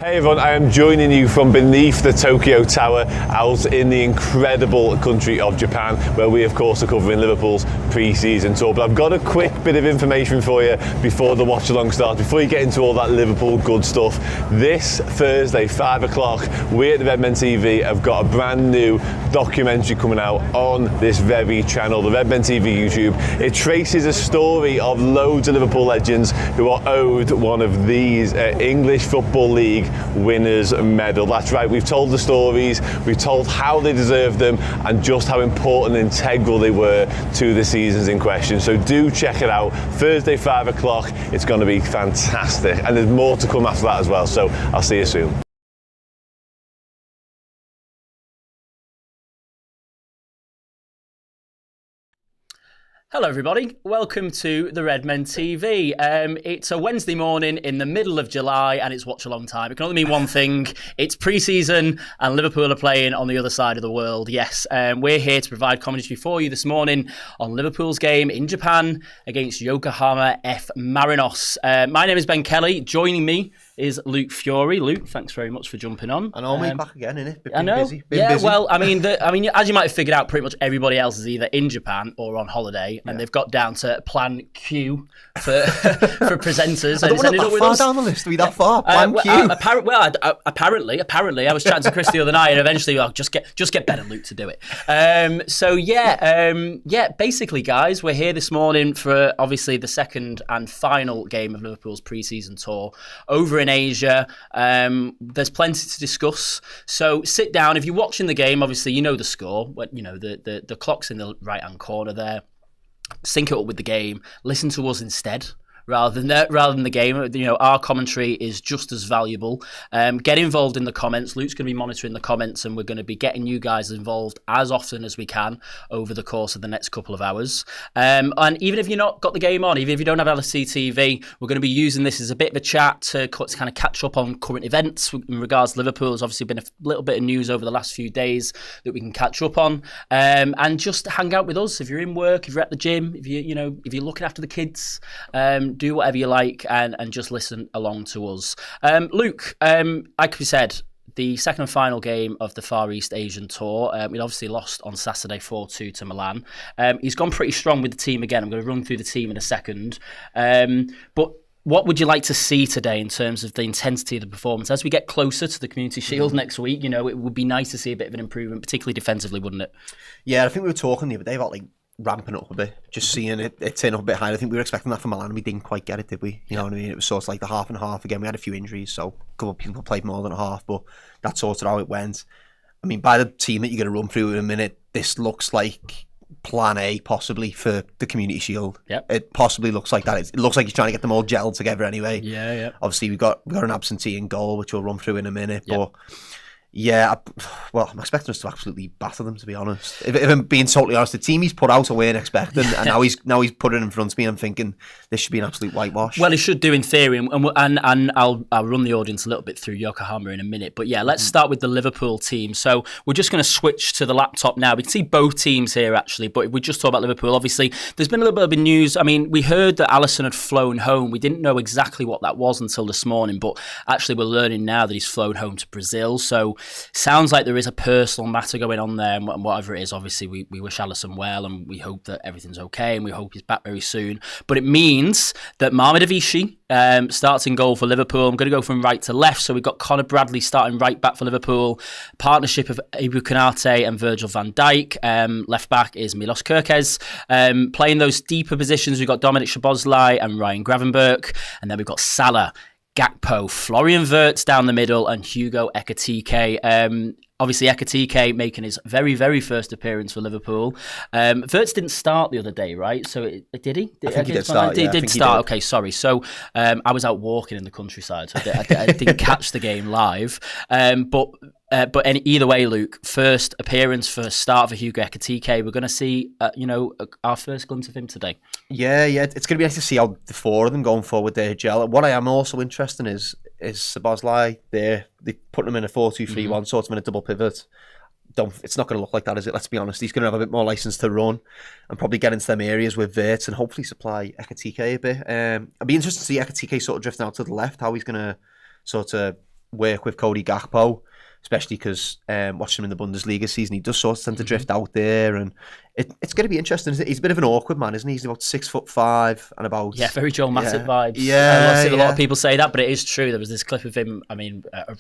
Hey everyone, I am joining you from beneath the Tokyo Tower out in the incredible country of Japan, where we of course are covering Liverpool's pre-season tour. But I've got a quick bit of information for you before the watch along starts, before you get into all that Liverpool good stuff. This Thursday, 5 o'clock, we at the Redmen TV have got a brand new documentary coming out on this very channel, the Redmen TV YouTube. It traces a story of loads of Liverpool legends who are owed one of these English Football League winners medal. That's right, we've told the stories, we've told how they deserve them and just how important and integral they were to the seasons in question. So do check it out, Thursday 5 o'clock, it's going to be fantastic, and there's more to come after that as well, so I'll see you soon. Hello everybody, welcome to the Redmen TV. It's a Wednesday morning in the middle of July and it's watch along time. It can only mean one thing, it's pre-season and Liverpool are playing on the other side of the world. Yes, we're here to provide commentary for you this morning on Liverpool's game in Japan against Yokohama F Marinos. My name is Ben Kelly, joining me is Luke Furey. Luke, thanks very much for jumping on. And all me back again, innit? I know. Busy. Busy. Well, I mean, as you might have figured out, pretty much everybody else is either in Japan or on holiday, and they've got down to Plan Q for for presenters. I don't want that far down the list. Are we that far? Plan Q. Apparently, I was chatting to Chris the other night, and eventually, I'll just get Ben and Luke to do it. Basically, guys, we're here this morning for obviously the second and final game of Liverpool's pre-season tour over in Asia. There's plenty to discuss, so sit down. If you're watching the game, obviously you know the score. You know the clock's in the right hand corner there. Sync it up with the game. Listen to us instead. Rather than the game, you know, our commentary is just as valuable. Get involved in the comments. Luke's going to be monitoring the comments, and we're going to be getting you guys involved as often as we can over the course of the next couple of hours. And even if you've not got the game on, even if you don't have LSC TV, we're going to be using this as a bit of a chat to kind of catch up on current events in regards to Liverpool. There's obviously been a little bit of news over the last few days that we can catch up on, and just hang out with us. If you're in work, if you're at the gym, if you're looking after the kids, do whatever you like and just listen along to us. Luke, like we said, the second and final game of the Far East Asian Tour. We obviously lost on Saturday 4-2 to Milan. He's gone pretty strong with the team again. I'm going to run through the team in a second. But what would you like to see today in terms of the intensity of the performance? As we get closer to the Community Shield next week, you know, it would be nice to see a bit of an improvement, particularly defensively, wouldn't it? Yeah, I think we were talking the other day about ramping up a bit, just seeing it turn up a bit higher. I think we were expecting that from Milan and we didn't quite get it, did we? You know what I mean? It was sort of like the half and half again. We had a few injuries, so a couple of people played more than a half, but that's sort of how it went. I mean, by the team that you're going to run through in a minute, this looks like plan A possibly for the Community Shield. Yep. It possibly looks like that. It looks like he's trying to get them all gelled together anyway. Yeah. Obviously, we've got an absentee in goal, which we'll run through in a minute, yep. But yeah, well, I'm expecting us to absolutely batter them, to be honest. If I'm being totally honest, the team he's put out I weren't expecting, and now he's put it in front of me. I'm thinking this should be an absolute whitewash. Well, he should do in theory, and I'll run the audience a little bit through Yokohama in a minute. But yeah, let's start with the Liverpool team. So we're just going to switch to the laptop now. We can see both teams here actually, but if we just talk about Liverpool, obviously there's been a little bit of news. I mean, we heard that Alisson had flown home. We didn't know exactly what that was until this morning, but actually we're learning now that he's flown home to Brazil. So sounds like there is a personal matter going on there, and whatever it is, obviously we wish Alisson well and we hope that everything's okay and we hope he's back very soon. But it means that Mohamed Avishi starts in goal for Liverpool. I'm going to go from right to left. So we've got Conor Bradley starting right back for Liverpool. Partnership of Ibu Konate and Virgil van Dijk. Left back is Milos Kerkez. Playing those deeper positions, we've got Dominic Szoboszlai and Ryan Gravenberch. And then we've got Salah, Gakpo, Florian Wirtz down the middle, and Hugo Ekitike. Obviously, Ekitike making his very, very first appearance for Liverpool. Wirtz didn't start the other day, right? So did he? I think he did start. He did start. Okay, sorry. So I was out walking in the countryside, so I didn't catch the game live. But either way, Luke, first appearance, first start for Hugo Ekitike. We're going to see, our first glimpse of him today. Yeah. It's going to be nice to see how the four of them going forward there gel. What I am also interested in is Szoboszlai there. They put him in a 4-2-3-1, sort of in a double pivot. It's not going to look like that, is it? Let's be honest. He's going to have a bit more license to run and probably get into them areas with Wirtz and hopefully supply Ekitike a bit. I'd be interested to see Ekitike sort of drifting out to the left, how he's going to sort of work with Cody Gakpo, especially because watching him in the Bundesliga season, he does sort of tend to drift out there, and it's going to be interesting. He's a bit of an awkward man, isn't he? He's about 6'5" and about very Joel Matip vibes. Yeah, a lot of people say that, but it is true. There was this clip of him,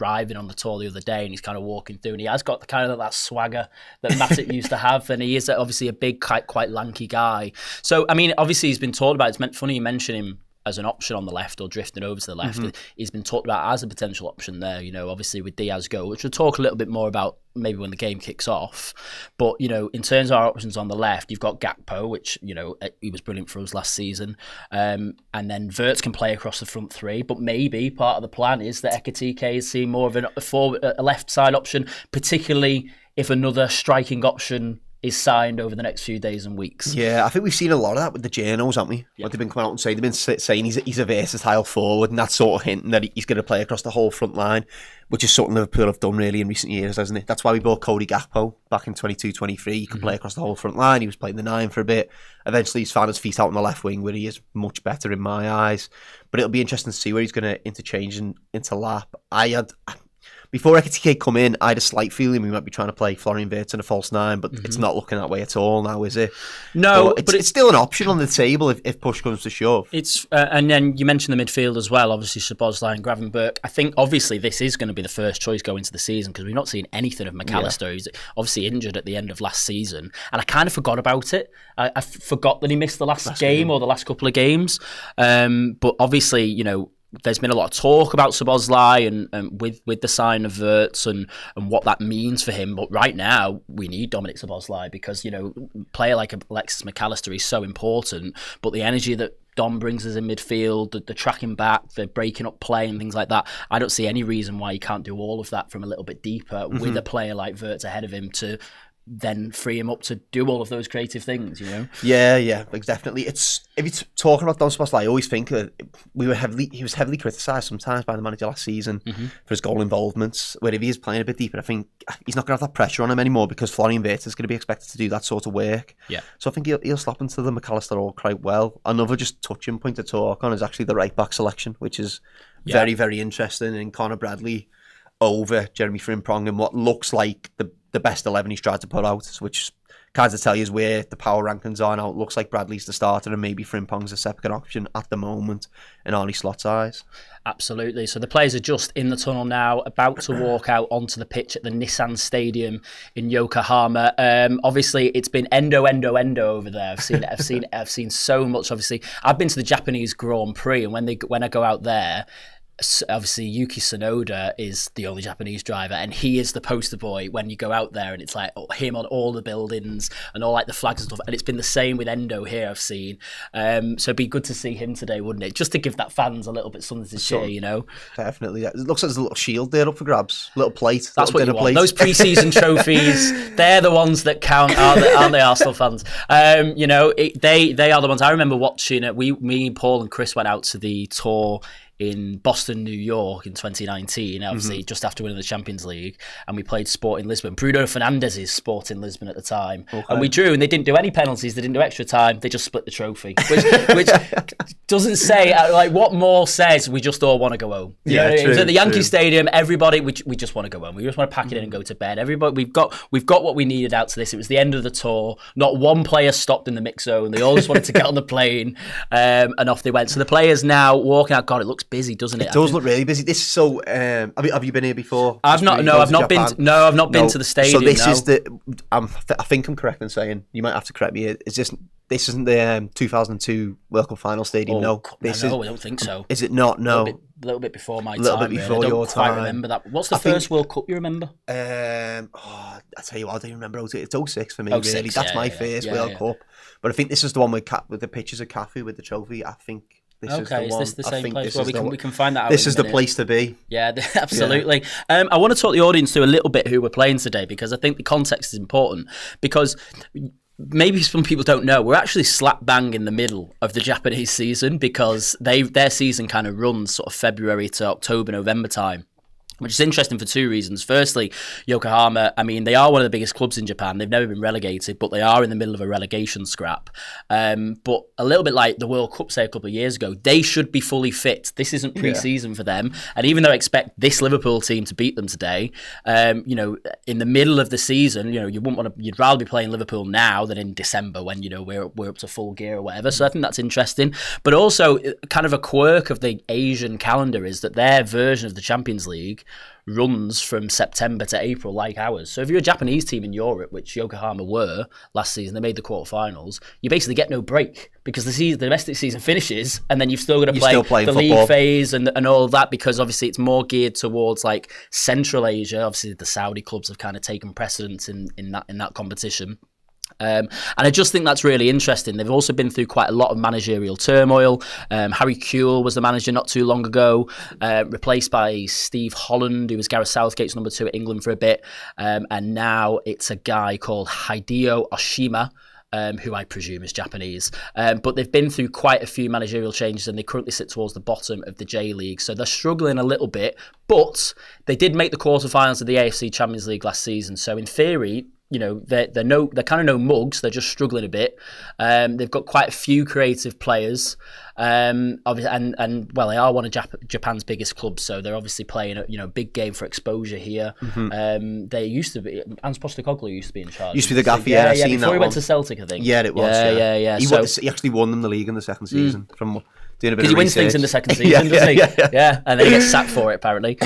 arriving on the tour the other day, and he's kind of walking through, and he has got the kind of that swagger that Matip used to have, and he is obviously a big, quite lanky guy. So, obviously he's been talked about. It's funny you mention him as an option on the left or drifting over to the left. He's been talked about as a potential option there, obviously with Diaz go, which we'll talk a little bit more about maybe when the game kicks off. But, in terms of our options on the left, you've got Gakpo, which, he was brilliant for us last season. And then Wirtz can play across the front three, but maybe part of the plan is that Ekitike is seeing more of a left side option, particularly if another striking option is signed over the next few days and weeks. Yeah, I think we've seen a lot of that with the journals, haven't we? Yeah. What they've been coming out and saying, they've been saying he's a versatile forward, and that's sort of hinting that he's going to play across the whole front line, which is something Liverpool have done really in recent years, hasn't it? That's why we bought Cody Gakpo back in 22-23. He could play across the whole front line. He was playing the 9 for a bit. Eventually he's found his feet out on the left wing, where he is much better in my eyes. But it'll be interesting to see where he's going to interchange and interlap. Before Ekitike come in, I had a slight feeling we might be trying to play Florian Wirtz in a false 9, but it's not looking that way at all now, is it? No, but it's still an option on the table if push comes to shove. It's and then you mentioned the midfield as well, obviously Szoboszlai and Gravenberch. I think obviously this is going to be the first choice going into the season, because we've not seen anything of McAllister. He's obviously injured at the end of last season, and I kind of forgot about it. I forgot that he missed the last game or the last couple of games. But obviously, there's been a lot of talk about Szoboszlai and with the sign of Wirtz and what that means for him. But right now, we need Dominic Szoboszlai because, player like Alexis McAllister is so important. But the energy that Dom brings us in midfield, the tracking back, the breaking up play and things like that, I don't see any reason why he can't do all of that from a little bit deeper with a player like Wirtz ahead of him to then free him up to do all of those creative things, Yeah, definitely. If you're talking about Dom Szoboszlai, I always think that he was heavily criticised sometimes by the manager last season for his goal involvements, where if he is playing a bit deeper, I think he's not going to have that pressure on him anymore, because Florian Wirtz is going to be expected to do that sort of work. Yeah. So I think he'll slap into the McAllister role quite well. Another just touching point to talk on is actually the right back selection, which is very, very interesting, and Conor Bradley over Jeremy Frimpong and what looks like the best 11 he's tried to put out, which kind of tell you is where the power rankings are now. It looks like Bradley's the starter and maybe Frimpong's a second option at the moment in Arne Slot's eyes. Absolutely. So the players are just in the tunnel now, about to walk out onto the pitch at the Nissan Stadium in Yokohama. Obviously, it's been endo over there. I've seen so much. Obviously, I've been to the Japanese Grand Prix, and when I go out there, obviously Yuki Tsunoda is the only Japanese driver, and he is the poster boy when you go out there, and it's like him on all the buildings and all like the flags and stuff. And it's been the same with Endo here, I've seen. So it'd be good to see him today, wouldn't it? Just to give that fans a little bit something to cheer, Definitely. It looks like there's a little shield there up for grabs, little plate. That's what you want. Plate. Those pre-season trophies, they're the ones that count, aren't they, Arsenal fans? They are the ones. I remember watching it. Me, Paul and Chris went out to the tour in Boston, New York in 2019, obviously just after winning the Champions League, and we played Sporting Lisbon. Bruno Fernandes's Sporting Lisbon at the time. Okay. And we drew, and they didn't do any penalties, they didn't do extra time, they just split the trophy, which doesn't say, what more says we just all want to go home. You know what I mean? It was at the Yankee Stadium, everybody, we just want to go home. We just want to pack it in and go to bed. Everybody, we've got what we needed out to this. It was the end of the tour. Not one player stopped in the mix zone. They all just wanted to get on the plane, and off they went. So the players now walking out, God, it looks busy, doesn't it? It does look really busy. This is so. Have you been here before? I've not been to the stadium. So this is the. I think I'm correct in saying, you might have to correct me here. This isn't the 2002 World Cup final stadium? No, I don't think so. Is it not? No, a little bit before my time. A little bit before your time. I don't quite remember that. What's the first World Cup you remember? I tell you what, I don't remember. It's 06 for me. 06, really, that's my first World Cup. But I think this is the one with the pictures of Cafu with the trophy. I think. Is this the same place? Well, we can find that out. This is the place to be. Yeah, absolutely. Yeah. I want to talk the audience through a little bit who we're playing today, because I think the context is important, because maybe some people don't know, we're actually slap bang in the middle of the Japanese season, because their season kind of runs sort of February to October, November time. which is interesting for two reasons. Firstly, Yokohama, I mean, they are one of the biggest clubs in Japan. They've never been relegated, but they are in the middle of a relegation scrap. But a little bit like the World Cup, say, a couple of years ago, they should be fully fit. This isn't pre-season for them. And even though I expect this Liverpool team to beat them today, you know, in the middle of the season, you know, you'd rather be playing Liverpool now than in December when, you know, we're up to full gear or whatever. So I think that's interesting. But also, kind of a quirk of the Asian calendar is that their version of the Champions League runs from September to April like ours. So if you're a Japanese team in Europe, which Yokohama were last season, they made the quarterfinals, you basically get no break because the domestic season finishes and then you've still got to play the football. League phase and all of that, because obviously it's more geared towards like Central Asia. Obviously the Saudi clubs have kind of taken precedence in that competition. And I just think that's really interesting. They've also been through quite a lot of managerial turmoil. Harry Kewell was the manager not too long ago, replaced by Steve Holland, who was Gareth Southgate's number 2 at England for a bit. And now it's a guy called Hideo Oshima, who I presume is Japanese. But they've been through quite a few managerial changes and they currently sit towards the bottom of the J-League. So they're struggling a little bit, but they did make the quarterfinals of the AFC Champions League last season. So in theory, you know, they're kind of no mugs. They're just struggling a bit. They've got quite a few creative players. Obviously, and well, they are one of Japan's biggest clubs, so they're obviously playing a big game for exposure here. They used to be. Hans Postecoglou used to be in charge. Used to be the gaffer. Yeah, I've seen before that he went one. to Celtic, I think. Yeah, it was. Yeah. He actually won them the league in the second season from. Because he wins things in the second season, doesn't he? Yeah, and then he gets sacked for it, apparently.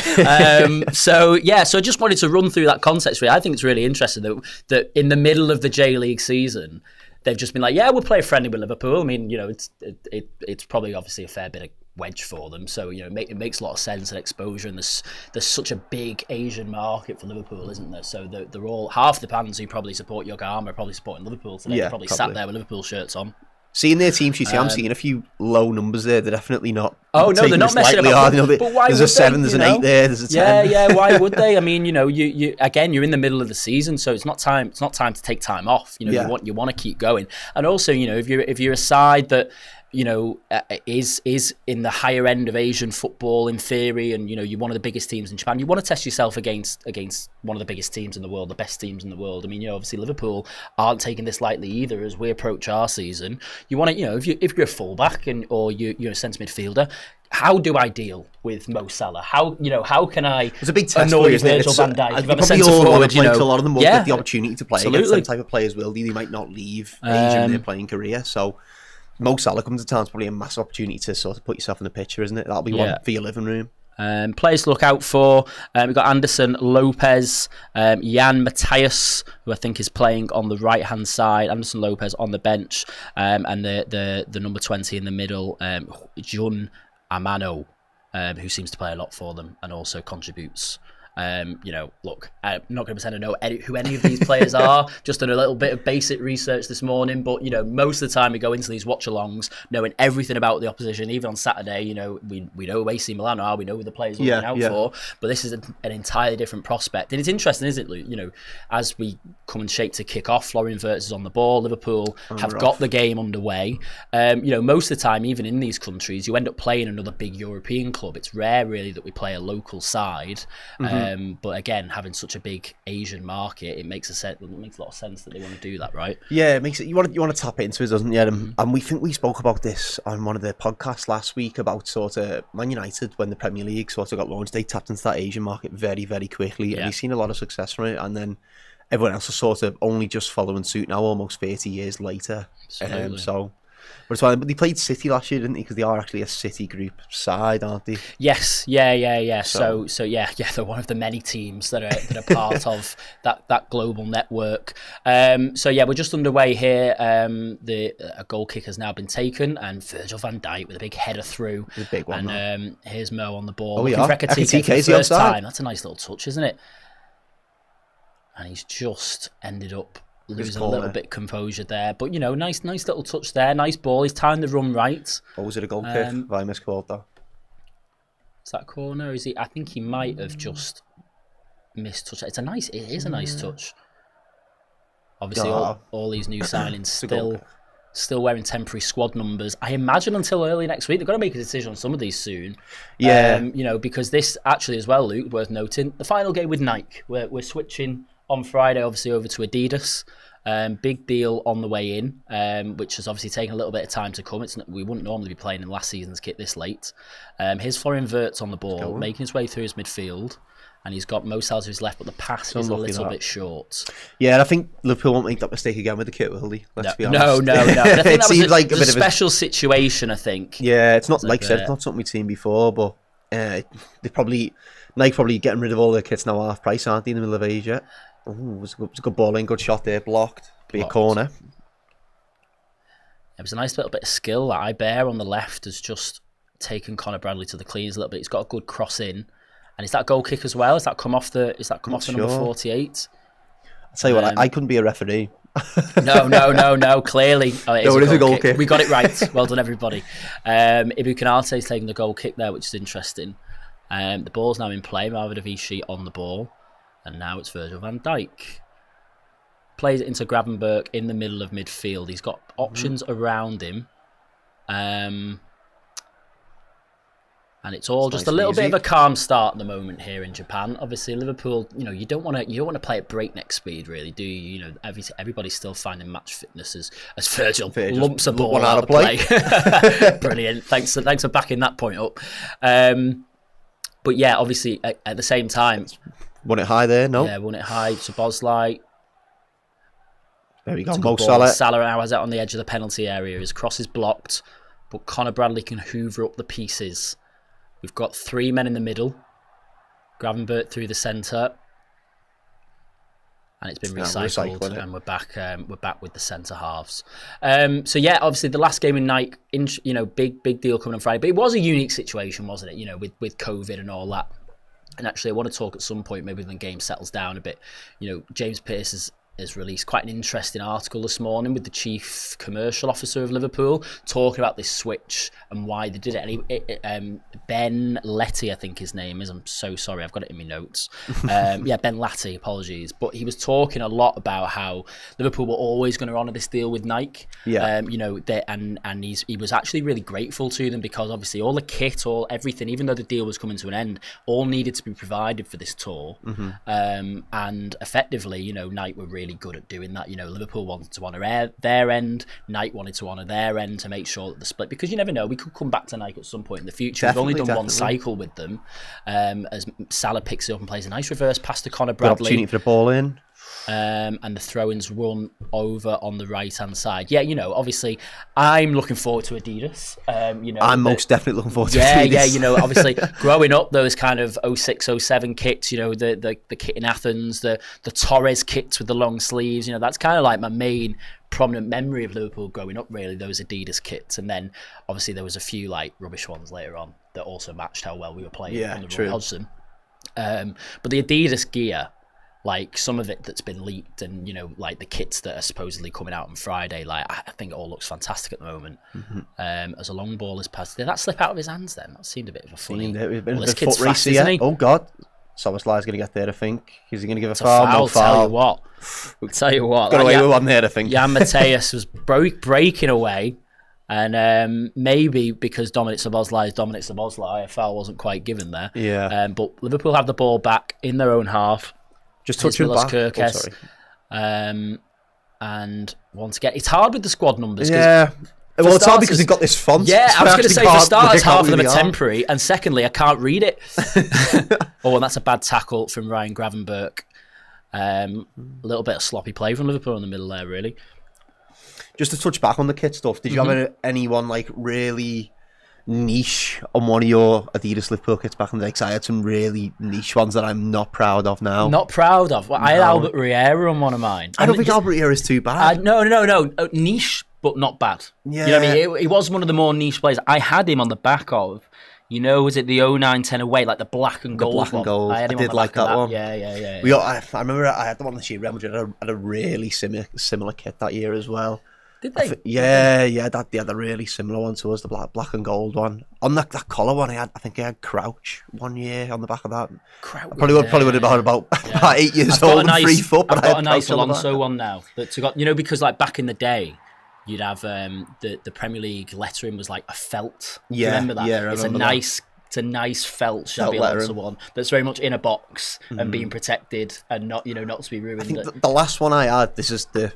So I just wanted to run through that context. Really, I think it's really interesting that in the middle of the J-League season, they've just been like, yeah, we'll play friendly with Liverpool. I mean, you know, it's probably obviously a fair bit of wedge for them. So, you know, it makes a lot of sense and exposure. And there's such a big Asian market for Liverpool, isn't there? So they're all, half the fans who probably support Yokohama are probably supporting Liverpool today. They're probably sat there with Liverpool shirts on. Seeing their team sheet, I'm seeing a few low numbers there. They're definitely not. Oh no, they're not messing about. But why there's a 7, there's an 8 there, there's a 10. Yeah. Why would they? I mean, you know, you again, you're in the middle of the season, so it's not time. It's not time to take time off. You know, you want to keep going. And also, you know, if you're a side that, you know, is in the higher end of Asian football in theory, and you know you're one of the biggest teams in Japan, you want to test yourself against one of the biggest teams in the world, the best teams in the world. I mean, you know, obviously Liverpool aren't taking this lightly either as we approach our season. You want to, you know, if you're a fullback or you're a centre midfielder, how do I deal with Mo Salah? How can I it's a big test annoy for Virgil van Dijk? If I'm a centre forward, you know, a lot of them won't get the opportunity to play absolutely. against them type of players. They might not leave Asia in their playing career, so. Mo Salah comes to town, it's probably a massive opportunity to sort of put yourself in the picture, isn't it? That'll be one for your living room. Players to look out for. We've got Anderson Lopez, Jan Matthias, who I think is playing on the right hand side. Anderson Lopez on the bench, and the number 20 in the middle, Jun Amano, who seems to play a lot for them and also contributes. You know, look, I'm not going to pretend to know who any of these players are. Just done a little bit of basic research this morning, but you know, most of the time we go into these watch-alongs knowing everything about the opposition. Even on Saturday, you know, we know who AC Milan are, we know who the players are looking out for, but this is an entirely different prospect. And it's interesting, isn't it, Luke? You know, as we come and shape to kick off, Florian Wirtz is on the ball. Liverpool have got the game underway. You know, most of the time, even in these countries, you end up playing another big European club. It's rare, really, that we play a local side. But again, having such a big Asian market, it makes a lot of sense that they want to do that, right? Yeah, it makes it. You want to tap into it, doesn't it? And we think we spoke about this on one of the podcasts last week about sort of Man United when the Premier League sort of got launched. They tapped into that Asian market very, very quickly, and we've seen a lot of success from it. And then everyone else is sort of only just following suit now, almost 30 years later. But it's fine. But they played City last year, didn't they? Because they are actually a City group side, aren't they? Yes, yeah. So they're one of the many teams that are part of that global network. We're just underway here. A goal kick has now been taken, and Virgil van Dijk with a big header through. The big one. And here's Mo on the ball. Oh, yeah. Ekitike for the first time. That's a nice little touch, isn't it? And he's just ended up losing a little bit composure there, but you know, nice little touch there, nice ball. He's timed the run right. Or was it a goal kick? Have I miscalled that? Is that corner? Is he? I think he might have just missed touch. It is a nice touch. Obviously, all these new signings still wearing temporary squad numbers. I imagine until early next week. They've got to make a decision on some of these soon. Yeah. Because this actually as well, Luke, worth noting, the final game with Nike. We're switching on Friday, obviously, over to Adidas. Big deal on the way in, which has obviously taken a little bit of time to come. We wouldn't normally be playing in last season's kit this late. Here's Florian Wirtz on the ball, making his way through his midfield, and he's got Mo Salah to his left, but the pass is a little bit short. Yeah, and I think Liverpool won't make that mistake again with the kit, will they? Let's be honest. No. I think it that seems was like a special situation, I think. Yeah, it's not, like I said, it's not something we've seen before, but Nike probably getting rid of all their kits now half price, aren't they, in the middle of Asia? It was a good ball in, good shot there, blocked. Be a corner. It was a nice little bit of skill. That Iber on the left has just taken Conor Bradley to the cleans a little bit. He's got a good cross in, and is that goal kick as well? Has that come off the number 48? I'll tell you what, I couldn't be a referee. No. Clearly, it is a goal kick. We got it right. Well done, everybody. Ibu Kanate is taking the goal kick there, which is interesting. The ball's now in play. Marvin Avici on the ball, and now it's Virgil van Dijk. Plays it into Gravenberch in the middle of midfield. He's got options around him. And it's all just a little bit of a calm start at the moment here in Japan. Obviously, Liverpool, you don't want to play at breakneck speed, really, do you? Everybody's still finding match fitness as Virgil lumps a ball out of play. Brilliant. Thanks for backing that point up. But yeah, obviously, at the same time, won it high there, no? Yeah, won it high to Bosley. There we go, Mo Salah. Salah now has it on the edge of the penalty area. His cross is blocked, but Conor Bradley can hoover up the pieces. We've got 3 men in the middle. Gravenberch through the centre. And it's been recycled, and we're back with the centre halves. So yeah, obviously the last game in Nike, big deal coming on Friday. But it was a unique situation, wasn't it? With COVID and all that. And actually, I want to talk at some point, maybe when the game settles down a bit. James Pearce has released quite an interesting article this morning with the chief commercial officer of Liverpool talking about this switch and why they did it. And Ben Letty, I think his name is. I'm so sorry, I've got it in my notes. Ben Letty, apologies. But he was talking a lot about how Liverpool were always going to honour this deal with Nike. Yeah. He was actually really grateful to them because obviously all the kit, everything, even though the deal was coming to an end, all needed to be provided for this tour. And effectively, Nike were really good at doing that. Liverpool wanted to honour their end, Nike wanted to honour their end to make sure that the split, because you never know, we could come back to Nike at some point in the future. We've only done one cycle with them, as Salah picks it up and plays a nice reverse pass to Conor Bradley. Good opportunity for the ball in. And the throw-ins run over on the right-hand side. Yeah, obviously, I'm looking forward to Adidas. I'm most definitely looking forward to Adidas. Yeah, obviously, growing up, those kind of 06, 07 kits, the kit in Athens, the Torres kits with the long sleeves, that's kind of like my main prominent memory of Liverpool growing up, really, those Adidas kits. And then, obviously, there was a few, rubbish ones later on that also matched how well we were playing under Roy Hodgson. But the Adidas gear, some of it that's been leaked and, the kits that are supposedly coming out on Friday, I think it all looks fantastic at the moment. As a long ball is passed. Did that slip out of his hands then? That seemed a bit of a funny... This kid's fast, isn't he? Oh, God. Soboslai's going to get there, I think. Is he going to give a foul? No foul. Tell you what. Got away with one there, I think. Jan Mateus was breaking away. And maybe because Dominic Szoboszlai is Dominic Szoboszlai, a foul wasn't quite given there. Yeah. But Liverpool have the ball back in their own half. Just touching back. And once again, it's hard with the squad numbers. Yeah. Well, it's hard because they've got this font. Yeah, I was going to say, for starters, half of them are temporary. And secondly, I can't read it. And that's a bad tackle from Ryan Gravenberch. A little bit of sloppy play from Liverpool in the middle there, really. Just to touch back on the kit stuff, did you have anyone really niche on one of your Adidas Liverpool kits back in the day? Because I had some really niche ones that I'm not proud of now. Not proud of? Well, I had Albert Riera on one of mine. I don't think Albert Riera is too bad. No. Niche, but not bad. Yeah. You know what I mean? He was one of the more niche players. I had him on the back of, was it the 09-10 away, the black and gold one? The black and gold. I did like that one. Yeah. I remember I had the one this year. Real Madrid had a really similar kit that year as well. Did they? They had a really similar one to us, the black and gold one. On that collar one, I think I had Crouch one year on the back of that. Crouch. Probably would have been about 8 years old and 3 foot. I've got a nice Alonso one now. That's got, because back in the day, you'd have the Premier League lettering was like a felt. Do you Yeah, remember that? yeah, I It's remember a nice felt Xabi lettering. Alonso one that's very much in a box and being protected and not to be ruined. I think the last one I had, this is the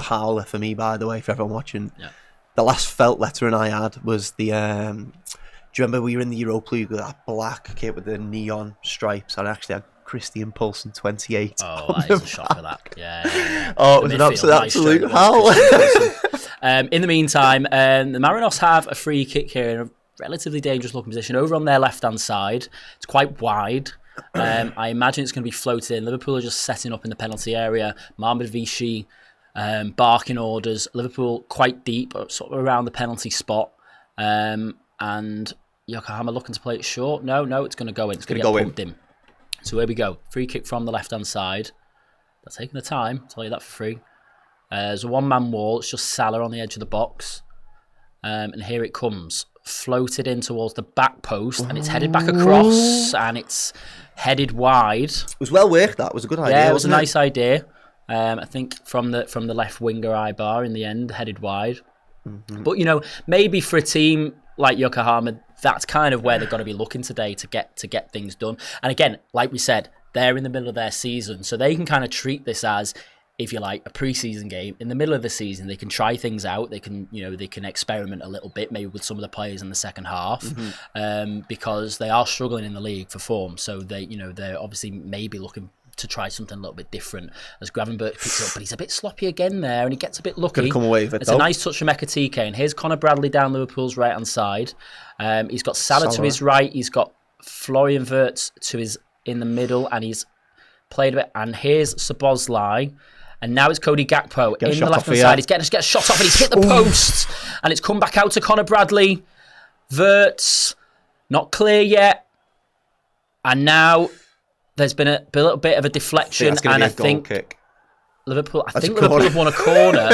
howler for me, by the way, for everyone watching. Yeah. The last felt lettering I had was the. Do you remember we were in the Europa League with that black kit with the neon stripes? I actually had Christian Pulsen 28. Oh, that is a shocker, that. Yeah. Oh, it was an absolute howl. In the meantime, the Marinos have a free kick here in a relatively dangerous looking position over on their left-hand side. It's quite wide. I imagine it's going to be floated in. Liverpool are just setting up in the penalty area. Mohamed Vichy barking orders. Liverpool quite deep, sort of around the penalty spot. And Yokohama looking to play it short. No, it's going to go in. It's going to get pumped in. So here we go. Free kick from the left-hand side. They're taking the time. I'll tell you that for free. There's a one-man wall. It's just Salah on the edge of the box. And here it comes. Floated in towards the back post. And it's headed back across. And it's headed wide. It was well worked, that. It was a good idea. Yeah, it was a wasn't nice idea. I think from the left winger eye bar in the end, headed wide. But, maybe for a team like Yokohama, that's kind of where they've got to be looking today to get things done. And again, like we said, they're in the middle of their season, so they can kind of treat this as, if you like, a pre-season game. In the middle of the season, they can try things out. They can, they can experiment a little bit, maybe with some of the players in the second half, because they are struggling in the league for form. So they're obviously maybe looking to try something a little bit different as Gravenberch picks it up, but he's a bit sloppy again there, and he gets a bit lucky. Could come away with it, it's a nice touch from Ekatike, and here's Conor Bradley down Liverpool's right hand side. He's got Salah to his right, he's got Florian Wirtz in the middle, and he's played a bit. And here's Szoboszlai, and now it's Cody Gakpo in the left hand side. He's getting a shot off, and he's hit the post, and it's come back out to Conor Bradley. Wirtz, not clear yet, and now there's been a little bit of a deflection, and I think Liverpool have won a corner.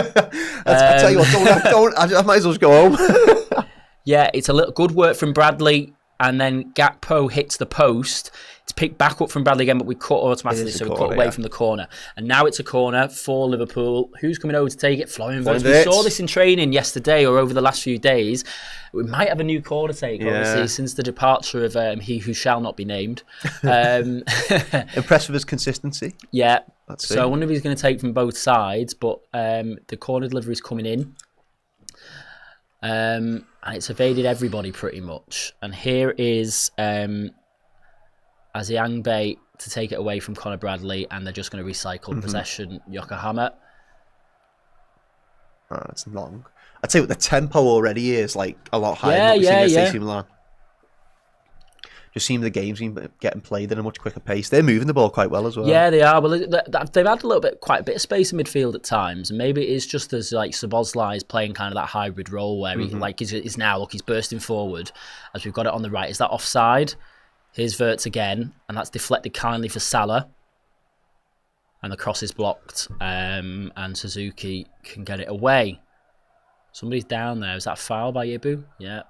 I tell you what, I might as well just go home. Yeah, it's a little good work from Bradley, and then Gakpo hits the post. It's picked back up from Bradley again, but we cut automatically, so we cut away from the corner. And now it's a corner for Liverpool. Who's coming over to take it? Florian Wirtz. We saw this in training yesterday or over the last few days. We might have a new corner take, obviously, since the departure of he who shall not be named. Impressed with his consistency. Yeah. So I wonder if he's going to take from both sides, but the corner delivery is coming in. And it's evaded everybody pretty much. And here is Aziangbe to take it away from Conor Bradley, and they're just going to recycle possession. Yokohama. Oh, it's long. I'd say the tempo already is like a lot higher than what we've seen against AC Milan. Just seeing the games getting played at a much quicker pace. They're moving the ball quite well as well. Yeah, they are. Well, they've had quite a bit of space in midfield at times, and maybe it's just as like Szoboszlai is playing kind of that hybrid role where he's now he's bursting forward as we've got it on the right. Is that offside? Here's Wirtz again, and that's deflected kindly for Salah, and the cross is blocked, and Suzuki can get it away. Somebody's down there. Is that a foul by Ibu? Yeah.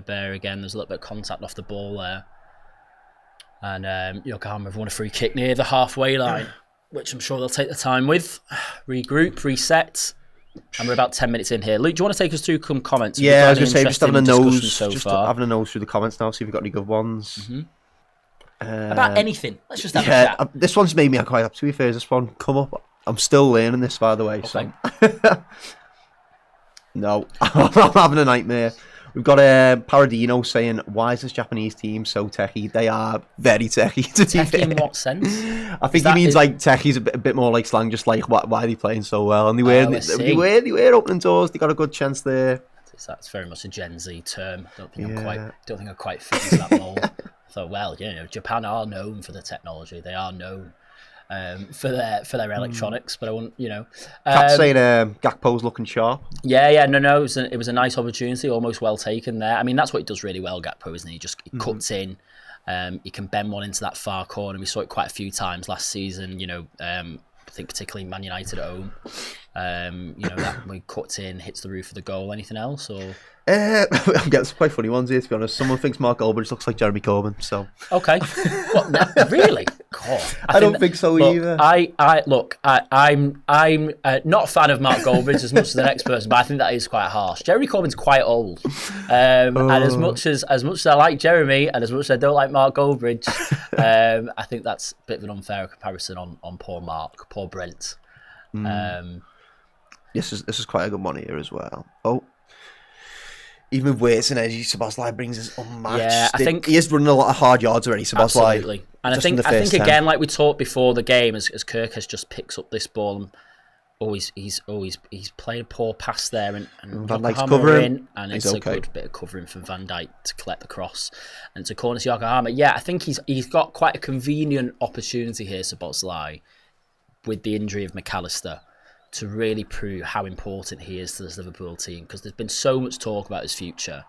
Bear again. There's a little bit of contact off the ball there. And Yokohama have won a free kick near the halfway line, which I'm sure they'll take the time with. Regroup, reset. And we're about 10 minutes in here. Luke, do you want to take us through some comments? Yeah, I was going to say, just having a nose through the comments now, see if we've got any good ones. About anything. Let's just have a chat. This one's made me quite happy. To be fair, this one come up. I'm still learning this, by the way. Okay. So. No, I'm having a nightmare. We've got Paradino saying, why is this Japanese team so techie? They are very techie. Techie in what sense? I think he means like techie's a bit more like slang, just like why are they playing so well? And they were opening doors. They got a good chance there. That's very much a Gen Z term. Don't think I quite fit into that mold. So Japan are known for the technology. They are known for their electronics, but I wouldn't, Cap's saying Gakpo's looking sharp. Yeah, no, it was a nice opportunity, almost well taken there. I mean, that's what he does really well, Gakpo, isn't he? He cuts in, he can bend one into that far corner. We saw it quite a few times last season, I think particularly Man United at home. That when he cuts in, hits the roof of the goal. Anything else? Or I'm getting some quite funny ones here, to be honest. Someone thinks Mark Goldbridge looks like Jeremy Corbyn, so... Okay. What, really? I don't think so either. I'm not a fan of Mark Goldbridge as much as the next person, but I think that is quite harsh. Jeremy Corbyn's quite old, and as much as I like Jeremy, and as much as I don't like Mark Goldbridge, I think that's a bit of an unfair comparison on poor Mark, poor Brent. This is quite a good one here as well. Oh. Even with weights and energy, Szoboszlai brings us unmatched. Yeah, I think he is running a lot of hard yards already. Szoboszlai, absolutely, and I think again, like we talked before the game, as Kirk has just picks up this ball, and he's played a poor pass there, and Van Dijk's covering, and it's a good bit of covering from Van Dijk to collect the cross, and to corner to Yokohama. Yeah, I think he's got quite a convenient opportunity here, Szoboszlai, with the injury of McAllister, to really prove how important he is to this Liverpool team, because there's been so much talk about his future.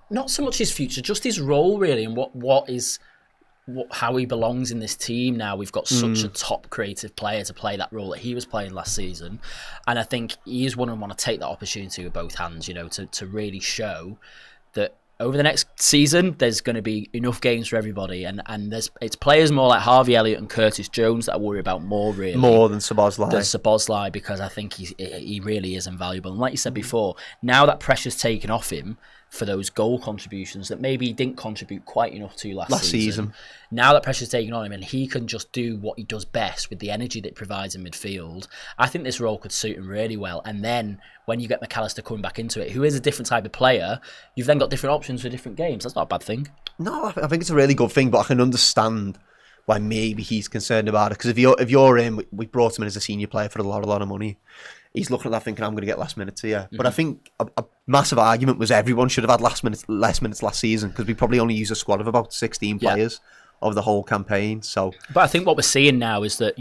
Not so much his future, just his role really, and how he belongs in this team now. We've got such a top creative player to play that role that he was playing last season, and I think he is one who want to take that opportunity with both hands, to really show that over the next season, there's going to be enough games for everybody, and it's players more like Harvey Elliott and Curtis Jones that I worry about more than Szoboszlai, because I think he really is invaluable. And like you said before, now that pressure's taken off him for those goal contributions that maybe he didn't contribute quite enough to last season. Now that pressure's taken on him and he can just do what he does best with the energy that it provides in midfield, I think this role could suit him really well. And then when you get McAllister coming back into it, who is a different type of player, you've then got different options for different games. That's not a bad thing. No, I think it's a really good thing, but I can understand why maybe he's concerned about it. Because if you're in, we brought him in as a senior player for a lot of money. He's looking at that thinking, I'm going to get last minutes here. But I think a massive argument was everyone should have had less minutes last season, because we probably only used a squad of about 16 players of the whole campaign. So, but I think what we're seeing now is that,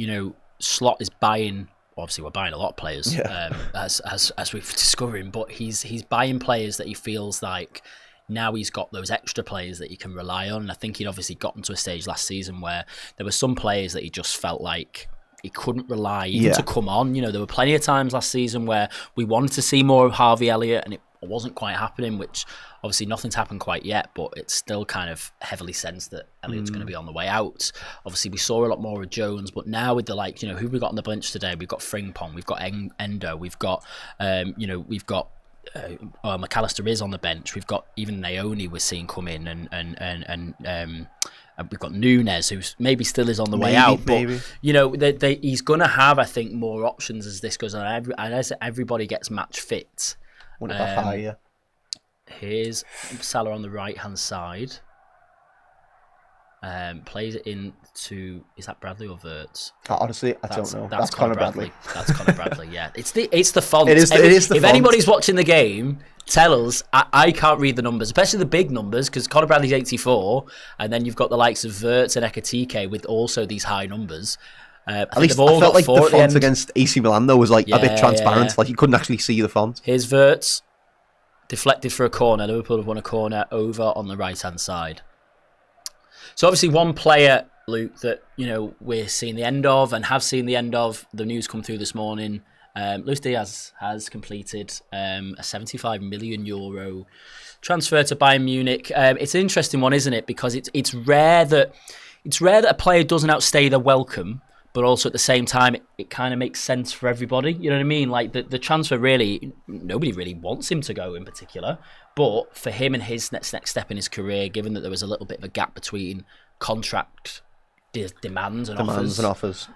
Slot is buying. Obviously, we're buying a lot of players, as we're discovering. But he's buying players that he feels like now he's got those extra players that he can rely on. And I think he'd obviously gotten to a stage last season where there were some players that he just felt like he couldn't rely even to come on. There were plenty of times last season where we wanted to see more of Harvey Elliott and it wasn't quite happening, which obviously nothing's happened quite yet, but it's still kind of heavily sensed that Elliott's going to be on the way out. Obviously, we saw a lot more of Jones, but now with the who we got on the bench today? We've got Frimpong, we've got Endo, we've got McAllister is on the bench. We've got even Naoni we're seeing come in, and we've got Nunes, who maybe still is on the way out. But he's going to have, I think, more options as this goes on, and as everybody gets match fit. Here's Salah on the right hand side. Plays it into, is that Bradley or Wirtz? Honestly, I don't know. That's Conor Bradley. That's Conor Bradley. Yeah, it's the font. It is the font. If anybody's watching the game, tell us. I can't read the numbers, especially the big numbers, because Conor Bradley's 84, and then you've got the likes of Wirtz and Ekitike with also these high numbers. At least I felt like the font against AC Milan though was a bit transparent. Like you couldn't actually see the font. Here's Wirtz, deflected for a corner. Liverpool have won a corner over on the right hand side. So obviously one player, Luke, that we're seeing the end of and have seen the end of. The news come through this morning. Luis Diaz has completed a €75 million transfer to Bayern Munich. It's an interesting one, isn't it? Because it's rare that a player doesn't outstay their welcome, but also at the same time, it kind of makes sense for everybody. You know what I mean? Like the transfer really, nobody really wants him to go in particular. But for him and his next step in his career, given that there was a little bit of a gap between contract demands and offers.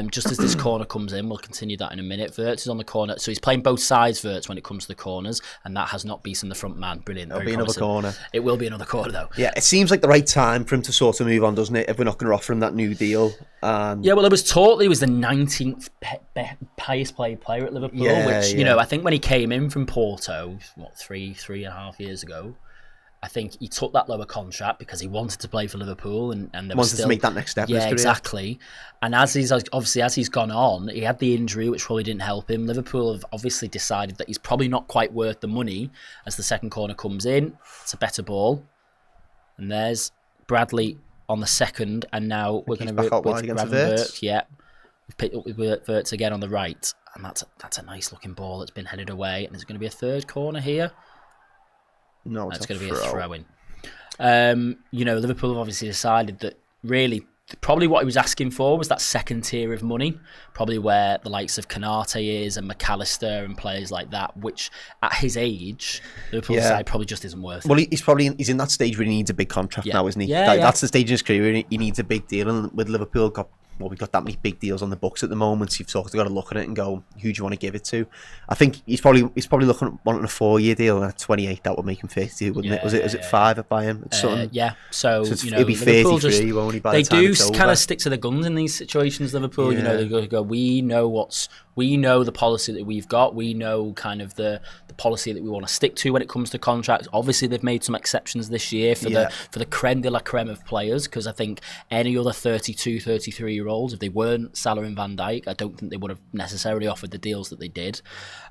Just as this corner comes in, we'll continue that in a minute. Wirtz is on the corner, so he's playing both sides, Wirtz, when it comes to the corners, and that has not beaten the front man. Brilliant. It'll be another corner. It will be another corner, though. Yeah, it seems like the right time for him to sort of move on, doesn't it? If we're not going to offer him that new deal. Yeah, well, there was talk that he was the 19th highest paid player at Liverpool, which, I think when he came in from Porto, three and a half years ago, I think he took that lower contract because he wanted to play for Liverpool and there was to make that next step. Yeah, exactly. And as he's gone on, he had the injury, which probably didn't help him. Liverpool have obviously decided that he's probably not quite worth the money as the second corner comes in. It's a better ball. And there's Bradley on the second, and now we're going to back out wide against Wirtz. Yeah, we've picked up with Wirtz again on the right, and that's a nice looking ball that's been headed away, and it's going to be a third corner here. No, it's going to be a throw-in. Liverpool have obviously decided that really probably what he was asking for was that second tier of money, probably where the likes of Kanate is and McAllister and players like that, which at his age, Liverpool side probably just isn't worth it. Well, he's in that stage where he needs a big contract now, isn't he? Yeah, That's the stage in his career where he needs a big deal, and with Liverpool, we've got that many big deals on the books at the moment. So you've sort of got to look at it and go, who do you want to give it to? I think he's probably looking at wanting a 4-year deal, and at 28 that would make him 32, wouldn't it? Was it 5 at Bayern? So it'll be 33, won't he? By the time they it's do over. kind of stick to the guns in these situations. Liverpool, they go. We know the policy that we've got. We know kind of the policy that we want to stick to when it comes to contracts. Obviously, they've made some exceptions this year for the creme de la creme of players, because I think any other 32, 33-year-olds, if they weren't Salah and Van Dijk, I don't think they would have necessarily offered the deals that they did.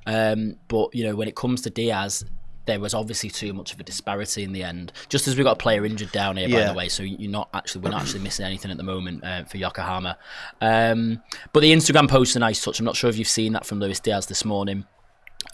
But when it comes to Diaz, there was obviously too much of a disparity in the end. Just as we got a player injured down here, by the way, so we're not actually missing anything at the moment for Yokohama. But the Instagram post is a nice touch. I'm not sure if you've seen that from Luis Diaz this morning.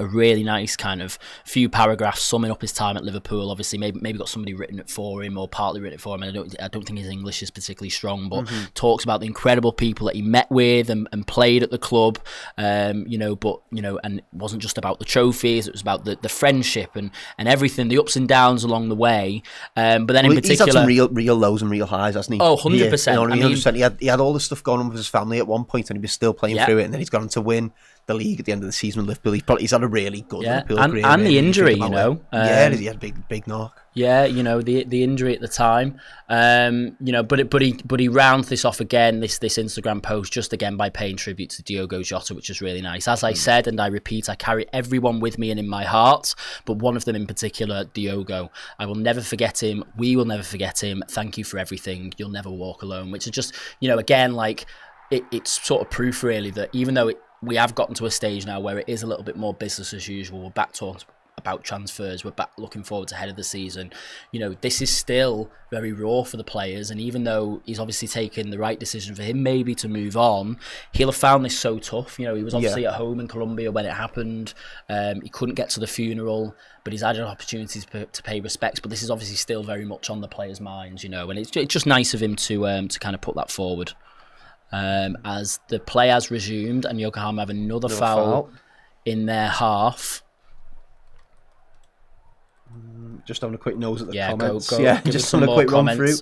A really nice kind of few paragraphs summing up his time at Liverpool. Obviously, maybe got somebody written it for him or partly written it for him. And I don't think his English is particularly strong, but talks about the incredible people that he met with and played at the club. And it wasn't just about the trophies; it was about the friendship and everything, the ups and downs along the way. But then in particular, he's had some real lows and real highs, hasn't he? Oh, 100%. I mean, 100%. He had all this stuff going on with his family at one point, and he was still playing through it. And then he's gone on to win the league at the end of the season with Liverpool. He's had a really good Liverpool career. And the injury, he had a big knock. Yeah, the injury at the time. But he rounds this off again, this Instagram post, just again by paying tribute to Diogo Jota, which is really nice. As I said, and I repeat, I carry everyone with me and in my heart, but one of them in particular, Diogo. I will never forget him. We will never forget him. Thank you for everything. You'll never walk alone. Which is just, again, like it's sort of proof really that even though we have gotten to a stage now where it is a little bit more business as usual. We're back talking about transfers. We're back looking forward to ahead of the season. This is still very raw for the players. And even though he's obviously taken the right decision for him maybe to move on, he'll have found this so tough. He was obviously at home in Colombia when it happened. He couldn't get to the funeral, but he's had an opportunity to pay respects. But this is obviously still very much on the players' minds, and it's just nice of him to kind of put that forward. As the play has resumed and Yokohama have another foul in their half. Just having a quick nose at the comments. Go, just having a quick run through.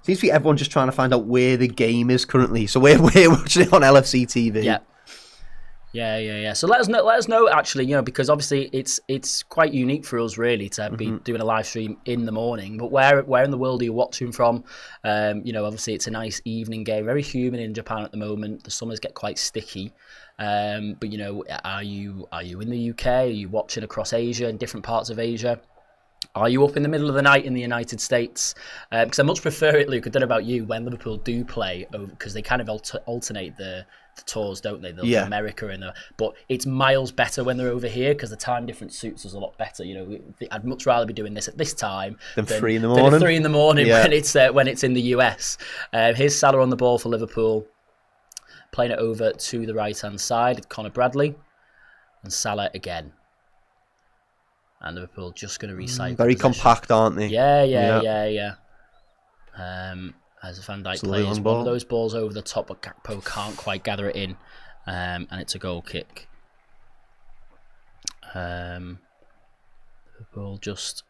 Seems to be everyone just trying to find out where the game is currently. So we're watching it on LFC TV. Yeah. So let us know actually, because obviously it's quite unique for us really to be doing a live stream in the morning. But where in the world are you watching from? Obviously it's a nice evening game. Very humid in Japan at the moment. The summers get quite sticky. But are you in the UK? Are you watching across Asia, in different parts of Asia? Are you up in the middle of the night in the United States? Because I much prefer it, Luke. I don't know about you, when Liverpool do play, because they kind of alternate the tours, don't they? They'll do America but it's miles better when they're over here because the time difference suits us a lot better. I'd much rather be doing this at this time than 3 in the morning. Than 3 in the morning when it's in the US. Here's Salah on the ball for Liverpool, playing it over to the right hand side. Conor Bradley and Salah again. And Liverpool just going to recycle. Very compact, aren't they? Yeah. As a Van Dijk plays one of those balls over the top, but Gakpo can't quite gather it in, and it's a goal kick. Liverpool just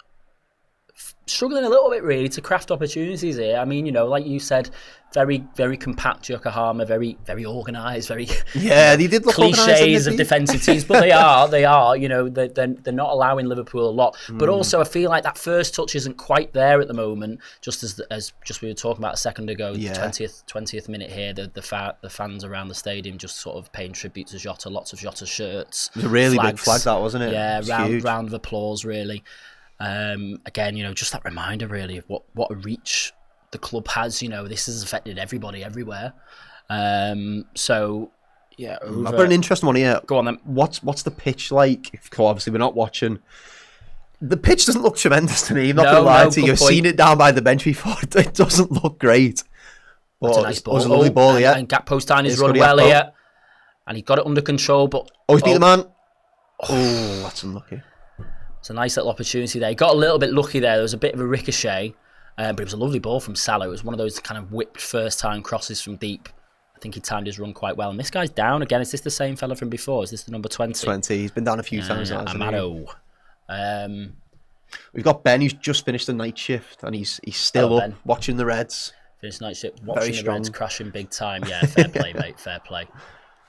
struggling a little bit really to craft opportunities here. I mean, like you said, very, very compact Yokohama, very, very organised, very they did look cliches of defensive teams, but they are. They're not allowing Liverpool a lot. But also, I feel like that first touch isn't quite there at the moment. Just as we were talking about a second ago, the 20th minute here, the fans around the stadium just sort of paying tribute to Jota. Lots of Jota shirts. It was a really big flag, that wasn't it? Yeah, round of applause, really. Again, just that reminder really of what a reach the club has. This has affected everybody everywhere. So yeah, I've got an interesting one here. Go on then. What's the pitch like? Obviously, we're not watching. The pitch doesn't look tremendous to me. I'm not going to lie to you. I've seen it down by the bench before. It doesn't look great. That's a nice ball. It was a lovely ball, And Gakpo's time is run well here, and he got it under control. But he's beat the man. Oh, that's unlucky. It's a nice little opportunity there. He got a little bit lucky there. There was a bit of a ricochet, but it was a lovely ball from Salah. It was one of those kind of whipped first-time crosses from deep. I think he timed his run quite well. And this guy's down again. Is this the same fella from before? Is this the number 20? 20. He's been down a few times now, hasn't he? Amado. We've got Ben, who's just finished the night shift, and he's still up watching the Reds. Finished night shift, watching the Reds crashing big time. Yeah, fair play, mate. Fair play.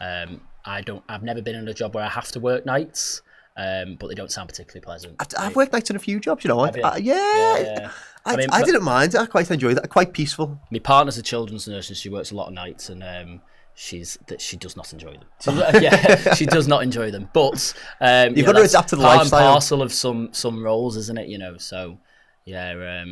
I've never been in a job where I have to work nights, but they don't sound particularly pleasant. I've worked nights in a few jobs, you know. Yeah. I didn't mind. I quite enjoyed that. Quite peaceful. My partner's a children's nurse, and she works a lot of nights, and she does not enjoy them. She does not enjoy them. But you've got to adapt to the lifestyle. Part and parcel of some roles, isn't it? You know, so yeah.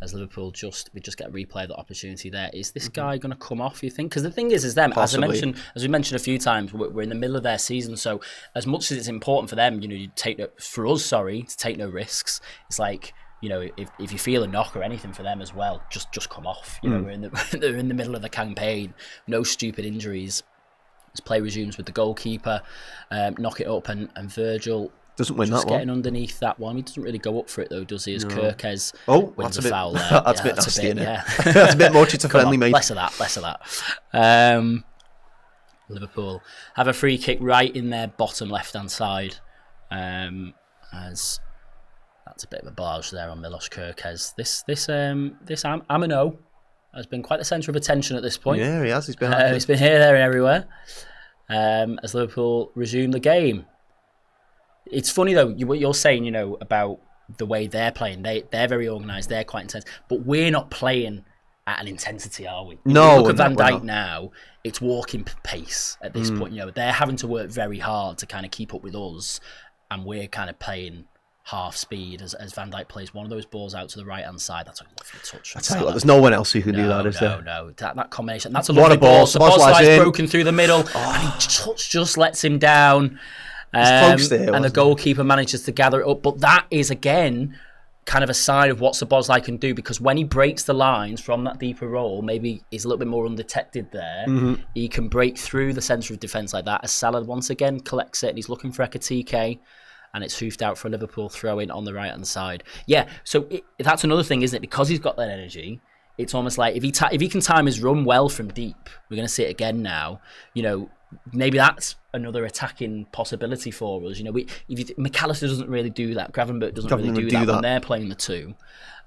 As Liverpool, we just get a replay of the opportunity there. Is this guy going to come off, you think? Because the thing is them, Possibly. as we mentioned a few times, we're in the middle of their season. So as much as it's important for them, you know, to take no risks. It's like, you know, if you feel a knock or anything for them as well, just come off. You know, they're in the middle of the campaign. No stupid injuries. As play resumes with the goalkeeper, knock it up, and Virgil doesn't win just that one. Getting underneath that one. He doesn't really go up for it though, does he? As Kirkes wins a foul there. That's a bit nasty, isn't it? Yeah. That's a bit much. It's a friendly, mate. Less of that. Liverpool have a free kick right in their bottom left-hand side. As that's a bit of a barge there on Milos Kirkes. This Amino has been quite the centre of attention at this point. Yeah, he has. He's been here, there, and everywhere. As Liverpool resume the game. It's funny though, what you're saying, you know, about the way they're playing. They're very organised. They're quite intense, but we're not playing at an intensity, are we? If no. you look at Van Dijk now, it's walking pace at this point. You know, they're having to work very hard to kind of keep up with us, and we're kind of playing half speed as Van Dijk plays one of those balls out to the right hand side. That's a lovely touch. I tell you what, there's no one else who can do that, is there? No, that combination. That's a lovely ball. Szoboszlai's broken through the middle, and he just lets him down. And the goalkeeper manages to gather it up. But that is, again, kind of a sign of what Szoboszlai can do, because when he breaks the lines from that deeper role, maybe he's a little bit more undetected there. He can break through the centre of defence like that, as Salah once again collects it, and he's looking for Ekitike, and it's hoofed out for a Liverpool throw-in on the right-hand side. Yeah, so that's another thing, isn't it? Because he's got that energy, it's almost like if he can time his run well from deep, we're going to see it again now, you know, maybe that's another attacking possibility for us. You know, McAllister doesn't really do that. Gravenberch doesn't really do that when they're playing the two.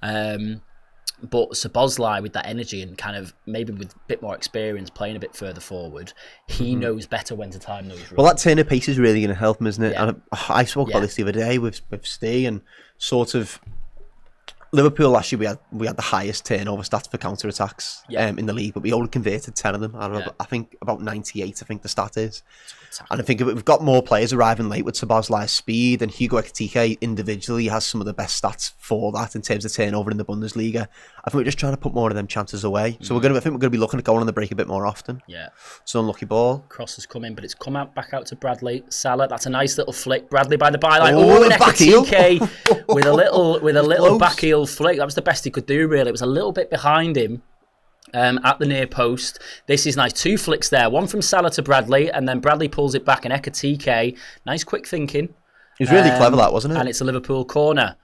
But Szoboszlai, with that energy and kind of maybe with a bit more experience playing a bit further forward, he knows better when to time those runs. Well, that turn of pace is really going to help him, isn't it? Yeah. And I spoke about this the other day with Steve, and sort of Liverpool last year we had the highest turnover stats for counter attacks in the league, but we only converted 10 of them out of I think about 98. I think the stat is, and I think we've got more players arriving late with Szoboszlai's speed, and Hugo Ekitike individually has some of the best stats for that in terms of turnover in the Bundesliga. I think we're just trying to put more of them chances away. So I think we're going to be looking at going on the break a bit more often. Yeah, it's an unlucky ball. Cross has come in, but it's come out back out to Bradley. Salah, that's a nice little flick. Bradley by the byline. And Ekitike with a little back heel flick. That was the best he could do, really. It was a little bit behind him at the near post. This is nice. Two flicks there. One from Salah to Bradley, and then Bradley pulls it back, and Ekitike. Nice quick thinking. It was really clever, that, wasn't it? And it's a Liverpool corner.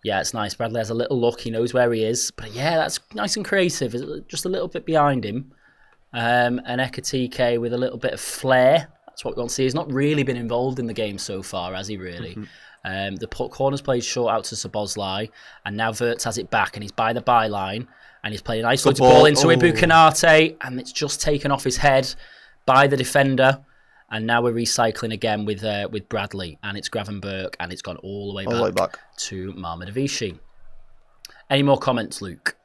Yeah, it's nice. Bradley has a little look. He knows where he is. But yeah, that's nice and creative. Just a little bit behind him. And Ekitike with a little bit of flair. That's what we want to see. He's not really been involved in the game so far, has he, really? The corner's played short out to Szoboszlai, and now Wirtz has it back, and he's by the byline, and he's playing an isolated ball into Ibu Konate, and it's just taken off his head by the defender. And now we're recycling again with Bradley, and it's Gravenberch, and it's gone all the way back to Marmadavici. Any more comments, Luke?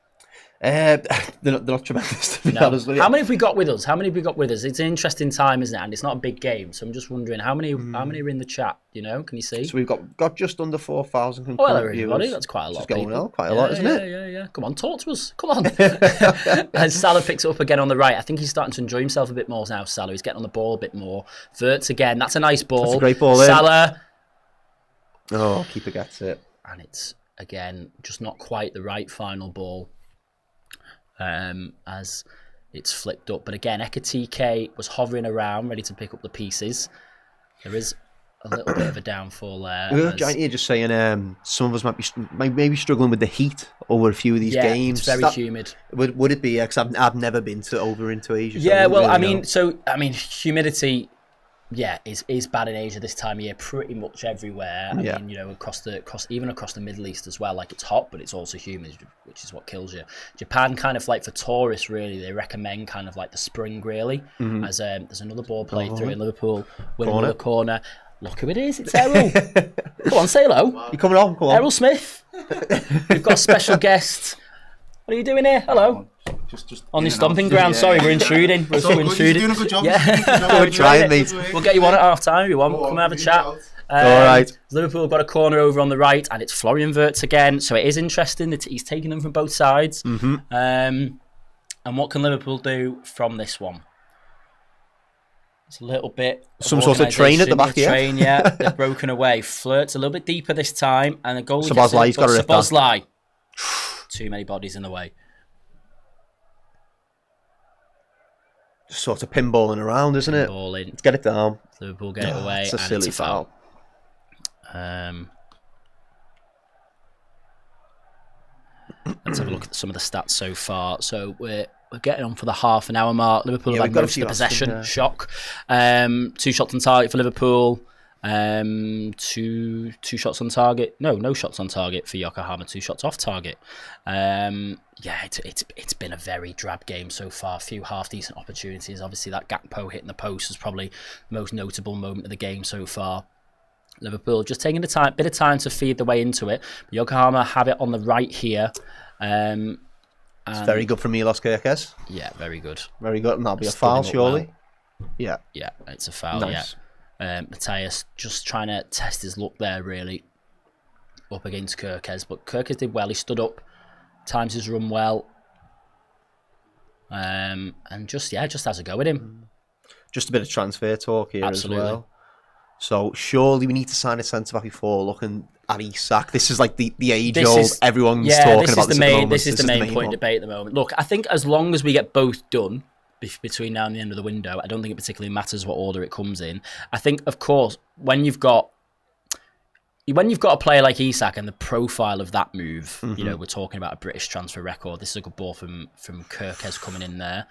They're not tremendous, to be honest with you. How many have we got with us? It's an interesting time, isn't it? And it's not a big game, so I'm just wondering how many are in the chat. You know, can you see? So we've got just under 4,000. Well, everybody, that's quite a lot. Quite a lot, isn't it? Yeah. Come on, talk to us. Come on. And Salah picks it up again on the right. I think he's starting to enjoy himself a bit more now. Salah, he's getting on the ball a bit more. Wirtz again. That's a nice ball. That's a great ball. Salah. Oh, keeper gets it. And it's again just not quite the right final ball. As it's flicked up. But again, Ekitike was hovering around, ready to pick up the pieces. There is a little bit of a downfall there. We were just saying some of us might be struggling with the heat over a few of these games. It's very humid. Would it be? Because I've never been into Asia. Yeah, so well, really humidity. Yeah, is bad in Asia this time of year, pretty much everywhere. I mean, you know, across the Middle East as well. Like, it's hot, but it's also humid, which is what kills you. Japan, kind of like for tourists, really, they recommend kind of like the spring, really. As there's another ball played through in Liverpool, winning another corner. Look who it is! It's Errol. Come on, say hello. You coming on? Come on. Errol Smith. We've got a special guest. What are you doing here? Hello. Just on the stomping ground. Sorry, we're intruding. We're intruding. You're doing a good job. Yeah, we're trying, mate. We'll get you on at half time if you want. Come and have a chat. All right. Liverpool have got a corner over on the right, and it's Florian Wirtz again. So it is interesting that he's taking them from both sides. And what can Liverpool do from this one? It's a little bit some sort of train at the back here. Train, yeah. They've broken away. Flirt's a little bit deeper this time, and the goal. Szoboszlai's got to rip that. Szoboszlai. Too many bodies in the way. Just sort of pinballing around, isn't it? Pinballing. Let's get it down. Liverpool get it away. It's a silly foul. Let's have a look at some of the stats so far. So we're getting on for the half an hour mark. Liverpool have had most of the possession. Shock. 2 shots on target for Liverpool. Two shots on target. No shots on target for Yokohama. 2 shots off target. It's been a very drab game so far. A few half decent opportunities. Obviously, that Gakpo hitting the post is probably the most notable moment of the game so far. Liverpool just taking bit of time to feed the way into it. But Yokohama have it on the right here. It's very good for Milos Kerkez. Yeah, very good. Very good, and that'll be a foul, surely. Well. Yeah, it's a foul. Nice. Yeah. Matthias just trying to test his luck there, really, up against Kerkez. But Kerkez did well. He stood up, times his run well, and just has a go at him. Just a bit of transfer talk here. Absolutely. As well. So surely we need to sign a centre back before looking at Isak. This is like the age-old. Everyone's talking about this at the moment. This is the main point of debate at the moment. Look, I think as long as we get both done between now and the end of the window, I don't think it particularly matters what order it comes in. I think, of course, when you've got a player like Isak and the profile of that move, you know, we're talking about a British transfer record. This is a good ball from Kerkez coming in there.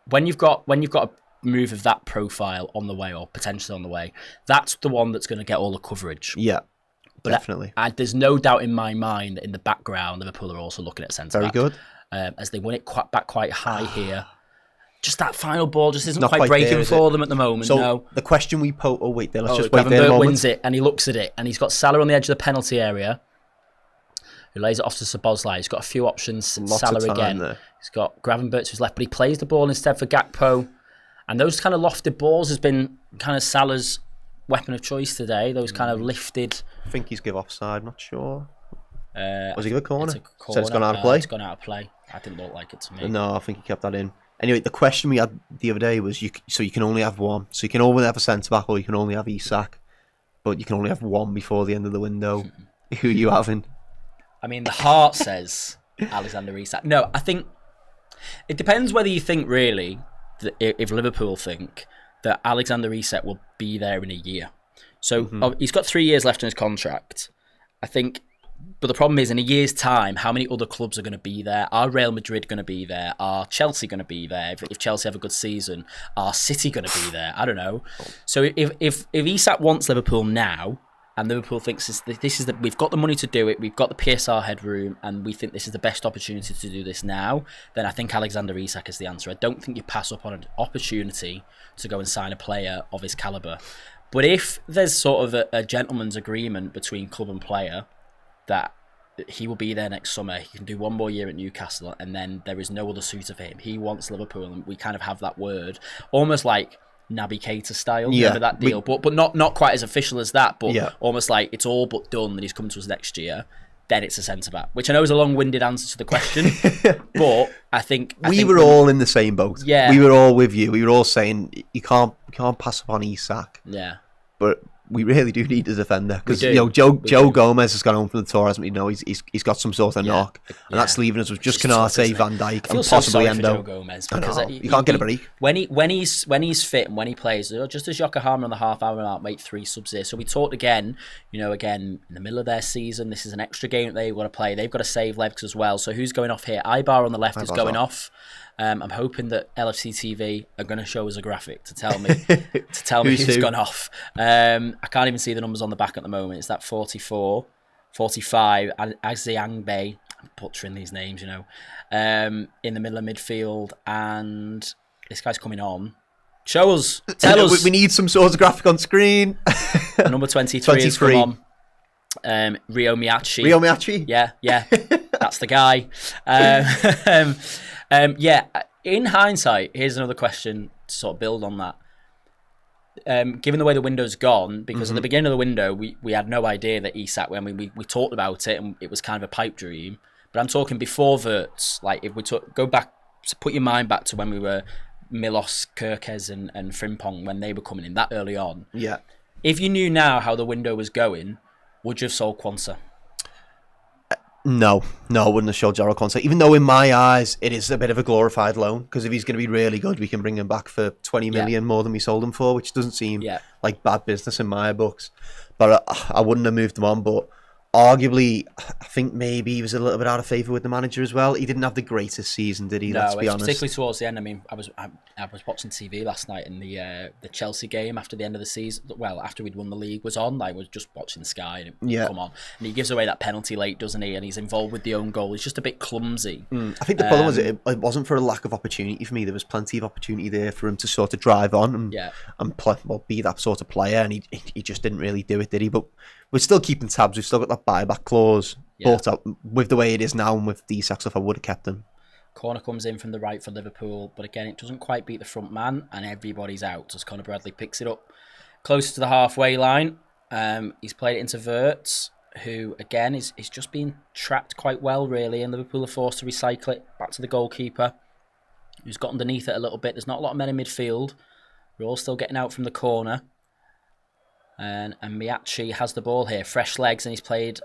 When you've got a move of that profile on the way, or potentially on the way, that's the one that's going to get all the coverage. Yeah, but definitely. There's no doubt in my mind that in the background, Liverpool are also looking at centre back. Very good. As they win it back quite high here. Just that final ball just isn't quite breaking there, for them at the moment. So no. The question we pose... Oh, wait, let's just wait there a moment. Wins it, and he looks at it, and he's got Salah on the edge of the penalty area, who lays it off to Szoboszlai. He's got a few options. Salah again. There. He's got Gravenberch to his left, but he plays the ball instead for Gakpo. And those kind of lofted balls has been kind of Salah's weapon of choice today. Those kind of lifted... I think he's give offside, not sure. Was he give a corner? Said it's gone out of play? It's gone out of play. I didn't look like it to me. No, I think he kept that in. Anyway, the question we had the other day was, you can only have one. So you can only have a centre-back, or you can only have Isak. But you can only have one before the end of the window. Who are you having? I mean, the heart says Alexander Isak. No, I think it depends whether you think, really, that if Liverpool think that Alexander Isak will be there in a year. So he's got 3 years left in his contract. I think... But the problem is, in a year's time, how many other clubs are going to be there? Are Real Madrid going to be there? Are Chelsea going to be there? If Chelsea have a good season, are City going to be there? I don't know. So if Isak wants Liverpool now, and Liverpool thinks we've got the money to do it, we've got the PSR headroom, and we think this is the best opportunity to do this now, then I think Alexander Isak is the answer. I don't think you pass up on an opportunity to go and sign a player of his calibre. But if there's sort of a gentleman's agreement between club and player, that he will be there next summer, he can do one more year at Newcastle, and then there is no other suitor for him. He wants Liverpool, and we kind of have that word, almost like Naby Keita style. Yeah, remember that deal, but not quite as official as that, but almost like it's all but done that he's come to us next year. Then it's a centre back, which I know is a long-winded answer to the question, but I think we were all in the same boat. Yeah, we were all with you. We were all saying you can't pass up on Isak. Yeah, but we really do need a defender because We do. you know Joe We do. Gomez has gone home from the tour, hasn't he? No, he's got some sort of knock, and that's leaving us with just It's tough, Canate, isn't it? Van Dijk, I feel and so possibly sorry for Joe Endo. Gomez I because know. You can't get a break. when he's fit and when he plays. Just as Yokohama on the half-hour mark make 3 subs here. So we talked again in the middle of their season. This is an extra game that they've got to play. They've got to save legs as well. So who's going off here? Ibar on the left is going off. I'm hoping that LFC TV are going to show us a graphic to tell me who's gone off. I can't even see the numbers on the back at the moment. It's that 44, 45, Aziangbe. I'm butchering these names, in the middle of midfield, and this guy's coming on. Show us, tell us. We need some sort of graphic on screen. Number 23 has come on. Rio Miyachi. Yeah, that's the guy. In hindsight, here's another question to sort of build on that. Given the way the window's gone, because at the beginning of the window, we had no idea that Isak, we talked about it and it was kind of a pipe dream. But I'm talking before Wirtz, like if we go back, put your mind back to when we were Milos, Kerkez and Frimpong, when they were coming in that early on. Yeah. If you knew now how the window was going, would you have sold Kwanzaa? No, I wouldn't have showed Jarrell Quansah. Even though in my eyes it is a bit of a glorified loan, because if he's going to be really good, we can bring him back for 20 million more than we sold him for, which doesn't seem like bad business in my books. But I wouldn't have moved him on. But arguably, I think maybe he was a little bit out of favour with the manager as well. He didn't have the greatest season, did he? No, Let's be honest. Particularly towards the end. I mean, I was watching TV last night, and the Chelsea game after the end of the season. Well, after we'd won the league, was on. I was just watching Sky, and it come on, and he gives away that penalty late, doesn't he? And he's involved with the own goal. He's just a bit clumsy. I think the problem was it wasn't for a lack of opportunity for me. There was plenty of opportunity there for him to sort of drive on and be that sort of player, and he just didn't really do it, did he? But we're still keeping tabs. We've still got that buyback clause. But with the way it is now and with the Isak stuff, I would have kept him. Corner comes in from the right for Liverpool, but again, it doesn't quite beat the front man, and everybody's out as Conor Bradley picks it up closer to the halfway line. He's played it into Wirtz, who again is just being trapped quite well, really, and Liverpool are forced to recycle it back to the goalkeeper, who's got underneath it a little bit. There's not a lot of men in midfield. We're all still getting out from the corner. And Miyachi has the ball here, fresh legs, and he's played,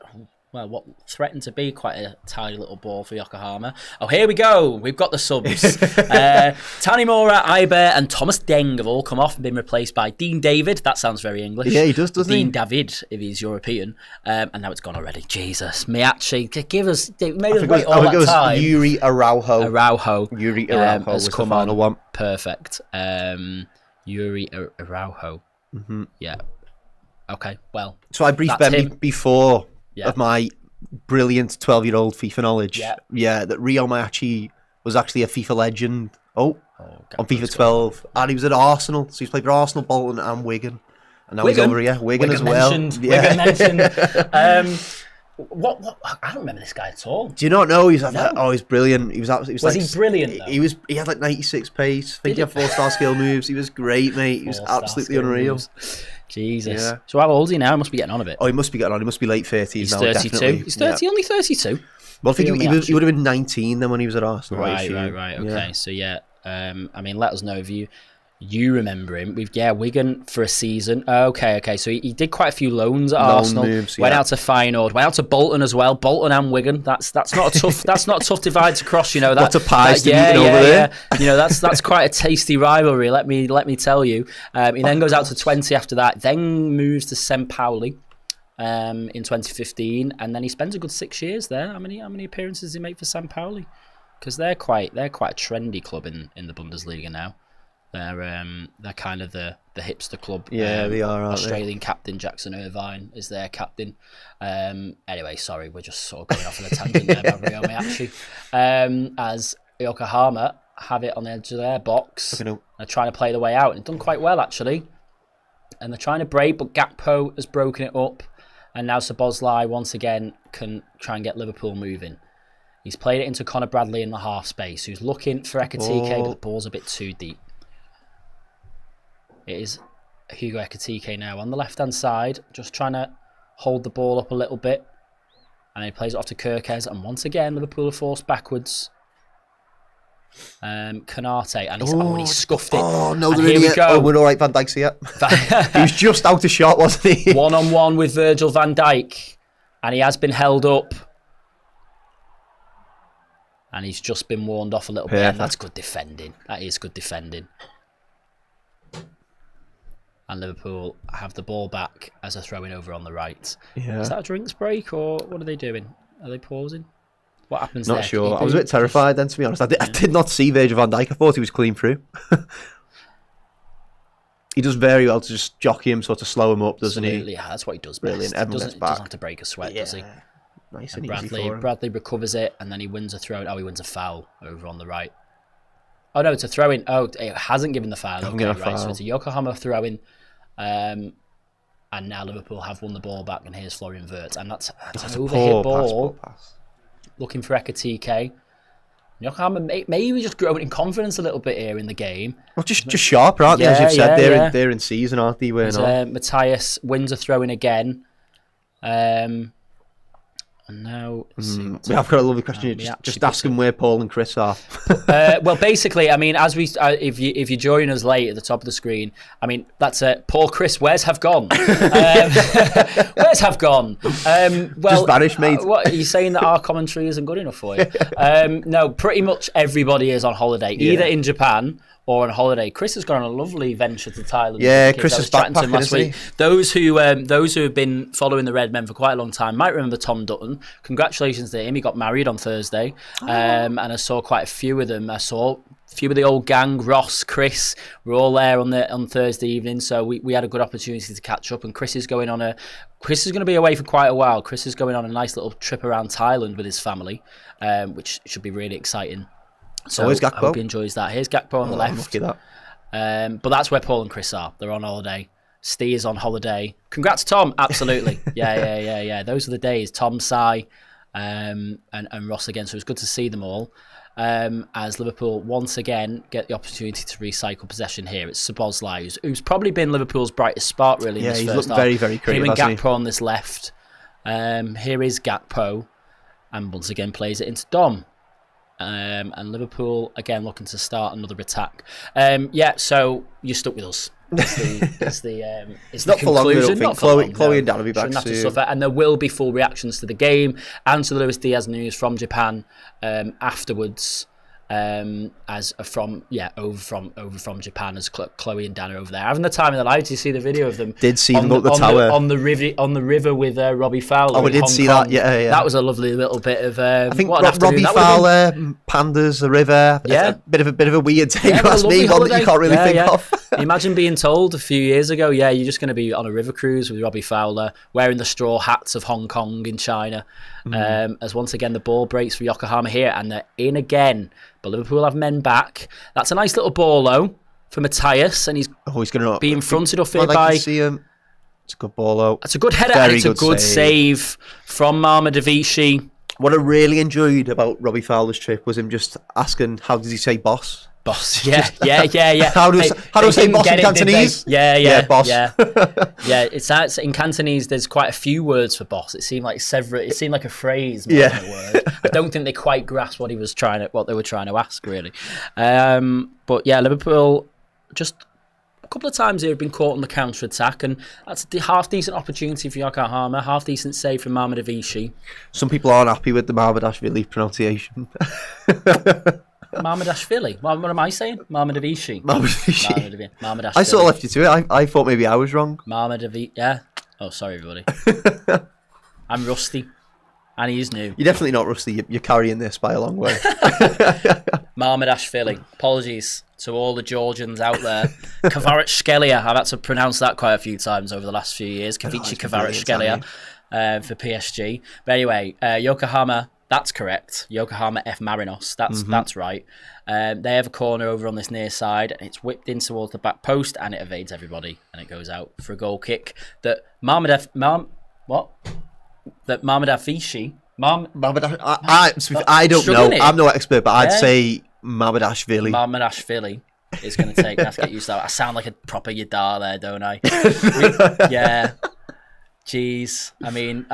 well, what threatened to be quite a tidy little ball for Yokohama. Oh, here we go. We've got the subs. Tanimura, Iber, and Thomas Deng have all come off and been replaced by Dean David. That sounds very English. Yeah, he does, doesn't he? Dean David, if he's European. And now it's gone already. Jesus. Miyachi, give us, made us wait all that time. Yuri Araujo. Yuri Araujo has was come the final one. Perfect. Yuri Araujo. Mm-hmm. Yeah. Okay, well. So I briefed Ben before of my brilliant 12-year-old FIFA knowledge. Yeah, that Rio Miyachi was actually a FIFA legend. On FIFA 12. And he was at Arsenal. So he's played for Arsenal, Bolton and Wigan. And now he's over here. Wigan as well. Wigan mentioned. What? I don't remember this guy at all. Do you not know? He's brilliant. He was he brilliant though? He had like 96 pace. I think he had 4-star skill moves. He was great, mate. He was absolutely unreal. Moves. Jesus. Yeah. So how old is he now? He must be getting on a bit. Oh, he must be getting on. He must be late 30s He's now. 32. Definitely. He's 30. Only 32. Well, I think he would have been 19 then when he was at Arsenal. Right. Okay. So I mean, let us know if you remember him. Wigan for a season. Okay. So he did quite a few loans at Arsenal. Moves, went out to Feyenoord. Went out to Bolton as well. Bolton and Wigan. That's not a tough. That's not a tough divide to cross. You know that. Lots of pies to eat over there. You know that's quite a tasty rivalry. Let me tell you. He then goes out to 20 after that. Then moves to St. Pauli. In 2015, and then he spends a good 6 years there. How many appearances does he make for St. Pauli? Because they're quite a trendy club in the Bundesliga now. They're kind of the hipster club. Yeah, they are. Australian captain Jackson Irvine is their captain. Anyway, sorry, we're just sort of going off on a tangent there about Rio Miyachi. As Yokohama have it on the edge of their box, they're trying to play the way out, and it's done quite well actually. And they're trying to break, but Gakpo has broken it up. And now Szoboszlai once again can try and get Liverpool moving. He's played it into Conor Bradley in the half space, who's looking for Ekitike, but the ball's a bit too deep. It is Hugo Ekitike now on the left-hand side, just trying to hold the ball up a little bit. And he plays it off to Kerkez, and once again, Liverpool are forced backwards. Kanate, and he scuffed it. Oh no, and they're here we go. Oh, we're all right, Van Dijk's here. He was just out of shot, wasn't he? 1-on-1 with Virgil van Dijk, and he has been held up. And he's just been warned off a little bit. And that's good defending. That is good defending. And Liverpool have the ball back as they're throwing over on the right. Yeah. Is that a drinks break, or what are they doing? Are they pausing? What happens there? Not sure. I was a bit terrified then, to be honest. I did not see Virgil van Dijk. I thought he was clean through. He does very well to just jockey him, sort of slow him up, doesn't Absolutely, he? yeah, that's what he does Brilliant. best. Everyone Doesn't gets back. have to break a sweat, does he? Nice And and easy for him. Bradley recovers it, and then he wins a throw. Oh, he wins a foul over on the right. Oh no, it's a throw-in. Oh, it hasn't given the foul. Okay, right. Foul. So it's a Yokohama throw-in. And now Liverpool have won the ball back, and here's Florian Wirtz. And that's an overhit ball. Pass. Looking for Ekatike. Yokohama maybe just growing in confidence a little bit here in the game. Well, just sharp, aren't they? As you've said, they're in season, aren't they? Matthias wins a throw-in again. And now, I've got a lovely question. Just ask them where Paul and Chris are. Well, basically, I mean, as we, if you join us late at the top of the screen, I mean, that's Paul, Chris. Where's have gone? Where's have gone? Well, just vanished, mate. What are you saying, that our commentary isn't good enough for you? No, pretty much everybody is on holiday, either in Japan or on holiday. Chris has gone on a lovely venture to Thailand. Yeah, Chris is backpacking last week. Those who have been following the Redmen for quite a long time might remember Tom Dutton. Congratulations to him. He got married on Thursday, and I saw quite a few of them. I saw a few of the old gang. Ross, Chris, we're all there on Thursday evening, so we had a good opportunity to catch up. And Chris is going to be away for quite a while. Chris is going on a nice little trip around Thailand with his family, which should be really exciting. So I hope he enjoys that. Here's Gakpo on the left. But that's where Paul and Chris are. They're on holiday. Steve is on holiday. Congrats, Tom. Absolutely. Yeah. Those are the days. Tom, Si, and Ross again. So it's good to see them all. As Liverpool once again get the opportunity to recycle possession here. It's Szoboszlai, who's probably been Liverpool's brightest spark really in this first half. He's looked very, very creative. Him and Gakpo on this left. Here is Gakpo, and once again plays it into Dom. And Liverpool again looking to start another attack. So you're stuck with us. It's not for long. I don't think. Chloe and Dan will be back soon. And there will be full reactions to the game and to the Luis Diaz news from Japan afterwards. Over from Japan, as Chloe and Dan are over there having the time of their life. Did you see the video of them? Did see them up the tower on the river with Robbie Fowler? Oh, I did see that. Yeah. That was a lovely little bit of. I think Robbie Fowler, pandas, the river. Yeah, a bit of a weird take. That's me, one that you can't really think of. Imagine being told a few years ago, you're just going to be on a river cruise with Robbie Fowler, wearing the straw hats of Hong Kong in China. As once again the ball breaks for Yokohama here, and they're in again. But Liverpool have men back. That's a nice little ball though for Matthias, and he's going to be fronted off here by. See him. It's a good ball though. It's a good header, and it's a good save from Marma Davici. What I really enjoyed about Robbie Fowler's trip was him just asking, "How does he say boss?" Boss, yeah. How do I say boss in Cantonese? Yeah, boss. Yeah. It's in Cantonese. There's quite a few words for boss. It seemed like several. It seemed like a phrase more than a word. I don't think they quite grasped what they were trying to ask really. But yeah, Liverpool just a couple of times here have been caught on the counter attack, and that's a half decent opportunity for Yokohama. Half decent save from Marma Davici. Some people aren't happy with the Marmadashvili pronunciation. Marmadashvili. What am I saying? Marma Davici. Marmadashvili. I sort of left you to it. I thought maybe I was wrong. Marma Davici. Yeah. Oh, sorry, everybody. I'm rusty. And he is new. You're definitely not rusty. You're carrying this by a long way. Marmadashvili. Apologies to all the Georgians out there. Kvaratskhelia. I've had to pronounce that quite a few times over the last few years. Kavichi Kvaratskhelia for PSG. But anyway, Yokohama. That's correct. Yokohama F. Marinos. That's right. They have a corner over on this near side, and it's whipped in towards the back post, and it evades everybody, and it goes out for a goal kick that Marmadafishi. I don't know. I'm no expert, but I'd say Marmadashvili. Marmadashvili is going to take. Let's get used to that. I sound like a proper Yadar there, don't I? Yeah. Jeez, I mean,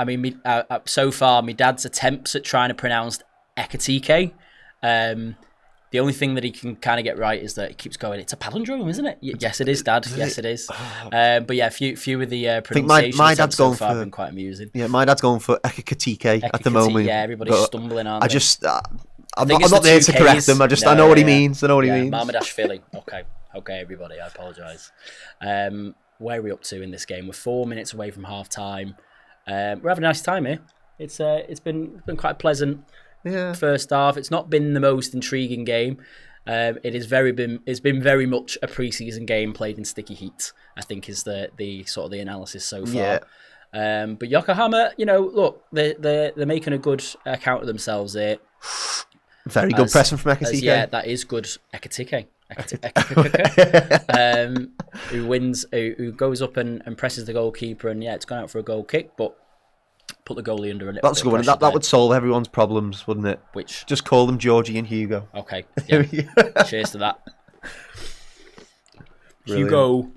so far, my dad's attempts at trying to pronounce Ekatike, the The only thing that he can kind of get right is that he keeps going, it's a palindrome, isn't it? Yes, it is, Dad. Yes, it is. But yeah, few of the pronunciations my dad's so going far for, have been quite amusing. Yeah, my dad's going for Ekikatike at the moment. Yeah, everybody's stumbling on. I'm not there to correct him. I know what he means. I know what he means. Mamadash Okay, everybody, I apologise. Where are we up to in this game? We're 4 minutes away from half time. We're having a nice time here. It's been quite pleasant. Yeah. First half. It's not been the most intriguing game. It's been very much a pre-season game played in sticky heat, I think is the sort of the analysis so far. Yeah. But Yokohama, look, they're making a good account of themselves here. Very good pressing from Ekatike. Yeah, that is good. Ekatike. Who goes up and presses the goalkeeper, and it's gone out for a goal kick, but put the goalie under a little. That's a good one. That would solve everyone's problems, wouldn't it? Which just call them Georgie and Hugo. Okay. Yeah. Cheers to that. Brilliant. Hugo.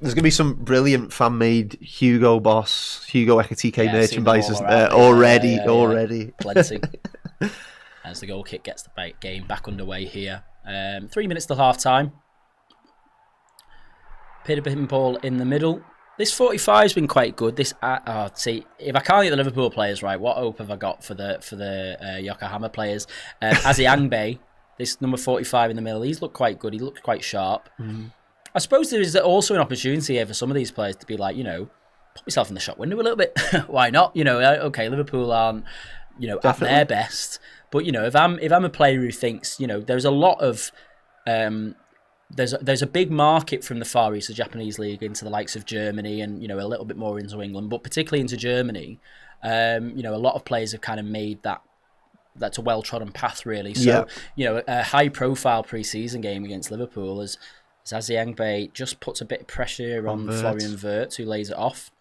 There's gonna be some brilliant fan-made Hugo Ekatike merchandise already. Plenty. As the goal kick gets the game back underway here. 3 minutes till half time. Peter Ball in the middle. This 45 has been quite good. If I can't get the Liverpool players right, what hope have I got for the Yokohama players? Aziangbe, this number 45 in the middle, he's looked quite good. He looked quite sharp. Mm. I suppose there is also an opportunity here for some of these players to be like, put myself in the shop window a little bit. Why not? Okay, Liverpool aren't, at their best. But if I'm a player who thinks, there's a lot of there's a big market from the Far East, the Japanese league, into the likes of Germany and a little bit more into England, but particularly into Germany. A lot of players have kind of made that's a well-trodden path, really. So a high-profile pre-season game against Liverpool as Aziangbe just puts a bit of pressure on Florian Wirtz, who lays it off.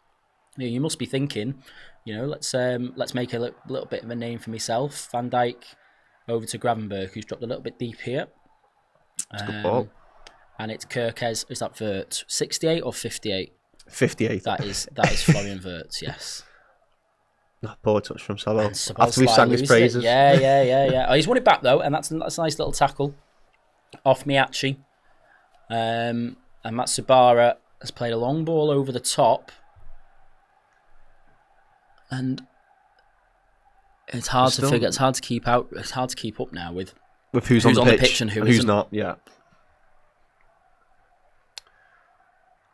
You must be thinking, let's make a little bit of a name for myself. Van Dijk over to Gravenberg, who's dropped a little bit deep here. It's a good ball. And it's Kirkes. Is that Wirtz? 68 or 58? 58. That is Florian Wirtz. Yes. Poor touch from Sabo. After we've sang his praises. Yeah. Oh, he's won it back though, and that's a nice little tackle off Miyachi. And Matsubara has played a long ball over the top. And it's hard to figure. It's hard to keep out. It's hard to keep up now with who's on the pitch and who's isn't. Not. Yeah.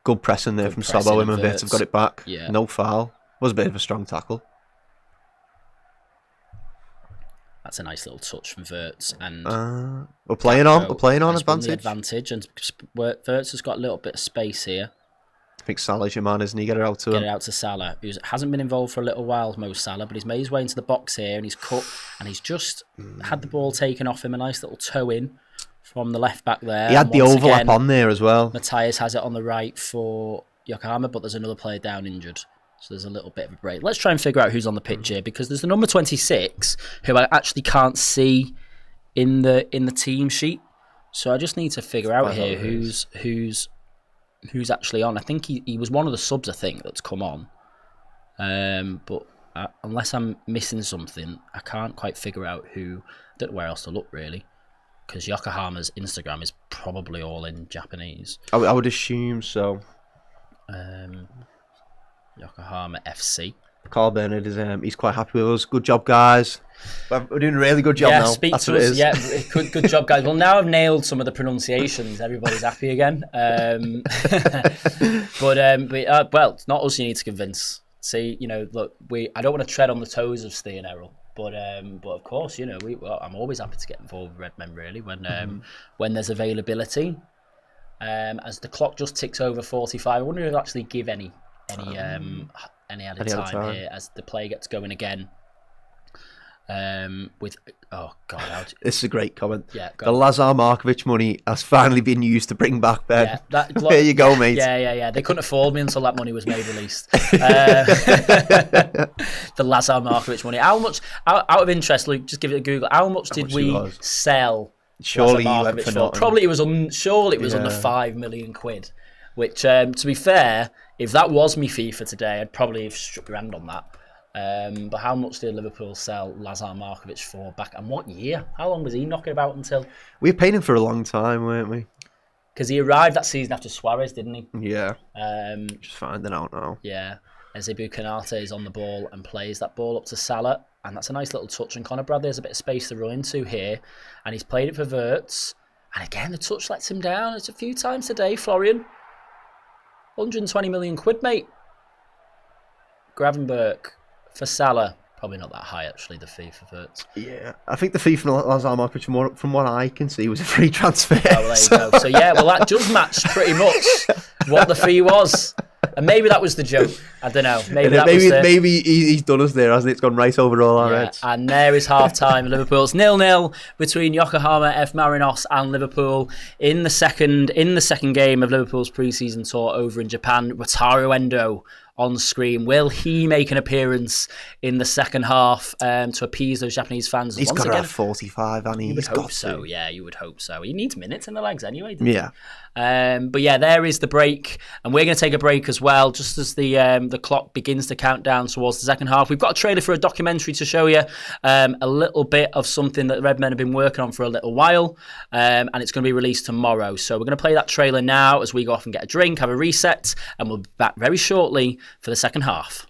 Good pressing there from Sabo. Have got it back. Yeah. No foul. Was a bit of a strong tackle. That's a nice little touch from Wirtz. And we're playing on advantage, and Wirtz has got a little bit of space here. I think Salah's your man, isn't he? Get it out to Salah, who hasn't been involved for a little while, Mo Salah, but he's made his way into the box here, and he's cut, and he's just had the ball taken off him. A nice little toe in from the left back there. He had the overlap on there as well. Matthias has it on the right for Yokohama, but there's another player down injured. So there's a little bit of a break. Let's try and figure out who's on the pitch here, because there's the number 26 who I actually can't see in the team sheet. So I just need to figure out here who's actually on. I think he was one of the subs, I think, that's come on. But unless I'm missing something, I can't quite figure out who. I don't know where else to look, really, because Yokohama's Instagram is probably all in Japanese. I would assume so. Yokohama FC. Carl Bernard is he's quite happy with us. Good job, guys. We're doing a really good job now. Speak That's to what us. It is. Yeah, good job, guys. Well, now I've nailed some of the pronunciations. Everybody's happy again. But it's not us you need to convince. See, look, I don't want to tread on the toes of Steve and Errol, but of course, I'm always happy to get involved with Redmen, really, when there's availability. As the clock just ticks over 45, I wonder if they'll actually give any added time here as the play gets going again. This is a great comment. Yeah, the Lazar Markovic money has finally been used to bring back Ben. Yeah, there you go, mate. Yeah. They couldn't afford me until that money was made released. The Lazar Markovic money. How much? Out of interest, Luke, just give it a Google. How much did we sell? Surely you went for nothing. Probably it was under £5 million. Which, to be fair, if that was me FIFA today, I'd probably have struck your hand on that. But how much did Liverpool sell Lazar Markovic for back? And what year? How long was he knocking about until? We were paying him for a long time, weren't we? Because he arrived that season after Suarez, didn't he? Yeah. Just finding out now. Yeah. Ezebu Konate is on the ball and plays that ball up to Salah. And that's a nice little touch. And Conor Bradley has a bit of space to run into here. And he's played it for Wirtz. And again, the touch lets him down. It's a few times today, Florian. 120 million quid, mate. Gravenberch for Salah. Probably not that high, actually, the fee for Wirtz. Yeah, I think the fee for Lazar Markovic, from what I can see, was a free transfer. Oh, well, there you go. So, yeah, well, that does match pretty much what the fee was. And maybe that was the joke. I don't know. Maybe he's done us there, hasn't he? It's gone right over all our heads. And there is half-time. Liverpool's 0-0 between Yokohama F. Marinos and Liverpool in the second game of Liverpool's pre-season tour over in Japan. Wataru Endo on screen. Will he make an appearance in the second half to appease those Japanese fans? He's got to have 45, and you would hope so. Yeah, you would hope so. He needs minutes in the legs anyway, doesn't he? But yeah, there is the break, and we're going to take a break as well, just as the clock begins to count down towards the second half. We've got a trailer for a documentary to show you, a little bit of something that the Redmen have been working on for a little while, and it's going to be released tomorrow. So we're going to play that trailer now as we go off and get a drink, have a reset, and we'll be back very shortly for the second half.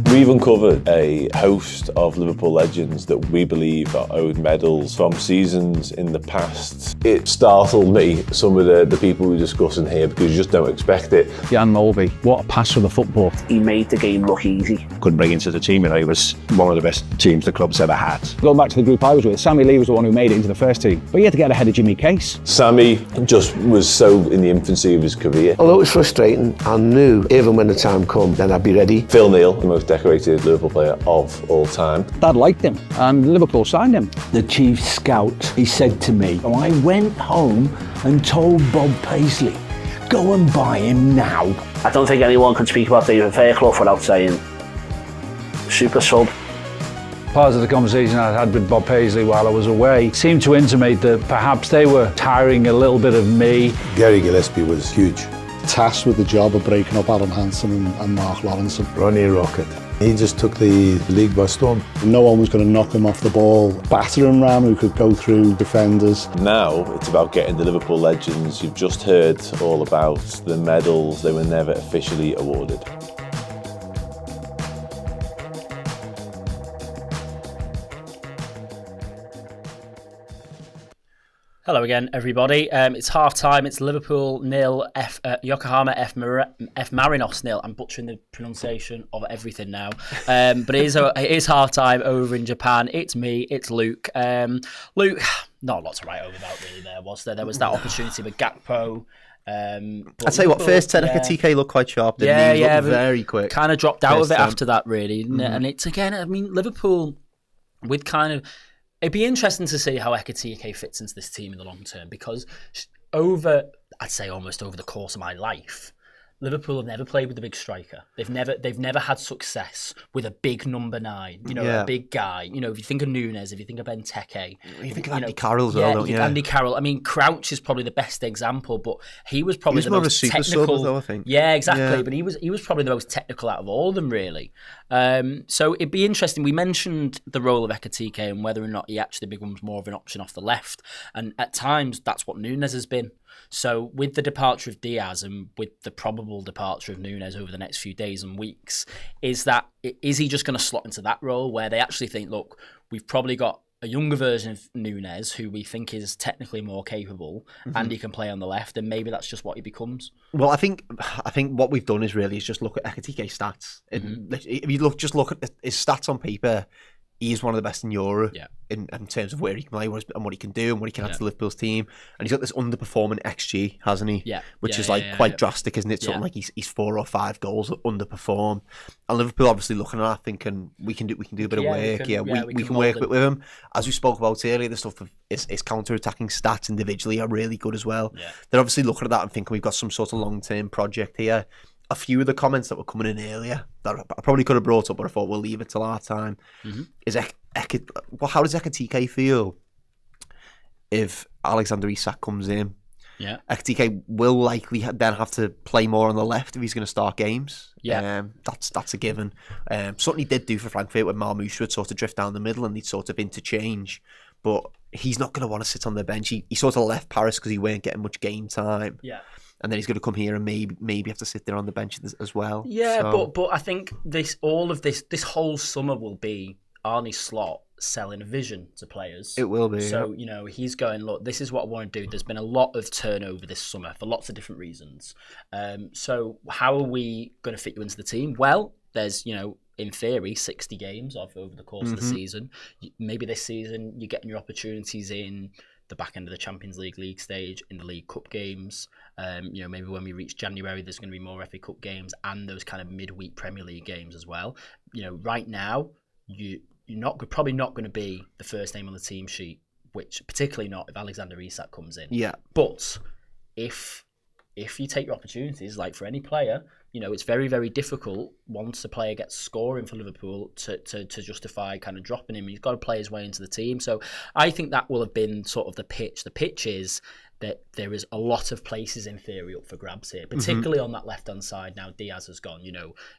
We've uncovered a host of Liverpool legends that we believe are owed medals from seasons in the past. It startled me, some of the people we're discussing here, because you just don't expect it. Jan Mulvey, what a pass for the football. He made the game look easy. Couldn't bring into the team, he was one of the best teams the club's ever had. Going back to the group I was with, Sammy Lee was the one who made it into the first team, but he had to get ahead of Jimmy Case. Sammy just was so in the infancy of his career. Although it was frustrating, I knew even when the time come, then I'd be ready. Phil Neal, the most decorated Liverpool player of all time. Dad liked him, and Liverpool signed him. The chief scout, he said to me, I went home and told Bob Paisley, go and buy him now. I don't think anyone can speak about David Fairclough without saying super sub. Part of the conversation I had with Bob Paisley while I was away seemed to intimate that perhaps they were tiring a little bit of me. Gary Gillespie was huge. Tasked with the job of breaking up Aaron Hansen and Mark Lawrenson. Ronnie Rocket. He just took the league by storm. No one was going to knock him off the ball. Battering ram who could go through defenders. Now it's about getting the Liverpool legends. You've just heard all about the medals. They were never officially awarded. Hello again, everybody. It's half time. It's Liverpool 0, Yokohama F Marinos 0. I'm butchering the pronunciation of everything now, but it is half time over in Japan. It's me. It's Luke. Luke, not a lot to write over about really. There was that opportunity with Gakpo. I'd say what first 10 TK looked quite sharp. Didn't he? Looked very quick. Kind of dropped out of it after that, really, didn't it? And it's again. I mean, Liverpool with kind of. It'd be interesting to see how Ekitike fits into this team in the long term, because I'd say almost over the course of my life, Liverpool have never played with a big striker. They've never had success with a big number 9, a big guy. If you think of Nunes, if you think of Benteke. You think of Andy Carroll as well, don't you? Andy Carroll. I mean, Crouch is probably the best example, but he was probably the most technical. Sub, though, I think. Yeah, exactly. Yeah. But he was probably the most technical out of all of them, really. So it'd be interesting. We mentioned the role of Ekitike and whether or not he actually becomes more of an option off the left. And at times, that's what Nunes has been. So with the departure of Diaz and with the probable departure of Nunes over the next few days and weeks, is he just going to slot into that role where they actually think, look, we've probably got a younger version of Nunes who we think is technically more capable and he can play on the left, and maybe that's just what he becomes? Well, I think what we've done is just look at Ekitike's stats. If you look at his stats on paper, he's one of the best in Europe in terms of where he can play and what he can do and what he can add to Liverpool's team. And he's got this underperforming XG, hasn't he? Yeah. Which is quite drastic, isn't it? Something like he's 4 or 5 goals underperform. And Liverpool obviously looking at that thinking we can do a bit of work. We can work with him. As we spoke about earlier, the stuff of his counter-attacking stats individually are really good as well. Yeah. They're obviously looking at that and thinking we've got some sort of long-term project here. A few of the comments that were coming in earlier that I probably could have brought up, but I thought we'll leave it till our time. Is how does Ekitike feel if Alexander Isak comes in? Yeah. Ekitike will likely then have to play more on the left if he's going to start games. Yeah. That's a given. Something he did do for Frankfurt when Marmoush would sort of drift down the middle and they'd sort of interchange. But he's not going to want to sit on the bench. He sort of left Paris because he weren't getting much game time. Yeah. And then he's going to come here and maybe have to sit there on the bench as well. Yeah, so. but I think this whole summer will be Arne Slot selling a vision to players. It will be. So, he's going, look, this is what I want to do. There's been a lot of turnover this summer for lots of different reasons. So how are we going to fit you into the team? Well, there's, in theory, 60 games over the course of the season. Maybe this season you're getting your opportunities in the back end of the Champions League stage, in the League Cup games. Maybe when we reach January, there's going to be more FA Cup games and those kind of midweek Premier League games as well. Right now, you're probably not going to be the first name on the team sheet, which particularly not if Alexander Isak comes in. Yeah. But if you take your opportunities, like for any player, it's very, very difficult once a player gets scoring for Liverpool to justify kind of dropping him. He's got to play his way into the team. So I think that will have been sort of the pitch. The pitch is that there is a lot of places in theory up for grabs here, particularly on that left-hand side. Now Diaz has gone.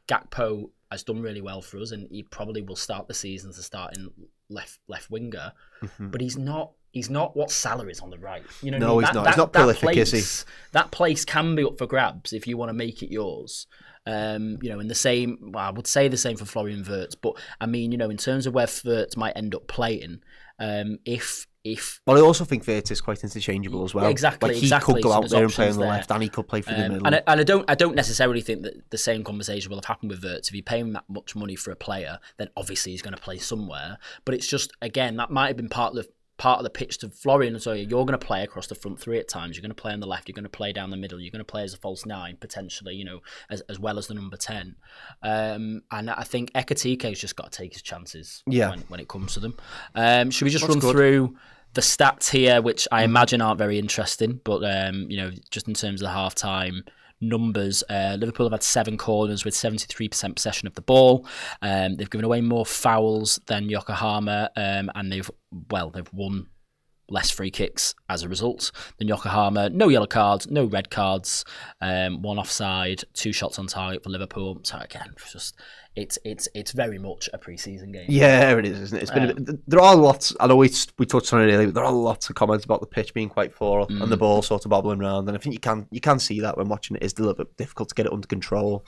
Gakpo has done really well for us and he probably will start the season as a starting left winger. But he's not what Salah is on the right. He's not. He's not prolific, is he? That place can be up for grabs if you want to make it yours. In the same, I would say the same for Florian Wirtz. But I mean, in terms of where Wirtz might end up playing, Well, I also think Wirtz is quite interchangeable as well. Exactly. He could go out there and play on the left, and he could play through the middle. And I don't necessarily think that the same conversation will have happened with Wirtz. If you pay him that much money for a player, then obviously he's going to play somewhere. But it's just, again, that might have been part of the pitch to Florian. So you're going to play across the front three at times. You're going to play on the left. You're going to play down the middle. You're going to play as a false 9 potentially. As well as the number 10. And I think Ekitike's just got to take his chances. When it comes to them. Should we just run through the stats here, which I imagine aren't very interesting, but just in terms of the half-time numbers, Liverpool have had 7 corners with 73% possession of the ball. They've given away more fouls than Yokohama, and they've won less free kicks as a result than Yokohama. No yellow cards, no red cards, 1 offside, 2 shots on target for Liverpool. So again, it's very much a pre-season game. Yeah, it is, isn't it? It's been there are lots. I know we touched on it earlier. But there are lots of comments about the pitch being quite poor and the ball sort of bobbling around. And I think you can see that when watching it. It's a little bit difficult to get it under control.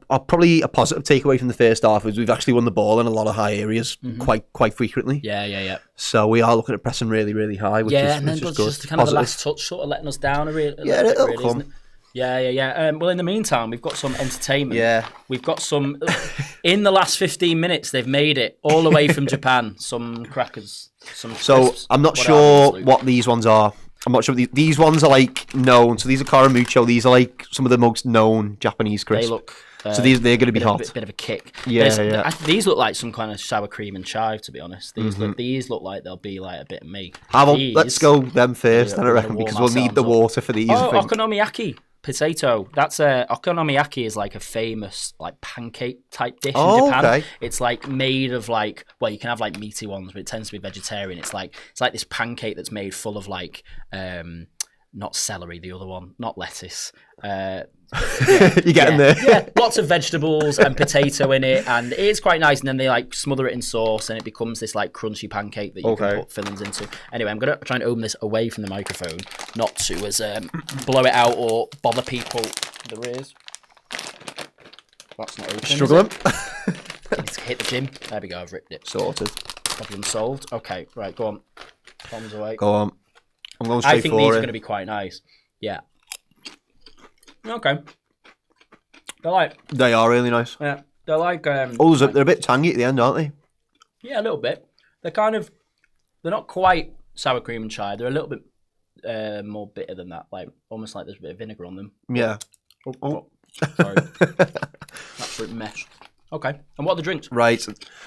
Probably a positive takeaway from the first half is we've actually won the ball in a lot of high areas quite frequently. Yeah. So we are looking at pressing really, really high, which is and then good. Just kind of the last touch sort of letting us down a little bit, it'll really, isn't it? Yeah. Well, in the meantime, we've got some entertainment. Yeah. We've got some... in the last 15 minutes, they've made it all the way from Japan. Some crackers, some crisps. I'm not sure what these ones are. I'm not sure. These ones are like known. So these are Karamucho. These are like some of the most known Japanese crisps. They look... so they're going to be hot. Bit of a kick. Yeah. These look like some kind of sour cream and chive, to be honest. These look like they'll be like a bit of meat. Let's go them first, then I reckon, because we'll need the water for these. Oh, okonomiyaki potato. That's okonomiyaki is like a famous like pancake type dish in Japan. Okay. It's like made of like, well, you can have like meaty ones, but it tends to be vegetarian. It's like this pancake that's made full of like not celery, the other one, not lettuce. You're getting there. Yeah, lots of vegetables and potato in it, and it is quite nice. And then they like smother it in sauce, and it becomes this like crunchy pancake that you can put fillings into. Anyway, I'm gonna try and open this away from the microphone, not to blow it out or bother people in the ears. That's not open. Struggling. Let's hit the gym. There we go. I've ripped it. Sorted. Problem solved. Okay, right. Go on. Bombs away. Go on. I'm going straight I think these are going to be quite nice. Yeah. Okay. They are really nice. Yeah. They're like... they're a bit tangy at the end, aren't they? Yeah, a little bit. They're not quite sour cream and chive. They're a little bit more bitter than that. Like, almost like there's a bit of vinegar on them. Yeah. Sorry. Absolute mess. Okay. And what are the drinks? Right.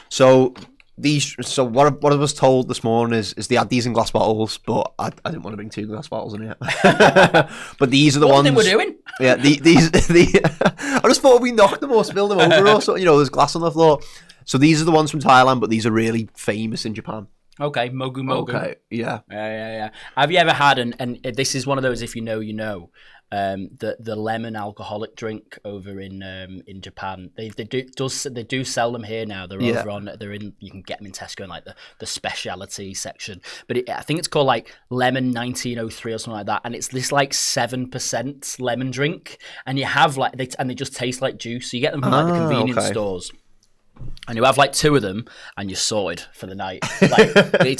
So what I was told this morning is they had these in glass bottles, but I didn't want to bring 2 glass bottles in here. But these are the ones. What do you think we're doing? Yeah, these. I just thought we knocked them or spilled them over or something. There's glass on the floor. So these are the ones from Thailand, but these are really famous in Japan. Okay, Mogu Mogu. Okay, yeah. Yeah. Have you ever had, and this is one of those, if you know, you know, the lemon alcoholic drink over in Japan. They do sell them here now. They're they're in. You can get them in Tesco in like the specialty section. But I think it's called like Lemon 1903 or something like that. And it's this like 7% lemon drink, and you have like they just taste like juice. So you get them from like the convenience stores. And you have like 2 of them, and you're sorted for the night. Like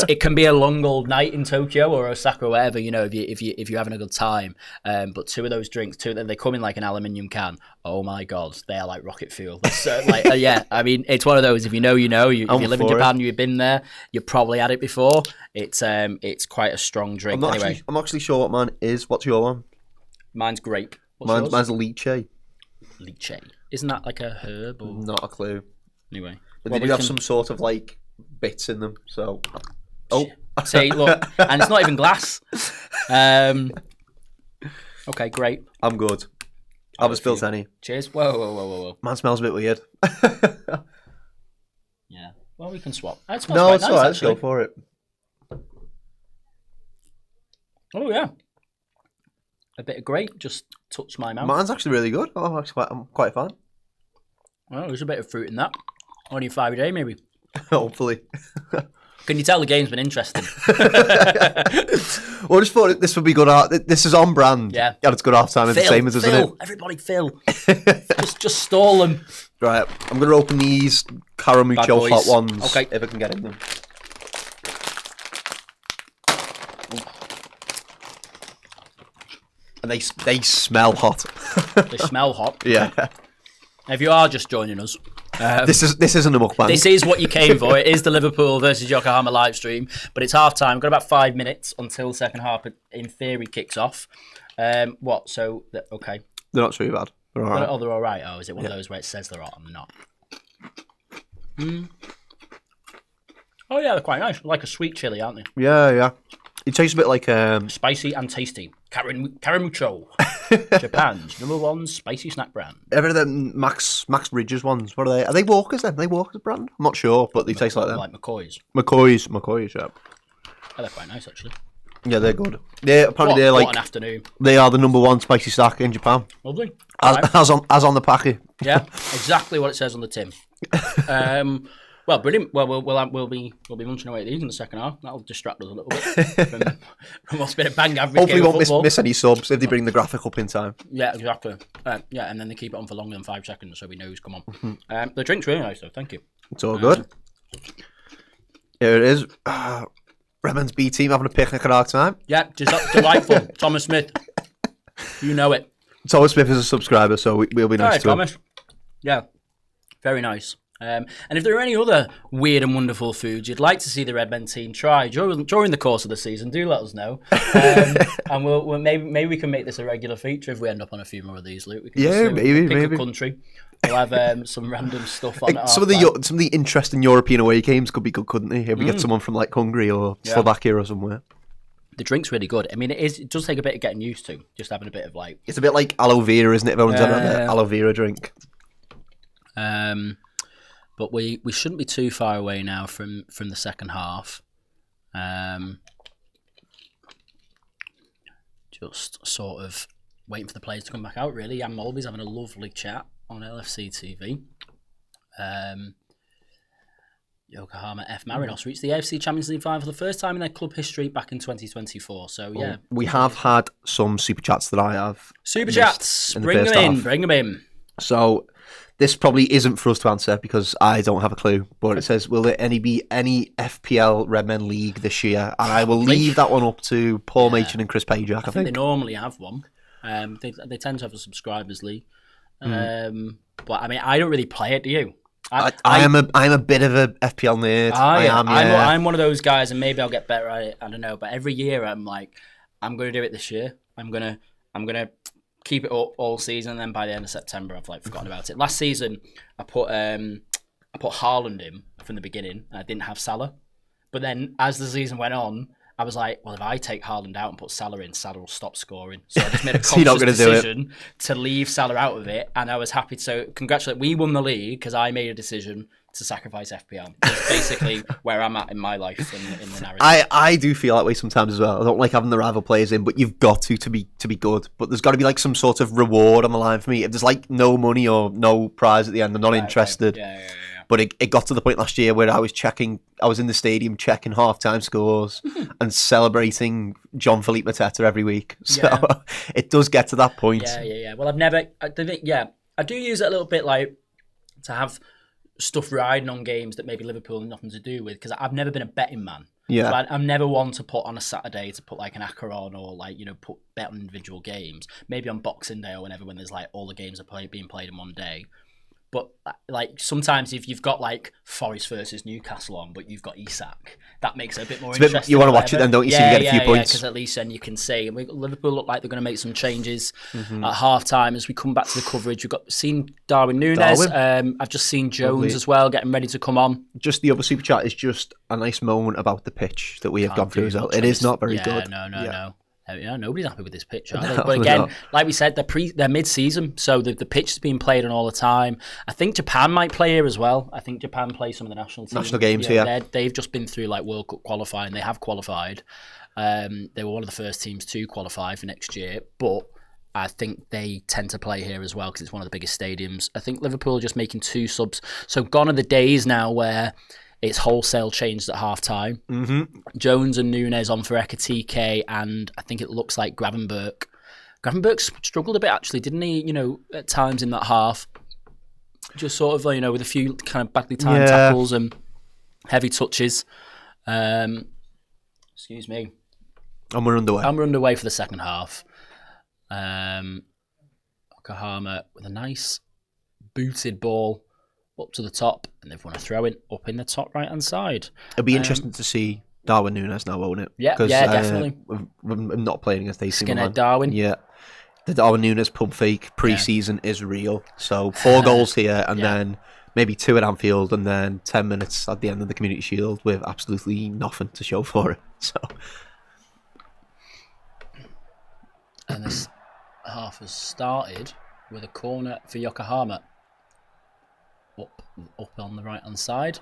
it can be a long old night in Tokyo or Osaka or wherever, you know, if you're having a good time. But 2 of those drinks, they come in like an aluminium can. Oh my god, they are like rocket fuel. So, yeah, I mean, it's one of those. If you know, you know. If you live in Japan, you've been there. You've probably had it before. It's quite a strong drink. I'm actually sure what mine is. What's your one? Mine's grape. Mine's lychee. Lychee. Isn't that like a herb? Or... Not a clue. Anyway, but they do have some sort of like bits in them. So, see, look, and it's not even glass. Okay, great. I'm good. I haven't spilled any. Cheers. Whoa. Man smells a bit weird. Yeah. Well, we can swap. It smells No, quite it's nice, alright. Let's actually. go for it. Oh yeah. A bit of grape just touched my mouth. Mine's actually really good. I'm quite a fan. Well, there's a bit of fruit in that. Only 5 a day, maybe. Hopefully. Can you tell the game's been interesting? Well, I just thought this would be good. This is on brand. Yeah. And it's good half time. It's the same as, isn't it? Everybody, Phil. just stall them. Right. I'm going to open these Caramucho hot ones. Okay. If I can get in them. And they smell hot. They smell hot. Yeah. If you are just joining us, this isn't a mukbang. This is what you came for. It is the Liverpool versus Yokohama live stream, but it's half time. We've got about 5 minutes until the second half, in theory, kicks off. Okay. They're not too bad. They're all right. Oh, they're all right. Oh, is it one of those where it says they're hot and they're not? Oh yeah, they're quite nice. Like a sweet chili, aren't they? Yeah. It tastes a bit like spicy and tasty. Caramucho, Japan's #1 spicy snack brand. Ever them Max Ridges ones? What are they? Are they Walkers then? Are they Walkers brand? I'm not sure, but they taste like them. Like McCoy's. McCoy's, yeah. Oh, they're quite nice actually. Yeah, they're good. They're apparently what an afternoon. They are the #1 spicy snack in Japan. Lovely. As on the packet. Yeah, exactly what it says on the tin. Well, brilliant. Well, we'll be munching away at these in the second half. That'll distract us a little bit from what's been a bang average. Hopefully, game won't of miss any subs if they bring the graphic up in time. Yeah, exactly. Yeah, and then they keep it on for longer than 5 seconds, so we know who's come on. The drink's really nice, though. Thank you. It's all good. Here it is. Redmen's B team having a picnic at our time. Yeah, just delightful. Thomas Smith, you know it. Thomas Smith is a subscriber, so we'll be nice to Thomas. Him. Yeah, very nice. And if there are any other weird and wonderful foods you'd like to see the Redmen team try during the course of the season, do let us know. And we'll maybe we can make this a regular feature if we end up on a few more of these, Luke. We can pick a country. We'll have some random stuff on it. Some of the interesting European away games could be good, couldn't they? If we get someone from like Hungary or Slovakia or somewhere. The drink's really good. I mean, it does take a bit of getting used to, just having a bit of like... It's a bit like aloe vera, isn't it? Everyone's having an aloe vera drink. But we shouldn't be too far away now from the second half. Just sort of waiting for the players to come back out, really. Jan Molby's having a lovely chat on LFC TV. Yokohama F. Marinos reached the AFC Champions League final for the first time in their club history back in 2024. So, yeah. We have had some super chats that I have. Super chats! Bring them in. So... This probably isn't for us to answer because I don't have a clue. But it says, will there be any FPL Redmen League this year? And I will leave that one up to Paul Machin and Chris Pajak, I think. They normally have one. They tend to have a subscribers league. But I mean, I don't really play it, do you? I'm a bit of a FPL nerd. I'm one of those guys, and maybe I'll get better at it. I don't know. But every year I'm like, I'm going to do it this year. I'm gonna keep it up all season, and then by the end of September I've like forgotten about it. Last season I put Haaland in from the beginning and I didn't have Salah, but then as the season went on I was like, well, if I take Haaland out and put Salah in, Salah will stop scoring. So I just made a So you're not conscious gonna do it? decision to leave Salah out of it, and I was happy to congratulate. We won the league because I made a decision to sacrifice FPL. It's basically where I'm at in my life in the narrative. I do feel that way sometimes as well. I don't like having the rival players in, but you've got to be good. But there's got to be like some sort of reward on the line for me. If there's like no money or no prize at the end, I'm not interested. Yeah. But it got to the point last year where I was in the stadium checking halftime scores and celebrating John Philippe Mateta every week. So it does get to that point. Yeah. Well, I do use it a little bit like to have stuff riding on games that maybe Liverpool have nothing to do with, because I've never been a betting man. Yeah. So I'm never one to put on a Saturday to put like an acca on or like, put bet on individual games. Maybe on Boxing Day or whenever, when there's like all the games are being played in one day. But like sometimes if you've got like Forest versus Newcastle on, but you've got Isak, that makes it a bit more interesting. You want to watch it then, don't you? So you get a few points. Because at least then you can see. Liverpool look like they're going to make some changes at half time as we come back to the coverage. We've seen Darwin Núñez. I've just seen Jones as well, getting ready to come on. Just the other super chat is just a nice moment about the pitch that we have gone through as well. It is not very good. No. Nobody's happy with this pitch, are they? But again, like we said, they're mid-season, so the pitch is being played on all the time. I think Japan might play here as well. I think Japan play some of the national games here. They've just been through like World Cup qualifying. They have qualified. They were one of the first teams to qualify for next year, but I think they tend to play here as well because it's one of the biggest stadiums. I think Liverpool are just making 2 subs. So gone are the days now where it's wholesale changed at half time. Jones and Núñez on for Ekatike, and I think it looks like Gravenberch. Gravenberch struggled a bit actually, didn't he? At times in that half, just sort of with a few kind of badly timed tackles and heavy touches. Excuse me. And we're underway. And we're underway for the second half. Yokohama with a nice booted ball up to the top, and they've won a throw-in up in the top right-hand side. It'll be interesting to see Darwin Núñez now, won't it? Yeah, definitely. We're not playing against AC Milan. Skinhead Darwin. Yeah. The Darwin Núñez pump fake pre-season is real. So 4 goals here, and then maybe 2 at Anfield, and then 10 minutes at the end of the Community Shield with absolutely nothing to show for it. So, and this half has started with a corner for Yokohama. Up on the right hand side.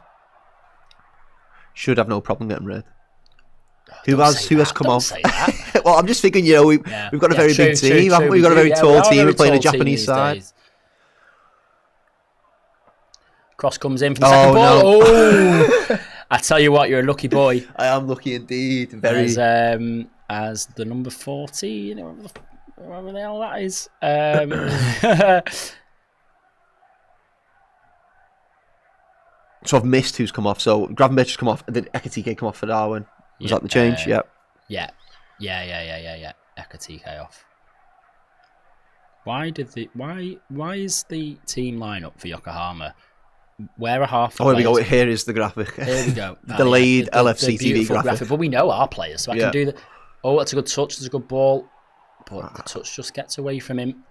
Should have no problem getting red. Who has come off? Say that. Well, I'm just thinking, we've got a very big team, haven't we? We've got a very tall team. We're playing a Japanese side. Cross comes in for the second ball. No. Oh, I tell you what, you're a lucky boy. I am lucky indeed. Very. As the number 40, whatever the hell that is. So I've missed who's come off. So Gravenberch has come off. Did Ekatike come off for Darwin? Was that the change? Yeah. Ekatike off. Why is the team lineup for Yokohama? Where are half the here we players? go. Here is the graphic. Here we go. Delayed LFC TV graphic. But we know our players, so I can do that. Oh, that's a good touch. That's a good ball. But the touch just gets away from him.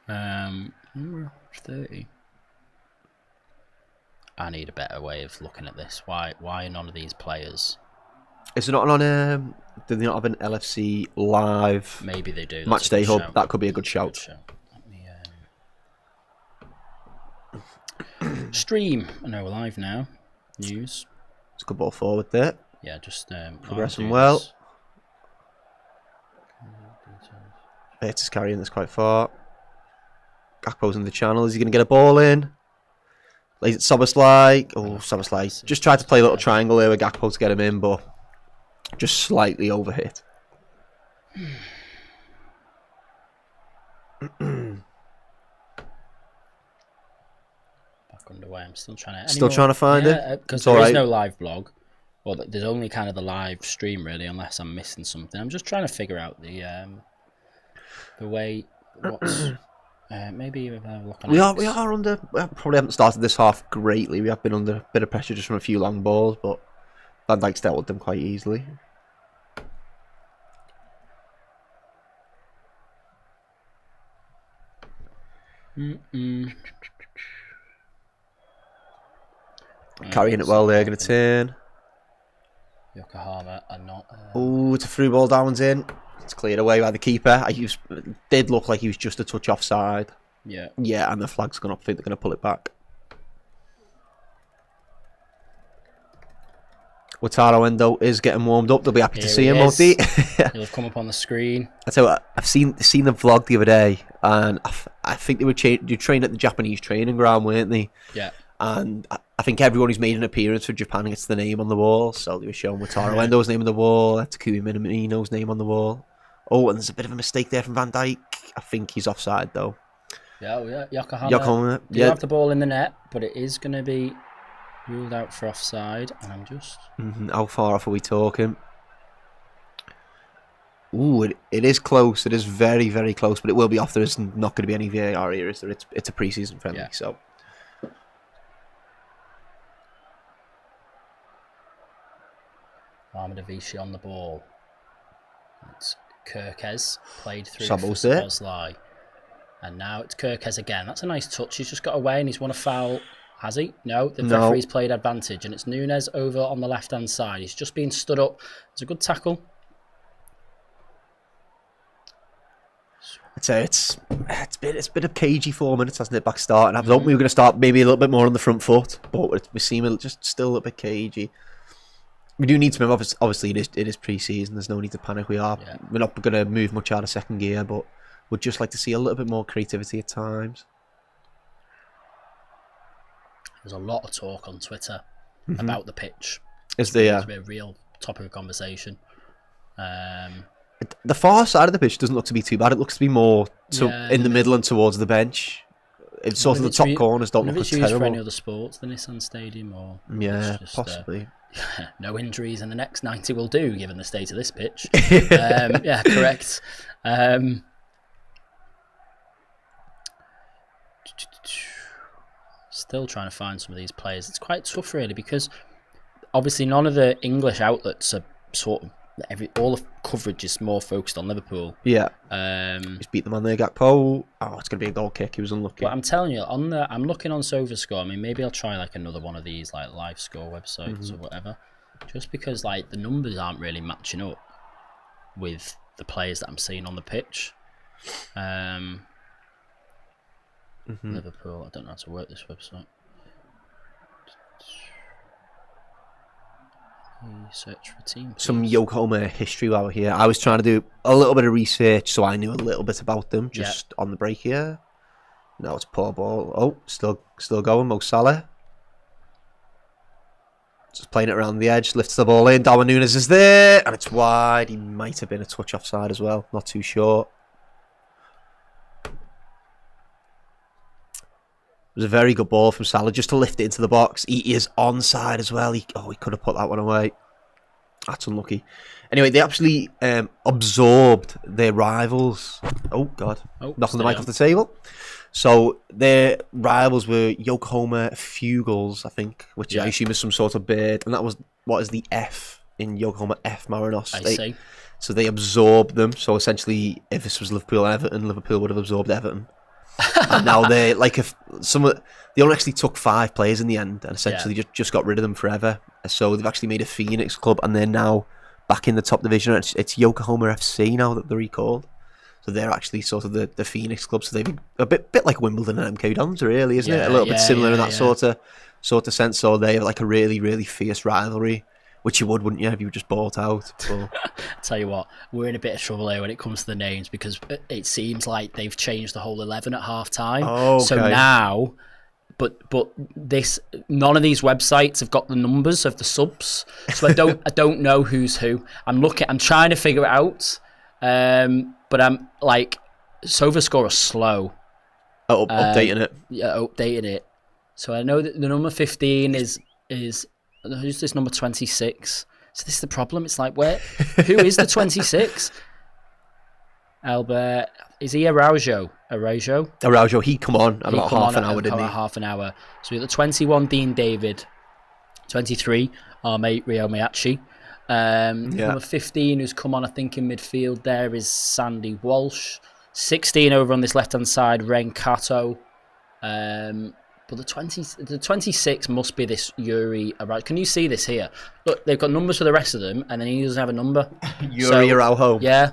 Number 30. I need a better way of looking at this. Why are none of these players? Is it not on? Do they not have an LFC live? Maybe they do. Match day hub. That could be a good shout. Let me stream. I know we're live now. News. It's a good ball forward there. Yeah, just progressing well. It's carrying this quite far. Gakpo's in the channel. Is he going to get a ball in? Lays it Soboslai. Soboslai just tried to play a little triangle here with Gakpo to get him in, but just slightly overhit. Back underway. I'm still trying to find it? Because there is no live blog. Well, there's only kind of the live stream, really, unless I'm missing something. I'm just trying to figure out the way... What's... maybe we'll have a look on we are under. We probably haven't started this half greatly. We have been under a bit of pressure just from a few long balls, but Van Dijk's dealt with them quite easily. Mm-mm. Carrying it well there, going to turn. Yokohama are not. Oh, it's a through ball down in. It's cleared away by the keeper. Did look like he was just a touch offside. Yeah. Yeah, and the flag's gone up. I think they're going to pull it back. Wataru Endo is getting warmed up. They'll be happy to see him, won't they? He'll have come up on the screen. I tell you what, I've seen the vlog the other day, and I think they were trained at the Japanese training ground, weren't they? Yeah. And I think everyone who's made an appearance for Japan gets the name on the wall. So they were showing Wataru Endo's name on the wall, Takumi Minamino's name on the wall. Oh, and there's a bit of a mistake there from Van Dijk. I think he's offside though. Yeah, Yokohama do have the ball in the net, but it is going to be ruled out for offside, and I'm just... How far off are we talking? Ooh, it is close. It is very, very close, but it will be off. There is not going to be any VAR here, is there? It's a pre-season friendly, so... Armadavici on the ball. It's Kirkez, played through Sabo's for there. Szoboszlai. And now it's Kirkez again. That's a nice touch. He's just got away and he's won a foul. Has he? No, the referee's played advantage, and it's Nunes over on the left-hand side. He's just been stood up. It's a good tackle. I'd say it's been a cagey 4 minutes, hasn't it, back start? And I thought we were going to start maybe a little bit more on the front foot, but we seem just still a little bit cagey. We do need to move. Obviously, it is pre-season. There's no need to panic. We're not going to move much out of second gear, but we'd just like to see a little bit more creativity at times. There's a lot of talk on Twitter about the pitch. Is there? It's been a real topic of conversation. The far side of the pitch doesn't look to be too bad. It looks to be more in the middle and towards the bench. It's sort of the top corners don't look as terrible. It's used for any other sports, the Nissan Stadium, or just, possibly. No injuries in the next 90 will do, given the state of this pitch. Yeah, correct. Still trying to find some of these players. It's quite tough, really, because obviously none of the English outlets are sort of all the coverage is more focused on Liverpool. Yeah. He's beat them on there, Gakpo. Oh, it's going to be a goal kick. He was unlucky. But I'm telling you, I'm looking on SofaScore. I mean, maybe I'll try like another one of these like live score websites or whatever, just because like the numbers aren't really matching up with the players that I'm seeing on the pitch. Liverpool. I don't know how to work this website. Search for team. Please. Some Yokohama history while we're here. I was trying to do a little bit of research, so I knew a little bit about them just on the break here. No, it's poor ball. Oh, still going. Mo Salah. Just playing it around the edge, lifts the ball in. Darwin Núñez is there, and it's wide. He might have been a touch offside as well. Not too sure. It was a very good ball from Salah just to lift it into the box. He is onside as well. He could have put that one away. That's unlucky. Anyway, they actually absorbed their rivals. Oh, God. Knocking the mic off the table. So their rivals were Yokohama Fugles, I think, which I assume is some sort of bird. And that was, what is the F in Yokohama F Marinos? I see. So they absorbed them. So essentially, if this was Liverpool and Everton, Liverpool would have absorbed Everton. And now they they only actually took 5 players in the end, and essentially just got rid of them forever. So they've actually made a Phoenix club, and they're now back in the top division. It's Yokohama FC now that they're recalled. So they're actually sort of the Phoenix club. So they're a bit like Wimbledon and MK Dons, really, isn't it? A little bit similar in that sort of sense. So they have like a really, really fierce rivalry. Which you wouldn't you, if you were just bought out? But... Tell you what, we're in a bit of trouble here when it comes to the names, because it seems like they've changed the whole 11 at half time. Oh, okay. So now, but none of these websites have got the numbers of the subs, so I don't know who's who. I'm trying to figure it out, but I'm like, SofaScore are slow. Updating it. Yeah, updating it. So I know that the number 15 is. Who's this number 26? So this is the problem. It's like, who is the 26? Albert, is he Araujo? Araujo, he'd come on about half an hour, didn't he? Half an hour. So we got the 21, Dean David. 23, our mate Rio Miyachi. Number 15, who's come on, I think, in midfield there, is Sandy Walsh. 16 over on this left-hand side, Ren Kato. But the 26 must be this Yuri. Can you see this here? Look, they've got numbers for the rest of them, and then he doesn't have a number. Yuri Araujo. Yeah.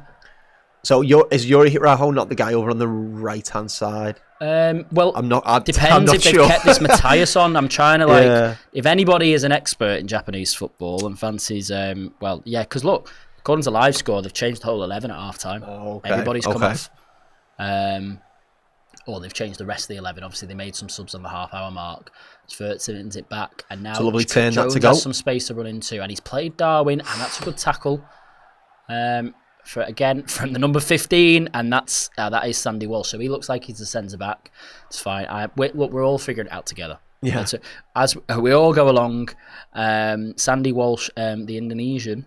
So is Yuri Araujo not the guy over on the right hand side? Well, depends I'm not if they've sure. kept this Matthias on. I'm trying to if anybody is an expert in Japanese football and fancies, because look, according to live score, they've changed the whole 11 at half time. Oh, okay. Everybody's come off. Or they've changed the rest of the 11. Obviously, they made some subs on the half-hour mark. Vertonghen's it back, and now it's a lovely turn Jones that to go. has some space to run into, and he's played Darwin, and that's a good tackle. From the number 15, and that is Sandy Walsh. So he looks like he's a centre back. It's fine. We're all figuring it out together. Yeah. As we all go along, Sandy Walsh, the Indonesian,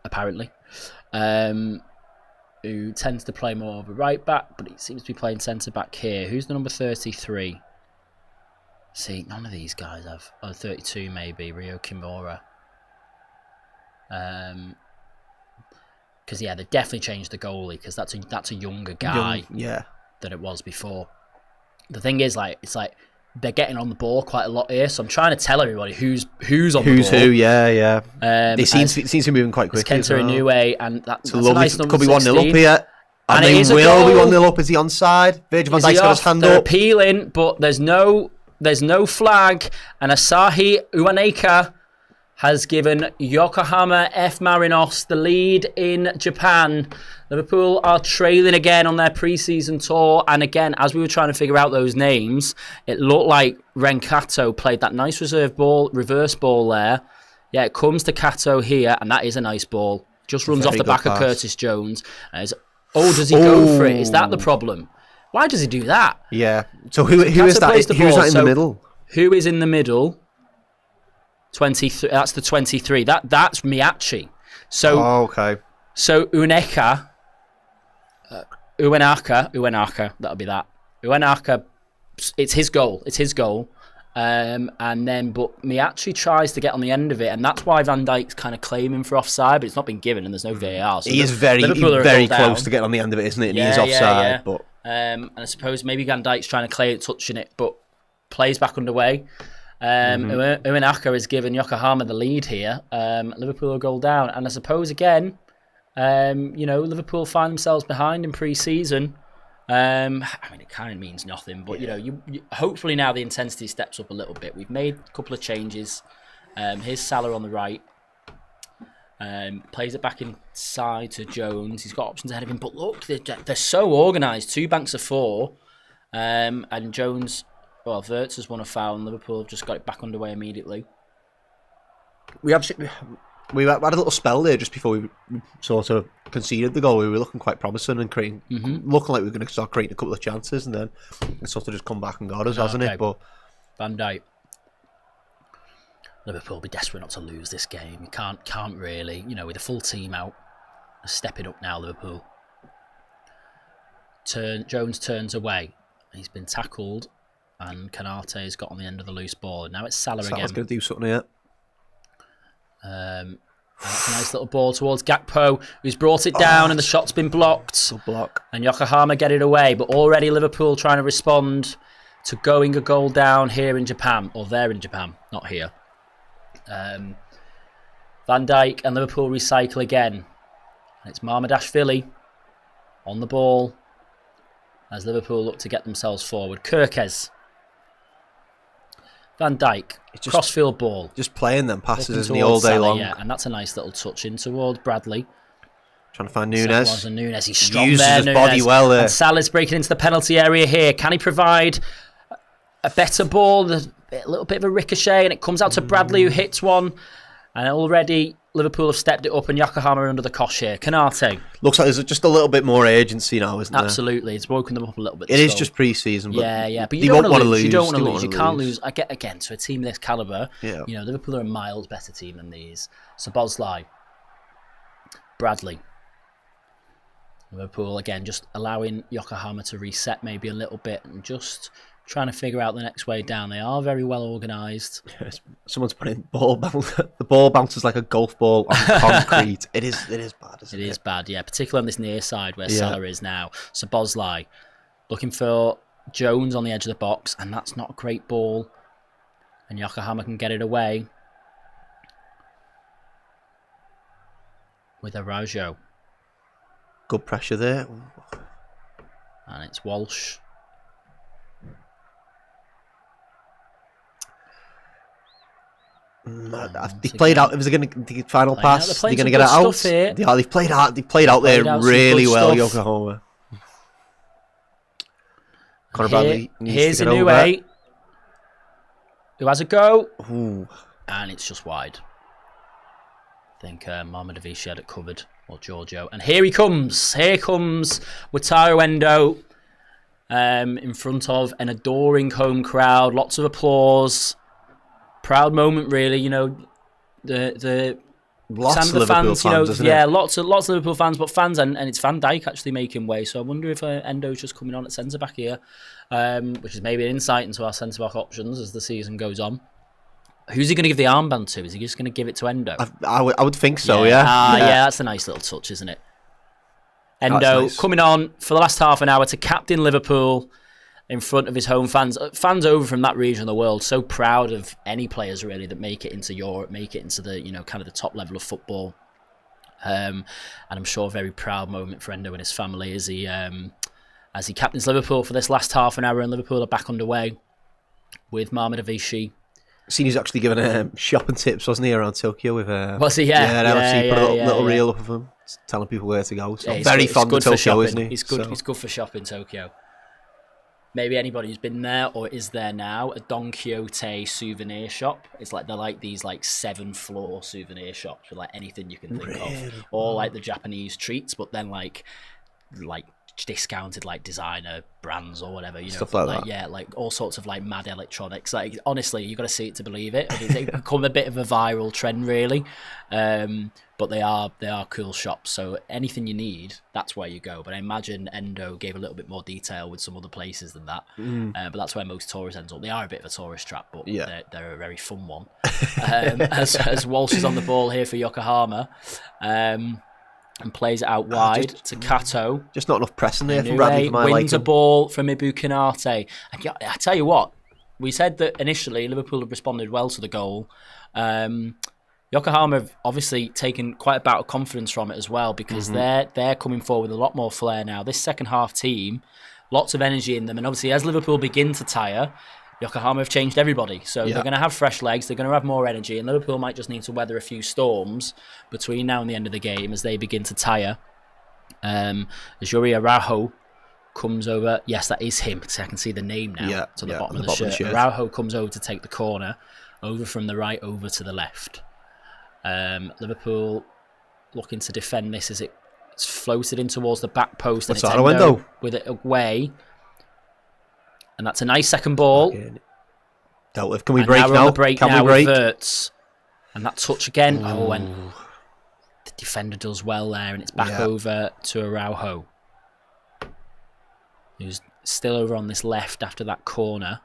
apparently, who tends to play more of a right back, but he seems to be playing centre back here. Who's the number 33? See, none of these guys have. 32 maybe. Rio Kimura. Because they've definitely changed the goalie, because that's a younger guy than it was before. The thing is, it's like they're getting on the ball quite a lot here, so I'm trying to tell everybody who's on the ball. Who's who? Yeah. They seem to be moving quite quickly. It's Kenta Inoue, and that's a nice number. Could be 1-0 up here. And it is a will be goal. 1-0 up. Is he onside? Virgil van Dijk's got his hand They're up. appealing, but there's no flag, and Asahi Uwaneka has given Yokohama F. Marinos the lead in Japan. Liverpool are trailing again on their pre-season tour, and again, as we were trying to figure out those names, it looked like Renkato played that nice reverse ball there. Yeah, it comes to Kato here, and that is a nice ball. Just runs off the back of Curtis Jones. Does he go for it? Is that the problem? Why does he do that? Yeah. So who is that? Who's that in the middle? Who is in the middle? 23. That's the 23. That's Miyachi. So okay. So Uwaneka, that'll be that. Uwaneka, it's his goal. And then, but Miyachi tries to get on the end of it, and that's why Van Dijk's kind of claiming for offside, but it's not been given, and there's no VAR. So he is very close to getting on the end of it, isn't it? And he's offside. But and I suppose maybe Van Dijk's trying to claim touching it, but plays back underway. Uwaneka has given Yokohama the lead here. Liverpool are goal down, and I suppose again, Liverpool find themselves behind in pre-season. It kind of means nothing, but you hopefully now the intensity steps up a little bit. We've made a couple of changes. Here's Salah on the right. Plays it back inside to Jones. He's got options ahead of him, but look, they're so organised. 2 banks of 4, and Jones. Well, Wirtz has won a foul, and Liverpool have just got it back underway immediately. We had a little spell there just before we sort of conceded the goal. We were looking quite promising and looking like we were going to start creating a couple of chances, and then it's sort of just come back and got us, hasn't it? But Van Dijk. Liverpool will be desperate not to lose this game. You can't really, with a full team out, stepping up now. Liverpool. Jones turns away. He's been tackled. And Kanate has got on the end of the loose ball. And now it's Salah again. Salah's going to do something here. And that's a nice little ball towards Gakpo, who's brought it down, and the shot's been blocked. Good block. And Yokohama get it away. But already Liverpool trying to respond to going a goal down here in Japan. Or there in Japan, not here. Van Dijk and Liverpool recycle again. And it's Marmadashvili on the ball as Liverpool look to get themselves forward. Kirkes. Van Dijk, crossfield ball. Just playing them passes, isn't he, all day long? Yeah, and that's a nice little touch in towards Bradley. Trying to find Nunes. Nunes, he's strong uses there, his Nunes. body well there. And Salah's breaking into the penalty area here. Can he provide a better ball? There's a little bit of a ricochet, and it comes out to Bradley, who hits one. And already Liverpool have stepped it up, and Yokohama are under the cosh here. Kanate. Looks like there's just a little bit more agency now, isn't there? Absolutely. It's woken them up a little bit. It is just pre-season. But yeah. But you don't want to lose. You don't want to lose. You can't lose. Again, to a team this calibre, Liverpool are a miles better team than these. Szoboszlai. Bradley. Liverpool, again, just allowing Yokohama to reset maybe a little bit and just trying to figure out the next way down. They are very well organised. Yes, someone's putting the ball bounces like a golf ball on concrete. It is bad, isn't it? It is bad, yeah. Particularly on this near side where Salah is now. Szoboszlai looking for Jones on the edge of the box, and that's not a great ball. And Yokohama can get it away with Araujo. Good pressure there. And it's Walsh. They played out. It was going to the final pass. They're going to get it out. Yeah, they've played out. They played out there really well, Yokohama. Conor Bradley here's to get over. Inoue, who has a go. Ooh. And it's just wide. I think Mohamed Avici had it covered, or Giorgio. And here he comes. Here comes Wataru Endo in front of an adoring home crowd. Lots of applause. Proud moment, really. You know, the lots some of the Liverpool fans, fans, you know, lots of Liverpool fans, but fans and it's Van Dijk actually making way. So I wonder if Endo's just coming on at centre back here, which is maybe an insight into our centre back options as the season goes on. Who's he going to give the armband to? Is he just going to give it to Endo? I would think so. Yeah. Yeah, that's a nice little touch, isn't it? Endo nice. Coming on for the last half an hour to captain Liverpool in front of his home fans. Fans over from that region of the world, so proud of any players really that make it into Europe, make it into the, you know, kind of the top level of football. And I'm sure a very proud moment for Endo and his family as he captains Liverpool for this last half an hour, and Liverpool are back underway with Mohamed Avici. Seen he's actually given shopping tips, wasn't he, around Tokyo with was he? Yeah, put a little reel up of him telling people where to go. So yeah, very fond of Tokyo, isn't he? He's good. He's good for shopping Tokyo. Maybe anybody who's been there or is there now, a Don Quixote souvenir shop. It's like they're like these like 7-floor souvenir shops with like anything you can think of, all like the Japanese treats, but then like discounted like designer brands or whatever, you know, stuff like that. Yeah, like all sorts of like mad electronics. Like honestly, you got to see it to believe it. It's become a bit of a viral trend, really. But they are cool shops. So anything you need, that's where you go. But I imagine Endo gave a little bit more detail with some other places than that. But that's where most tourists end up. They are a bit of a tourist trap, but they're a very fun one. As Walsh is on the ball here for Yokohama. And plays it out wide to Kato. Just not enough pressing there from Bradley for my liking. Wins a ball from Ibu Konate. I tell you what, we said that initially Liverpool have responded well to the goal. Yokohama have obviously taken quite a bout of confidence from it as well, because they're coming forward with a lot more flair now. This second half team, lots of energy in them, and obviously as Liverpool begin to tire, Yokohama have changed everybody, so they're going to have fresh legs, they're going to have more energy, and Liverpool might just need to weather a few storms between now and the end of the game as they begin to tire. Yuri Araujo comes over. Yes, that is him, because I can see the name now to the bottom of the shirt. Araujo comes over to take the corner, over from the right, over to the left. Liverpool looking to defend this as it's floated in towards the back post, and it's Endo with it away. And that's a nice second ball. Dealt with. Can we break now? Can we break? Verts. And that touch again. Oh, and the defender does well there, and it's back over to Araujo, who's still over on this left after that corner.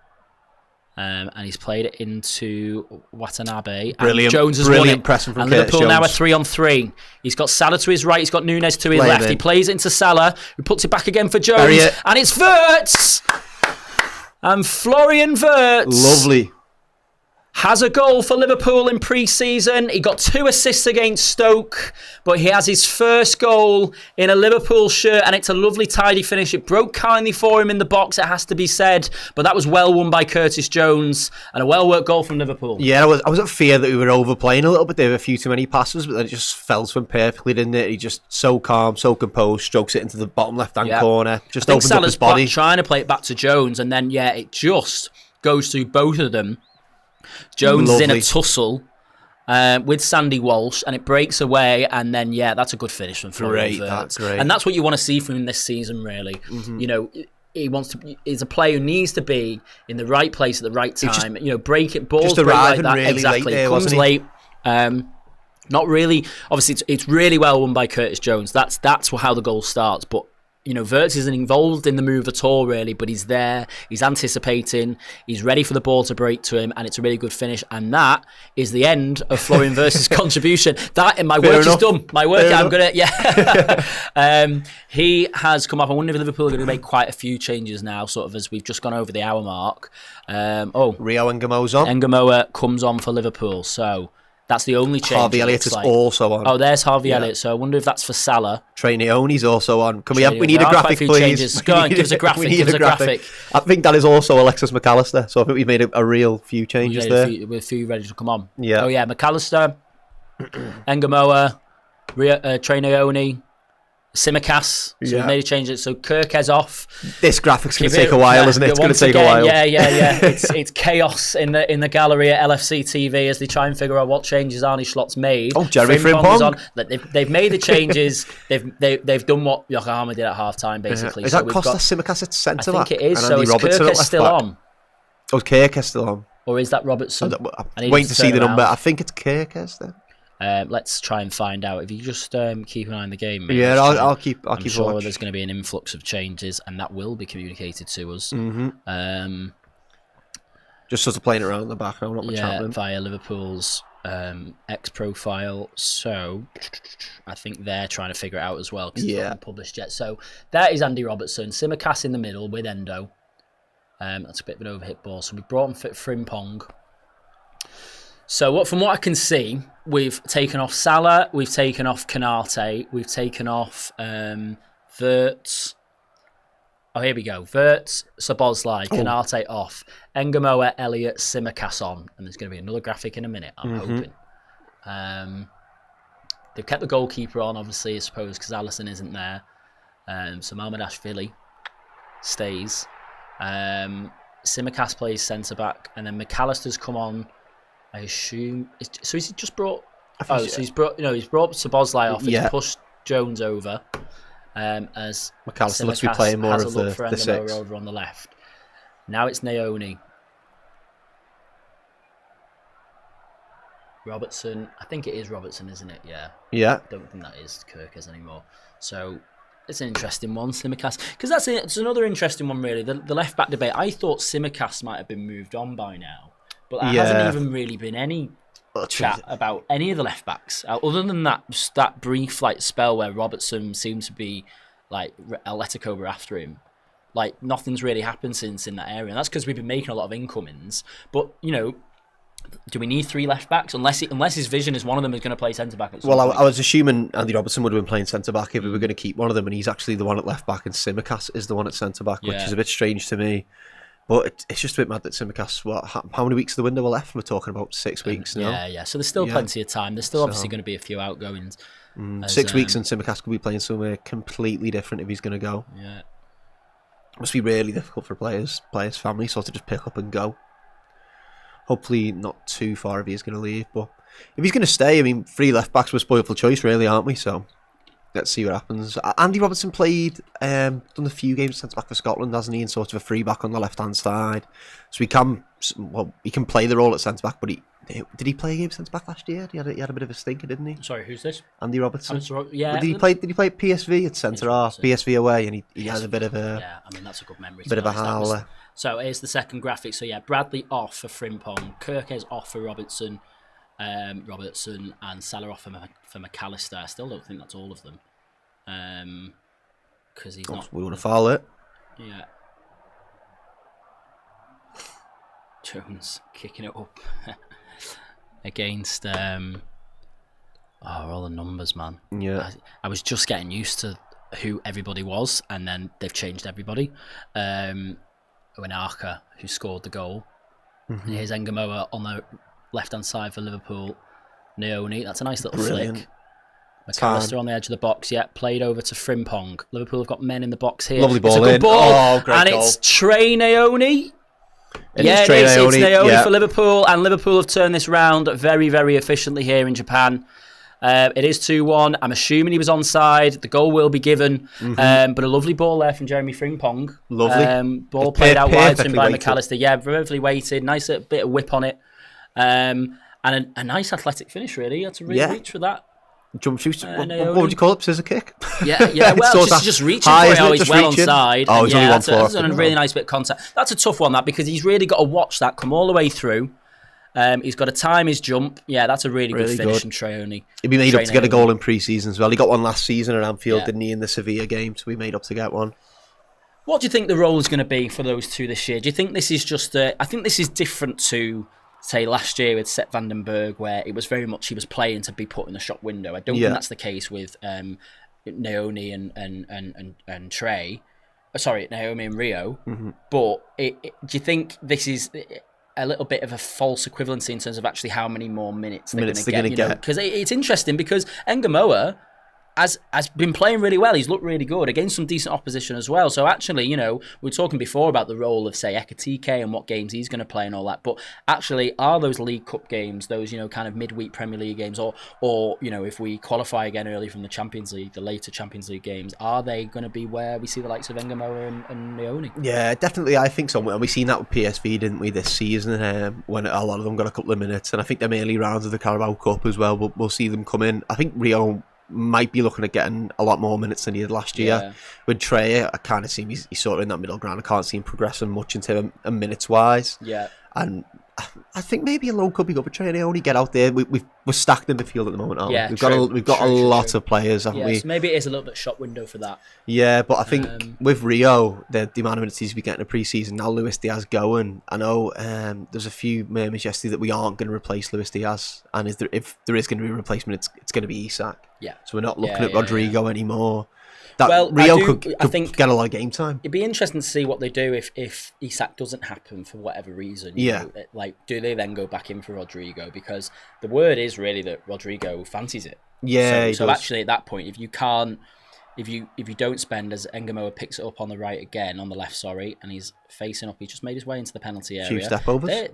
And he's played it into Watanabe. Brilliant. And Jones has won it. Pressing from and Curtis Liverpool Jones. now are 3-on-3. He's got Salah to his right. He's got Nunes to his left. He plays it into Salah, who puts it back again for Jones. And it's Verts! And Florian Wirtz lovely has a goal for Liverpool in pre-season. He got 2 assists against Stoke, but he has his first goal in a Liverpool shirt, and it's a lovely tidy finish. It broke kindly for him in the box, it has to be said, but that was well won by Curtis Jones and a well-worked goal from Liverpool. Yeah, I was at fear that we were overplaying a little bit. There were a few too many passes, but then it just fell to him perfectly, didn't it? He just so calm, so composed, strokes it into the bottom left-hand corner, just opened up his body. Trying to play it back to Jones, and then, it just goes through both of them. Jones is in a tussle with Sandy Walsh, and it breaks away, and then that's a good finish from Florian Wirtz. Great. And that's what you want to see from him this season, really. You know, he's a player who needs to be in the right place at the right time. Break it, balls break like that. Really exactly, late there, comes late. Not really. Obviously, it's really well won by Curtis Jones. That's how the goal starts, but Wirtz isn't involved in the move at all, really, but he's there, he's anticipating, he's ready for the ball to break to him, and it's a really good finish. And that is the end of Florian Wirtz's contribution. My work is done. My work, I'm going to, he has come up. I wonder if Liverpool are going to make quite a few changes now, sort of as we've just gone over the hour mark. Rio Ngamoa's on. Ngamoa comes on for Liverpool, so... That's the only change. Harvey Elliott is also on. Oh, there's Harvey Elliott. So I wonder if that's for Salah. Trey Naoni's also on. We need a graphic, please. Changes. Go on, give us a graphic. Give us a graphic. I think that is also Alexis McAllister. So I think we've made a real few changes there. With a few ready to come on. Yeah. Oh yeah, McAllister, Ngamoa, Trey Naoni, Simicast. So we've made a change. So Kirk's off. This graphic's going to take a while, isn't it? It's going to take a while. Yeah. It's chaos in the gallery at LFC TV as they try and figure out what changes Arne Slot's made. Oh, Jeremy Frimpong. They've made the changes. They've done what Yokohama did at half time, basically. Is that Costa Simicast at centre back? I think it is. So is Kirk still on? Oh, Kirk still on. Or is that Robertson? I'm waiting to see the number. I think it's Kirk then. Let's try and find out. If you just keep an eye on the game, mate, I'll keep. I'm sure there's going to be an influx of changes, and that will be communicated to us. Mm-hmm. Just sort of playing around in the background, not much happening. Via Liverpool's X profile. So I think they're trying to figure it out as well because it's not been published yet. So that is Andy Robertson, Simicast in the middle with Endo. That's a bit of an overhit ball. So we brought in Frimpong. So from what I can see, we've taken off Salah, we've taken off Kanate, we've taken off Wirtz. Oh, here we go. Wirtz, Szoboszlai, Kanate off. Ngamoa, Elliott, Simicast on. And there's going to be another graphic in a minute, I'm hoping. They've kept the goalkeeper on, obviously, I suppose, because Alisson isn't there. So Mamardashvili stays. Simicast plays centre-back. And then McAllister's come on. I assume. So he's just brought. He's brought Szoboszlai off. He's pushed Jones over. As McAllister looks to be playing more of the six over on the left. Now it's Naoni. Robertson. I think it is Robertson, isn't it? Yeah. Yeah. I don't think that is Kirk's anymore. So it's an interesting one, Simicast. Because it's another interesting one, really. The left back debate. I thought Simicast might have been moved on by now. But there hasn't even really been any chat about any of the left backs other than that brief spell where Robertson seemed to be Atletico were after him. Nothing's really happened since in that area, and that's because we've been making a lot of incomings. But do we need three left backs unless his vision is one of them is going to play centre back? Well, I was assuming Andy Robertson would have been playing centre back if we were going to keep one of them, and he's actually the one at left back, and Simicast is the one at centre back, which is a bit strange to me. But it's just a bit mad that Simicast, how many weeks of the window are left? We're talking about 6 weeks now. Yeah. So there's still plenty of time. There's still obviously going to be a few outgoings. 6 weeks and Simicast could be playing somewhere completely different if he's going to go. Yeah. It must be really difficult for players' family sort of just pick up and go. Hopefully not too far if he's going to leave. But if he's going to stay, I mean, 3 left backs were spoiled for choice, really, aren't we? So let's see what happens. Andy Robertson played, done a few games centre back for Scotland, hasn't he? And sort of a free back on the left hand side, so he can play the role at centre back. But did he play a game centre back last year? He had a bit of a stinker, didn't he? Sorry, who's this? Andy Robertson. Yeah. Did he play at PSV at centre half? PSV away, and he had a bit of a. Yeah, I mean that's a good memory. Bit of a howler. So here's the second graphic. So Bradley off for Frimpong, Kirk's off for Robertson, and Salah off for McAllister. I still don't think that's all of them. Because he's not. We want to foul it. Yeah. Jones kicking it up against. All the numbers, man. Yeah. I was just getting used to who everybody was, and then they've changed everybody. Winarka, who scored the goal. And here's Ngamoa on the left-hand side for Liverpool. Naoni, that's a nice little flick. McAllister on the edge of the box, played over to Frimpong. Liverpool have got men in the box here. Lovely ball, it's a good ball. Oh, great and goal. It's Trey Naoni. It is Naoni for Liverpool, and Liverpool have turned this round very, very efficiently here in Japan. It is 2-1. I'm assuming he was onside. The goal will be given, but a lovely ball there from Jeremy Frimpong. Lovely. Ball played out wide to him by McAllister. Yeah, perfectly weighted. Nice bit of whip on it. And a nice athletic finish, really. He had to really reach for that. Jump shoot. What Naoni. would you call it? Scissor kick? Yeah. Well, just reaching for it. He's well onside. Oh, he's only one floor. That's a really nice bit of contact. That's a tough one, that, because he's really got to watch that come all the way through. He's got to time his jump. Yeah, that's a really good finish from Traore. He'd be made up to get a goal in pre-season as well. He got one last season at Anfield, didn't he, in the Sevilla game? So we made up to get one. What do you think the role is going to be for those two this year? Do you think this is just I think this is different to, say, last year with Sepp van den Berg, where it was very much he was playing to be put in the shop window. I don't think that's the case with Naoni and Trey. Sorry, Naomi and Rio. Mm-hmm. But do you think this is a little bit of a false equivalency in terms of actually how many more minutes they're going to get? Because it's interesting, because Ngamoa has been playing really well. He's looked really good against some decent opposition as well. So actually, we were talking before about the role of, say, Ekitike and what games he's going to play and all that. But actually, are those League Cup games, those, kind of midweek Premier League games, or if we qualify again early from the Champions League, the later Champions League games, are they going to be where we see the likes of Ngamoa and Naoni? Yeah, definitely. I think so. And we seen that with PSV, didn't we, this season, when a lot of them got a couple of minutes. And I think them early rounds of the Carabao Cup as well, we'll see them come in. I think Rio might be looking at getting a lot more minutes than he did last year. Yeah. With Trey, I kind of see him, he's sort of in that middle ground. I can't see him progressing much into him minutes-wise. Yeah. And I think maybe a loan could be good for Trey. They only get out there. We're stacked in the field at the moment, aren't we? We've got a lot of players, haven't we? So maybe it is a little bit shop window for that. Yeah, but I think with Rio, the amount of minutes he's been getting in pre-season, now Luis Diaz going, I know there's a few murmurs yesterday that we aren't going to replace Luis Diaz, and if there is going to be a replacement, it's going to be Isak. Yeah. So we're not looking at Rodrigo anymore. Rio could get a lot of game time. It'd be interesting to see what they do if Isak doesn't happen for whatever reason. Do they then go back in for Rodrigo? Because the word is really that Rodrigo fancies it. Yeah. So actually, at that point, if you don't spend, as Ngamoa picks it up on the right again, on the left, and he's facing up, he just made his way into the penalty area. Few step overs.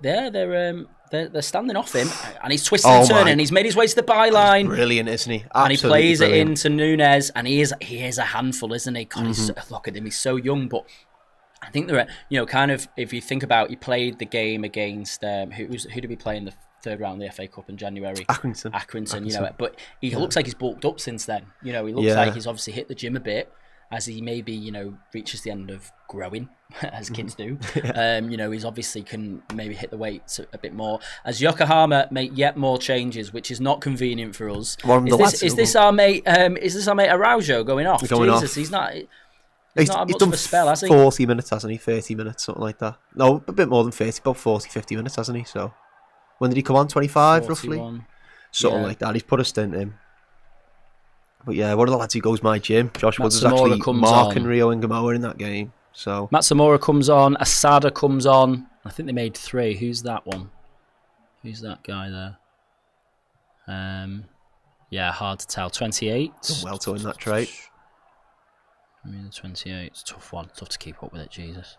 They're standing off him, and he's twisting and turning, and he's made his way to the byline. Brilliant, isn't he? Absolutely, and he plays it into Nunes, and he is a handful, isn't he? God, look at him, he's so young, but I think there are, kind of, if you think about, he played the game against who did we play in the third round of the FA Cup in January? Accrington. But he looks like he's bulked up since then. He looks like he's obviously hit the gym a bit, as he maybe, reaches the end of growing, as kids do. He's obviously can maybe hit the weights a bit more. As Yokohama make yet more changes, which is not convenient for us. Is this our mate Araujo going off? He's not... He's not had much done of a spell, has he? 40 minutes, hasn't he? 30 minutes, something like that. No, a bit more than 30, about 40, 50 minutes, hasn't he? So, when did he come on? 25, 41. Roughly? Something like that. He's put a stint in. But yeah, one of the lads who goes my gym, Josh Woods, is actually marking Rio and Ngamoa in that game. So Matsumura comes on, Asada comes on. I think they made 3. Who's that one? Who's that guy there? Hard to tell. 28. Well to win that trait. 28. It's a tough one. Tough to keep up with it, Jesus.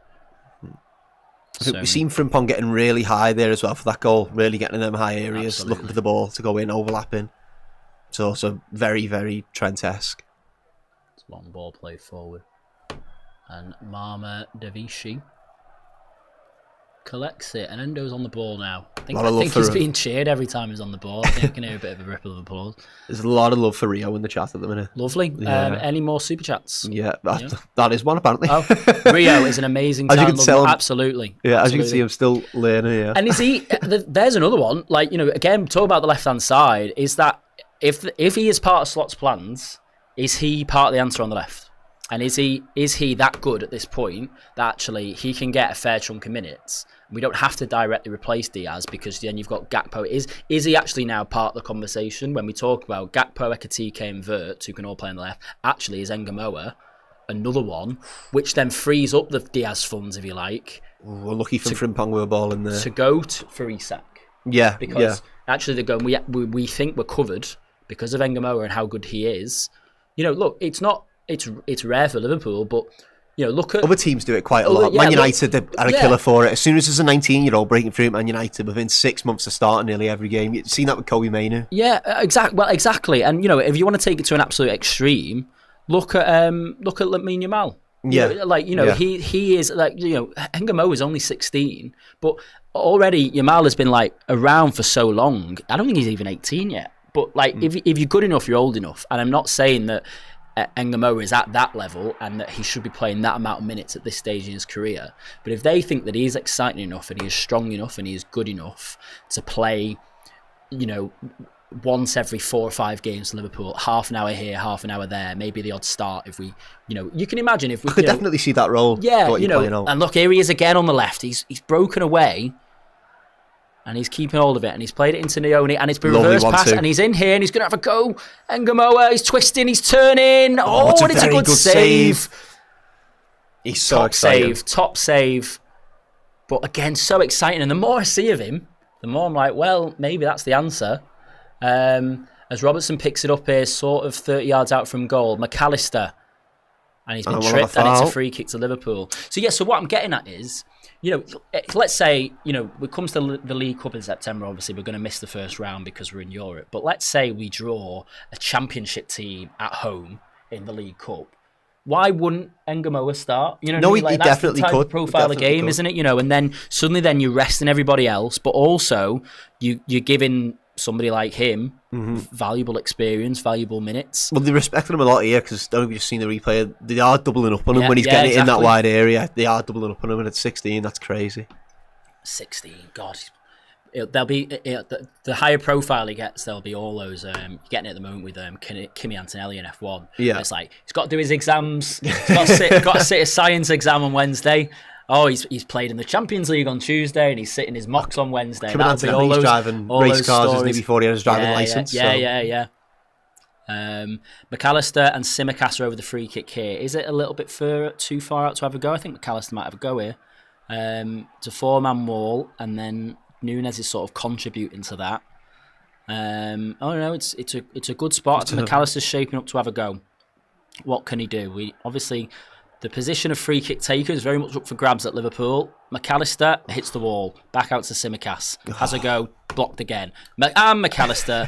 I think we've seen Frimpong getting really high there as well for that goal. Really getting in them high areas, looking for the ball to go in, overlapping. It's also very, very Trent-esque. It's a long ball played forward. And Marma Davishi collects it, and Endo's on the ball now. I think he's being cheered every time he's on the ball. I think you can hear a bit of a ripple of applause. There's a lot of love for Rio in the chat at the minute. Lovely. Yeah. Any more super chats? Yeah, that is one apparently. Rio is an amazing talent. As you can tell, absolutely. Yeah, as you can see, I'm still learning. Yeah. And is he? There's another one. Again, talk about the left hand side. Is that if he is part of Slot's plans, is he part of the answer on the left? And is he that good at this point that actually he can get a fair chunk of minutes? We don't have to directly replace Diaz, because then you've got Gakpo. Is he actually now part of the conversation when we talk about Gakpo, Ekitike and Vert, who can all play on the left? Actually, is Ngamoa another one, which then frees up the Diaz funds, if you like. We're lucky for Frimpong with a ball in there. To go for Isak. Yeah, because actually they're going, we think we're covered because of Ngamoa and how good he is. Look, it's rare for Liverpool, but look at other teams do it quite a lot. Man United are a killer for it. As soon as there's a 19-year-old breaking through at Man United, within 6 months of starting nearly every game, you've seen that with Kobe Mainoo. Yeah, exactly. Well, exactly. And if you want to take it to an absolute extreme, look at Lamine Yamal. Yeah, he is Ngamoa is only 16, but already Yamal has been around for so long. I don't think he's even 18 yet. But like, if you're good enough, you're old enough. And I'm not saying that Ngamo is at that level and that he should be playing that amount of minutes at this stage in his career. But if they think that he is exciting enough and he is strong enough and he is good enough to play, you know, once every 4 or 5 games for Liverpool, half an hour here, half an hour there, maybe the odd start. If we, you know, you can imagine if we I could definitely see that role. Yeah, you know, and look, here he is again on the left. He's broken away. And he's keeping hold of it, and he's played it into Nioni, and it's been reverse pass, and he's in here, and he's going to have a go. Ngamoa, he's twisting, he's turning. Oh, and it's a good save. He's so exciting. Top save. But again, so exciting. And the more I see of him, the more I'm like, well, maybe that's the answer. As Robertson picks it up here, sort of 30 yards out from goal, McAllister. And he's been tripped, and it's a free kick to Liverpool. So, yeah, so what I'm getting at is, you know, let's say, you know, when it comes to the League Cup in September, obviously we're going to miss the first round because we're in Europe. But let's say we draw a championship team at home in the League Cup. Why wouldn't Ngamoa start? You know, no, what I mean? Like, he definitely that's the type could. of profile of game, isn't it? You know, and then suddenly you're resting everybody else, but also you're giving somebody like him valuable experience, valuable minutes. Well, they respect him a lot here because don't know if you've seen the replay. They are doubling up on him when he's getting it in that wide area. They are doubling up on him, and at 16, that's crazy. 16, God. There'll be the higher profile he gets. There'll be all those. You're getting it at the moment with Kimi Antonelli in F1. Yeah, and it's like he's got to do his exams. He's got to sit a science exam on Wednesday. Oh, he's played in the Champions League on Tuesday, and he's sitting his mocks on Wednesday. Kimi Antonelli's driving race cars, isn't he, before he had his driving license? Yeah. McAllister and Tsimikas are over the free kick here. Is it a little bit too far out to have a go? I think McAllister might have a go here. It's a 4-man wall, and then Nunes is sort of contributing to that. Oh no, it's a good spot. McAllister's shaping up to have a go. What can he do? Obviously. The position of free kick taker is very much up for grabs at Liverpool. McAllister hits the wall. Back out to Tsimikas. Has a go. Blocked again. And McAllister.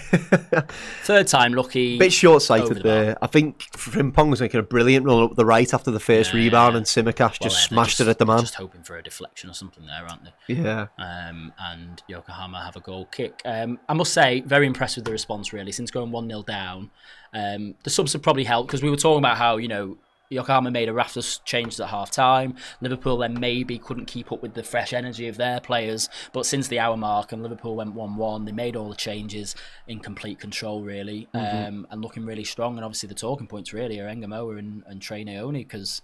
Third time lucky. Bit short-sighted there. I think Frimpong was making a brilliant run up the right after the first rebound, and Tsimikas just smashed it at the man. Just hoping for a deflection or something there, aren't they? Yeah. And Yokohama have a goal kick. I must say, very impressed with the response, really. Since going 1-0 down. The subs have probably helped, because we were talking about how, you know, Yokohama made a raft of changes at half-time. Liverpool then maybe couldn't keep up with the fresh energy of their players. But since the hour mark and Liverpool went 1-1, they made all the changes in complete control, really, and looking really strong. And obviously the talking points really are Ngamoa and Trey Naoni, because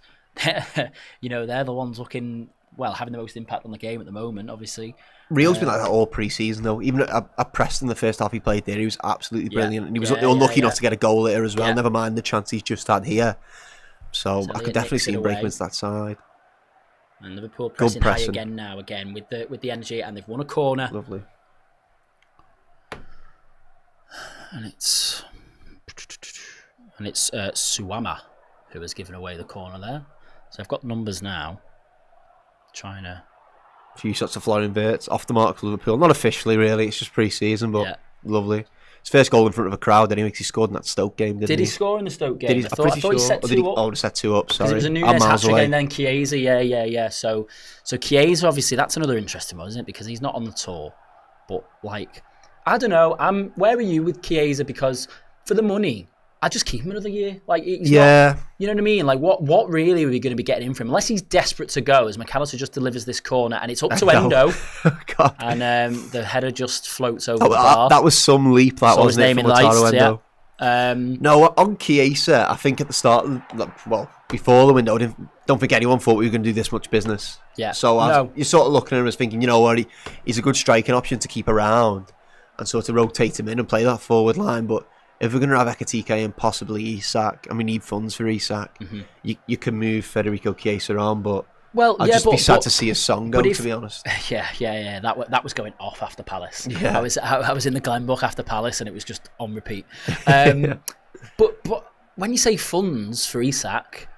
you know, they're the ones looking, well, having the most impact on the game at the moment, obviously. Real's been like that all pre-season, though. Even at Preston, the first half he played there, he was absolutely brilliant. And he was unlucky not to get a goal there as well, never mind the chance he's just had here. So I could definitely see him breaking into that side. And Liverpool pressing high again now, with the energy, and they've won a corner. Lovely. And it's Suwama who has given away the corner there. So I've got numbers now. Trying to... A few shots of flying inverts off the mark for Liverpool. Not officially, really. It's just pre-season, but lovely. His first goal in front of a crowd, anyway, because he scored in that Stoke game, didn't he? Did he score in the Stoke game? Did he? I thought he set 2 up. Oh, he set 2 up, sorry. It was a Nunes hat-trick and then Chiesa, yeah. So Chiesa, obviously, that's another interesting one, isn't it? Because he's not on the tour. But, like, I don't know. Where are you with Chiesa? Because for the money, I'd just keep him another year. Like, he's not, you know what I mean? Like, what really are we going to be getting in for him? Unless he's desperate to go, as McAllister just delivers this corner, and it's up to Endo. God. And the header just floats over the bar. That was some leap, that wasn't it, from Lautaro Endo? Yeah. No, on Chiesa, I think at the start, before the window, I don't think anyone thought we were going to do this much business. Yeah. So you're sort of looking at him as thinking, you know what, he's a good striking option to keep around and sort of rotate him in and play that forward line, but if we're going to have Ekitike and possibly Isak, and we need funds for Isak, you can move Federico Chiesa on, but I'd just be sad to see his song go, to be honest. Yeah. That was going off after Palace. Yeah. I was in the Glenbook after Palace, and it was just on repeat. But when you say funds for Isak,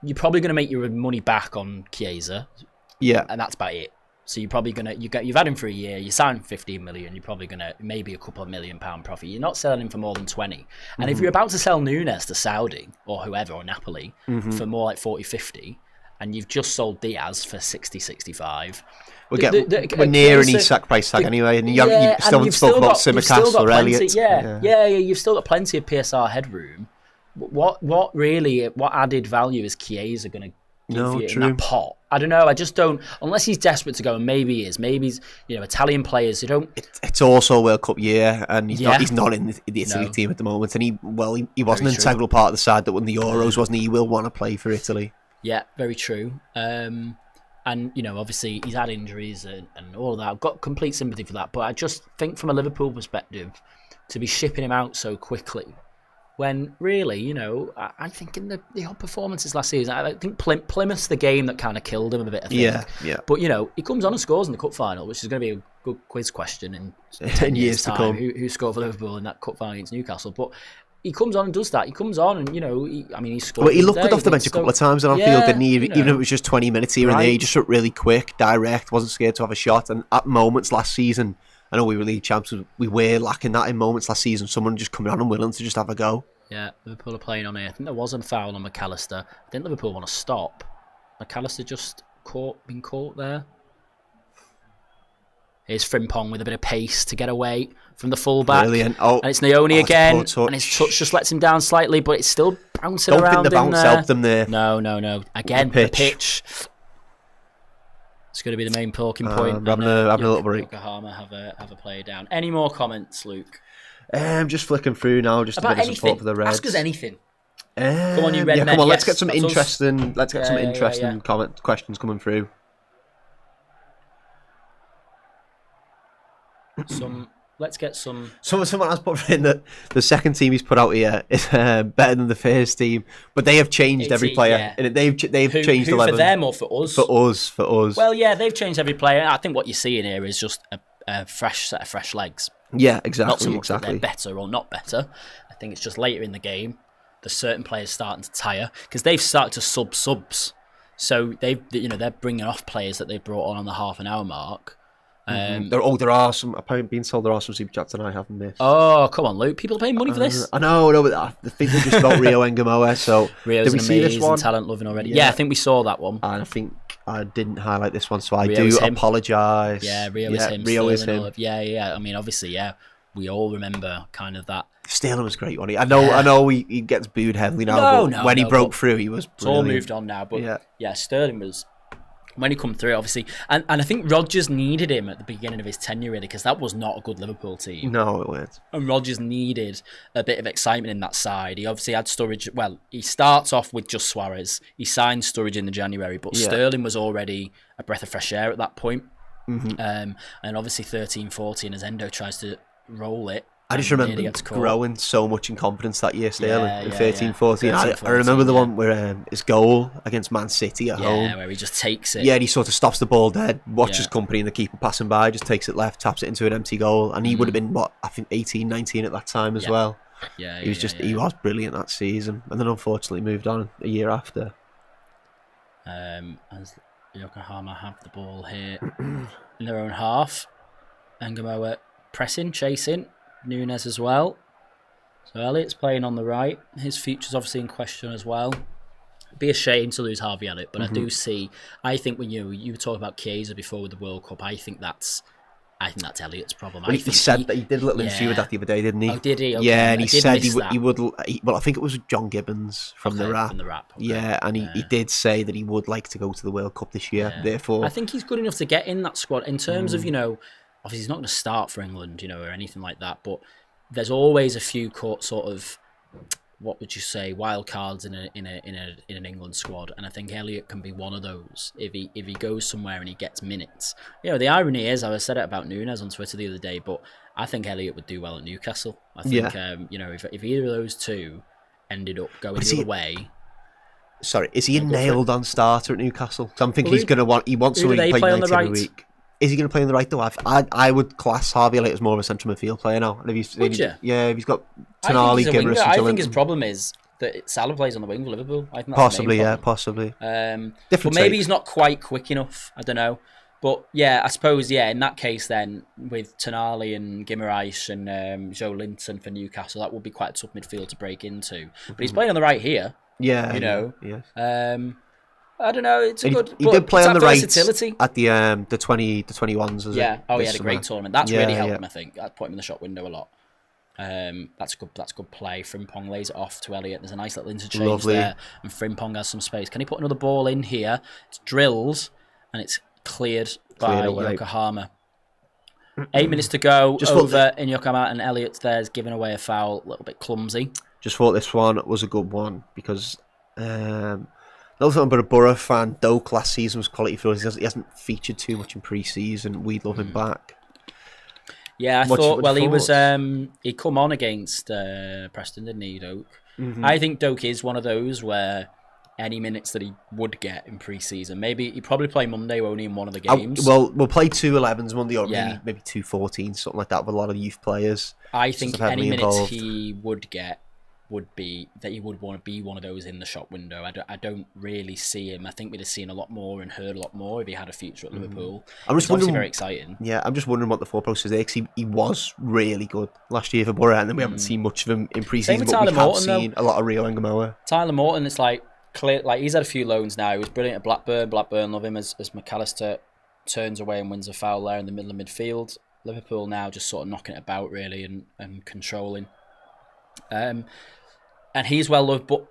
you're probably going to make your money back on Chiesa. Yeah. And that's about it. So you're probably going to, you've had him for a year, you signed 15 million, you're probably going to, maybe a couple of £1 million profit. You're not selling him for more than 20. And if you're about to sell Nunes to Saudi or whoever, or Napoli, for more like 40, 50, and you've just sold Diaz for 60, 65. We're near an sack price tag anyway, and you still haven't spoken about Simicast or Elliott. You've still got plenty of PSR headroom. What added value is Chiesa going to give you in that pot? I don't know. I just don't. Unless he's desperate to go, and maybe he is. Maybe he's, Italian players who don't. It's also a World Cup year, and he's not in the Italy team at the moment. And he wasn't an integral part of the side that won the Euros, wasn't he? He will want to play for Italy. Yeah, very true. And obviously he's had injuries and all of that. I've got complete sympathy for that, but I just think from a Liverpool perspective, to be shipping him out so quickly, when really, I think in the odd performances last season, I think Plymouth's the game that kind of killed him a bit, I think. Yeah. But, he comes on and scores in the cup final, which is going to be a good quiz question in 10 years' time. To come. Who scored for Liverpool in that cup final against Newcastle. But he comes on and does that. He comes on and, he scored. Well, he looked good off the bench a couple of times on Anfield, didn't he? Even if it was just 20 minutes here and there, he just looked really quick, direct, wasn't scared to have a shot. And at moments last season, I know we were league champs, we were lacking that in moments last season. Someone just coming on and willing to just have a go. Yeah, Liverpool are playing on here. I think there was a foul on McAllister. I think Liverpool want to stop. McAllister just been caught there. Here's Frimpong with a bit of pace to get away from the fullback. Brilliant. And it's Naoni again. And his touch just lets him down slightly, but it's still bouncing around. Don't think the bounce helped them there. No. Again, the pitch. It's going to be the main talking point. Having a little break. Yokohama have a player down. Any more comments, Luke? Just flicking through now, just about a bit of support for the Reds. Ask us anything. Come on, you Redmen. Come on, let's get some interesting. Let's get some interesting questions coming through. Let's get some. Someone has put in that the second team he's put out here is better than the first team, but they have changed every player. And they've changed 11 for them or for us. For us. Well, yeah, they've changed every player. I think what you're seeing here is just a fresh set of fresh legs. Yeah, exactly. Not so much that they're better or not better. I think it's just later in the game, there's certain players starting to tire because they've started to subs. So they're bringing off players that they brought on the half an hour mark. There are some. Apparently, being told there are some super chats and I haven't missed. Oh, come on, Luke! People are paying money for this. I know, but I think they're just about Rio Ngamoa. So Rio's an amazing talent, loving already. Yeah, I think we saw that one. And I think I didn't highlight this one, so I do apologise. Yeah, Rio is him. Rio is him. Yeah. I mean, obviously, we all remember kind of that. Sterling was great, wasn't he? I know he gets booed heavily now, but when he broke through, he was brilliant. It's all moved on now, but yeah, Sterling was. When he come through, obviously, and I think Rodgers needed him at the beginning of his tenure, really, because that was not a good Liverpool team. No, it weren't. And Rodgers needed a bit of excitement in that side. He obviously had Sturridge. Well, he starts off with just Suarez. He signed Sturridge in the January, but Sterling was already a breath of fresh air at that point. And obviously 13-14 as Endo tries to roll it. I just remember him growing so much in confidence that year, Sterling, in 13-14. I remember the one where his goal against Man City at home. Yeah, where he just takes it. Yeah, and he sort of stops the ball dead, watches company and the keeper passing by, just takes it left, taps it into an empty goal. And he would have been, I think 18, 19 at that time as well. Yeah, he was brilliant that season. And then unfortunately moved on a year after. As Yokohama have the ball here in their own half. Ngamoa pressing, chasing. Nunes as well. So Elliott's playing on the right. His future's obviously in question as well. It'd be a shame to lose Harvey Elliott, but I think when you were talking about Chiesa before with the World Cup, I think that's Elliott's problem. He said that he did a little interview with that the other day, didn't he? Oh, did he? Okay. Yeah, and he said he would. Well, I think it was John Gibbons from the Rap. Okay. Yeah, and he did say that he would like to go to the World Cup this year. Yeah. Therefore, I think he's good enough to get in that squad in terms of obviously, he's not going to start for England, or anything like that. But there's always a few sort of, what would you say, wild cards in an England squad, and I think Elliott can be one of those if he goes somewhere and he gets minutes. The irony is, I said it about Nunes on Twitter the other day, but I think Elliott would do well at Newcastle. I think if either of those two ended up going the other way. Sorry, is he a nailed on starter at Newcastle? So I'm thinking he wants someone to play 90 every week. Is he going to play on the right though? I would class Harvey Elliott as more of a central midfield player now. Would you? Yeah, if he's got Tonali, Gibbons, I think his problem is that Salah plays on the wing for Liverpool. I think that's possibly. But maybe he's not quite quick enough. I don't know. But yeah, I suppose in that case then with Tonali and Guimaraes and Joe Linton for Newcastle, that would be quite a tough midfield to break into. But he's playing on the right here. Yeah, Yes. I don't know. It's a good. He did play on the right versatility at the 21s. Yeah. Oh, he had a great tournament. That's really helped him. I think that put him in the shop window a lot. That's good. That's good play. Frimpong lays it off to Elliott. There's a nice little interchange there, and Frimpong has some space. Can he put another ball in here? It's drilled, and it's cleared by Yokohama. 8 minutes to go in Yokohama, and Elliott there's giving away a foul, a little bit clumsy. Just thought this one was a good one because nothing but a Borough fan. Doak last season was quality for us. He hasn't featured too much in pre-season. We'd love him back. Yeah, I thought. Well, he was. He come on against Preston, didn't he, Doak? I think Doak is one of those where any minutes that he would get in pre-season, maybe he'd probably play Monday, won't he, in one of the games? We'll play 2 11s Monday, or maybe 2 14s, something like that, with a lot of youth players. I think any minutes he would get would be that he would want to be one of those in the shop window. I don't really see him. I think we'd have seen a lot more and heard a lot more if he had a future at Liverpool. I'm just wondering, very exciting. Yeah, I'm just wondering what the thought process is there, because he was really good last year for Borough, and then we haven't seen much of him in pre-season, but we have seen a lot of Rio Engamoa. Tyler Morton, it's like he's had a few loans now. He was brilliant at Blackburn. Blackburn love him as McAllister turns away and wins a foul there in the middle of midfield. Liverpool now just sort of knocking it about really and controlling. And he's well loved, but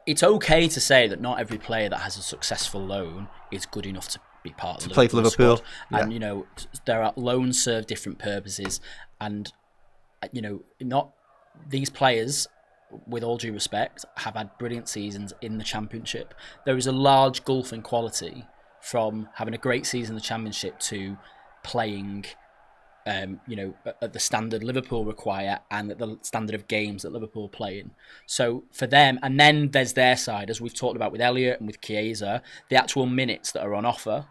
it's okay to say that not every player that has a successful loan is good enough to be part of the Liverpool squad. And there are loans serve different purposes, and not these players, with all due respect, have had brilliant seasons in the Championship. There is a large gulf in quality from having a great season in the Championship to playing at the standard Liverpool require and at the standard of games that Liverpool play in. So for them, and then there's their side, as we've talked about with Elliott and with Chiesa, the actual minutes that are on offer.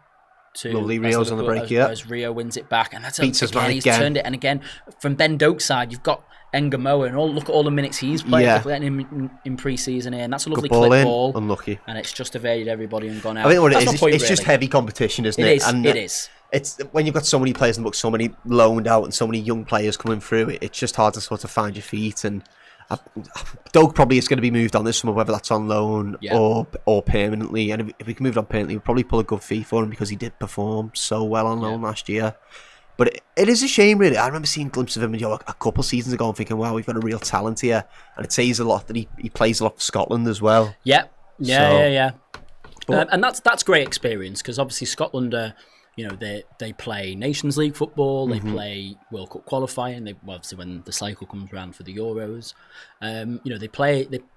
Lovely Rio's on the break, as Rio wins it back, and that's he's turned it. And again, from Ben Doak's side, you've got Engamoa, and look at all the minutes he's played in pre-season here, and that's a lovely clip ball. Unlucky, and it's just evaded everybody and gone out. I think what it is, it's just heavy competition, isn't it? It is. It's when you've got so many players in the book, so many loaned out, and so many young players coming through. It's just hard to sort of find your feet. And Doak probably is going to be moved on this summer, whether that's on loan or permanently. And if we can move on permanently, we'll probably pull a good fee for him because he did perform so well on loan last year. But it is a shame, really. I remember seeing glimpses of him a couple of seasons ago and thinking, wow, we've got a real talent here. And it says a lot that he plays a lot for Scotland as well. Yeah. And that's great experience, because obviously Scotland they play Nations League football, they play World Cup qualifying, obviously when the cycle comes around for the Euros,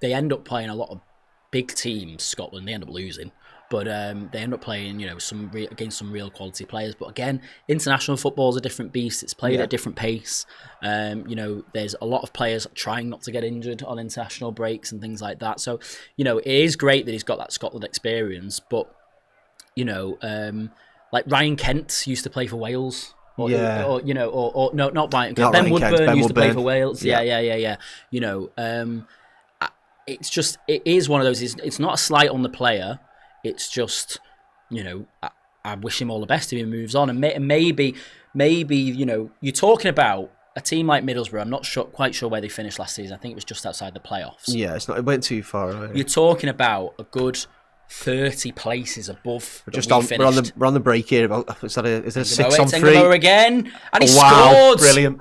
they end up playing a lot of big teams. Scotland, they end up losing, but they end up playing against some real quality players. But again, international football is a different beast. It's played at a different pace. There's a lot of players trying not to get injured on international breaks and things like that. So it is great that he's got that Scotland experience, but like Ryan Kent used to play for Wales. Not Ryan Kent. Ben Woodburn used to play for Wales. Yeah. It is one of those. It's not a slight on the player. It's just, I wish him all the best if he moves on. And maybe, you're talking about a team like Middlesbrough. I'm not quite sure where they finished last season. I think it was just outside the playoffs. Yeah, it went too far away. You're talking about a good 30 places above. We're on the break here. Is it a 6 on 3? Engamoa again, and he scored. Brilliant!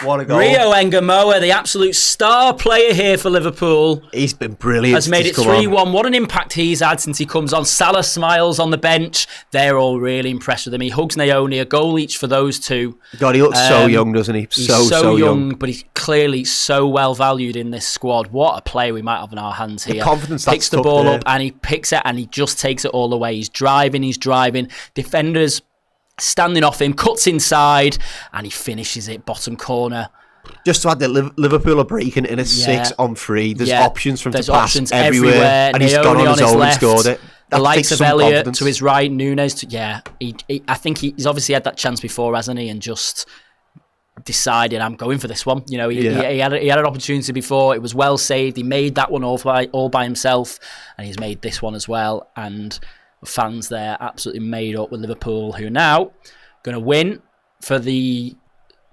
What a goal! Rio Engamoa, the absolute star player here for Liverpool. He's been brilliant. Has made it 3-1. What an impact he's had since he comes on. Salah smiles on the bench. They're all really impressed with him. He hugs Naomi. A goal each for those two. God, he looks so young, doesn't he? He's so young, but he's clearly so well valued in this squad. What a player we might have in our hands here. The confidence picks the ball up and he picks it and he just takes it all the way. He's driving. Defenders standing off him, cuts inside, and he finishes it bottom corner. Just to add that Liverpool are breaking in a 6 on 3. There's options for him to pass everywhere. And he's gone on his own and scored it. The likes of Elliott to his right, Nunes I think he's obviously had that chance before, hasn't he? And just decided, I'm going for this one. He had an opportunity before. It was well saved. He made that one all by himself, and he's made this one as well. And fans there absolutely made up with Liverpool, who are now going to win for their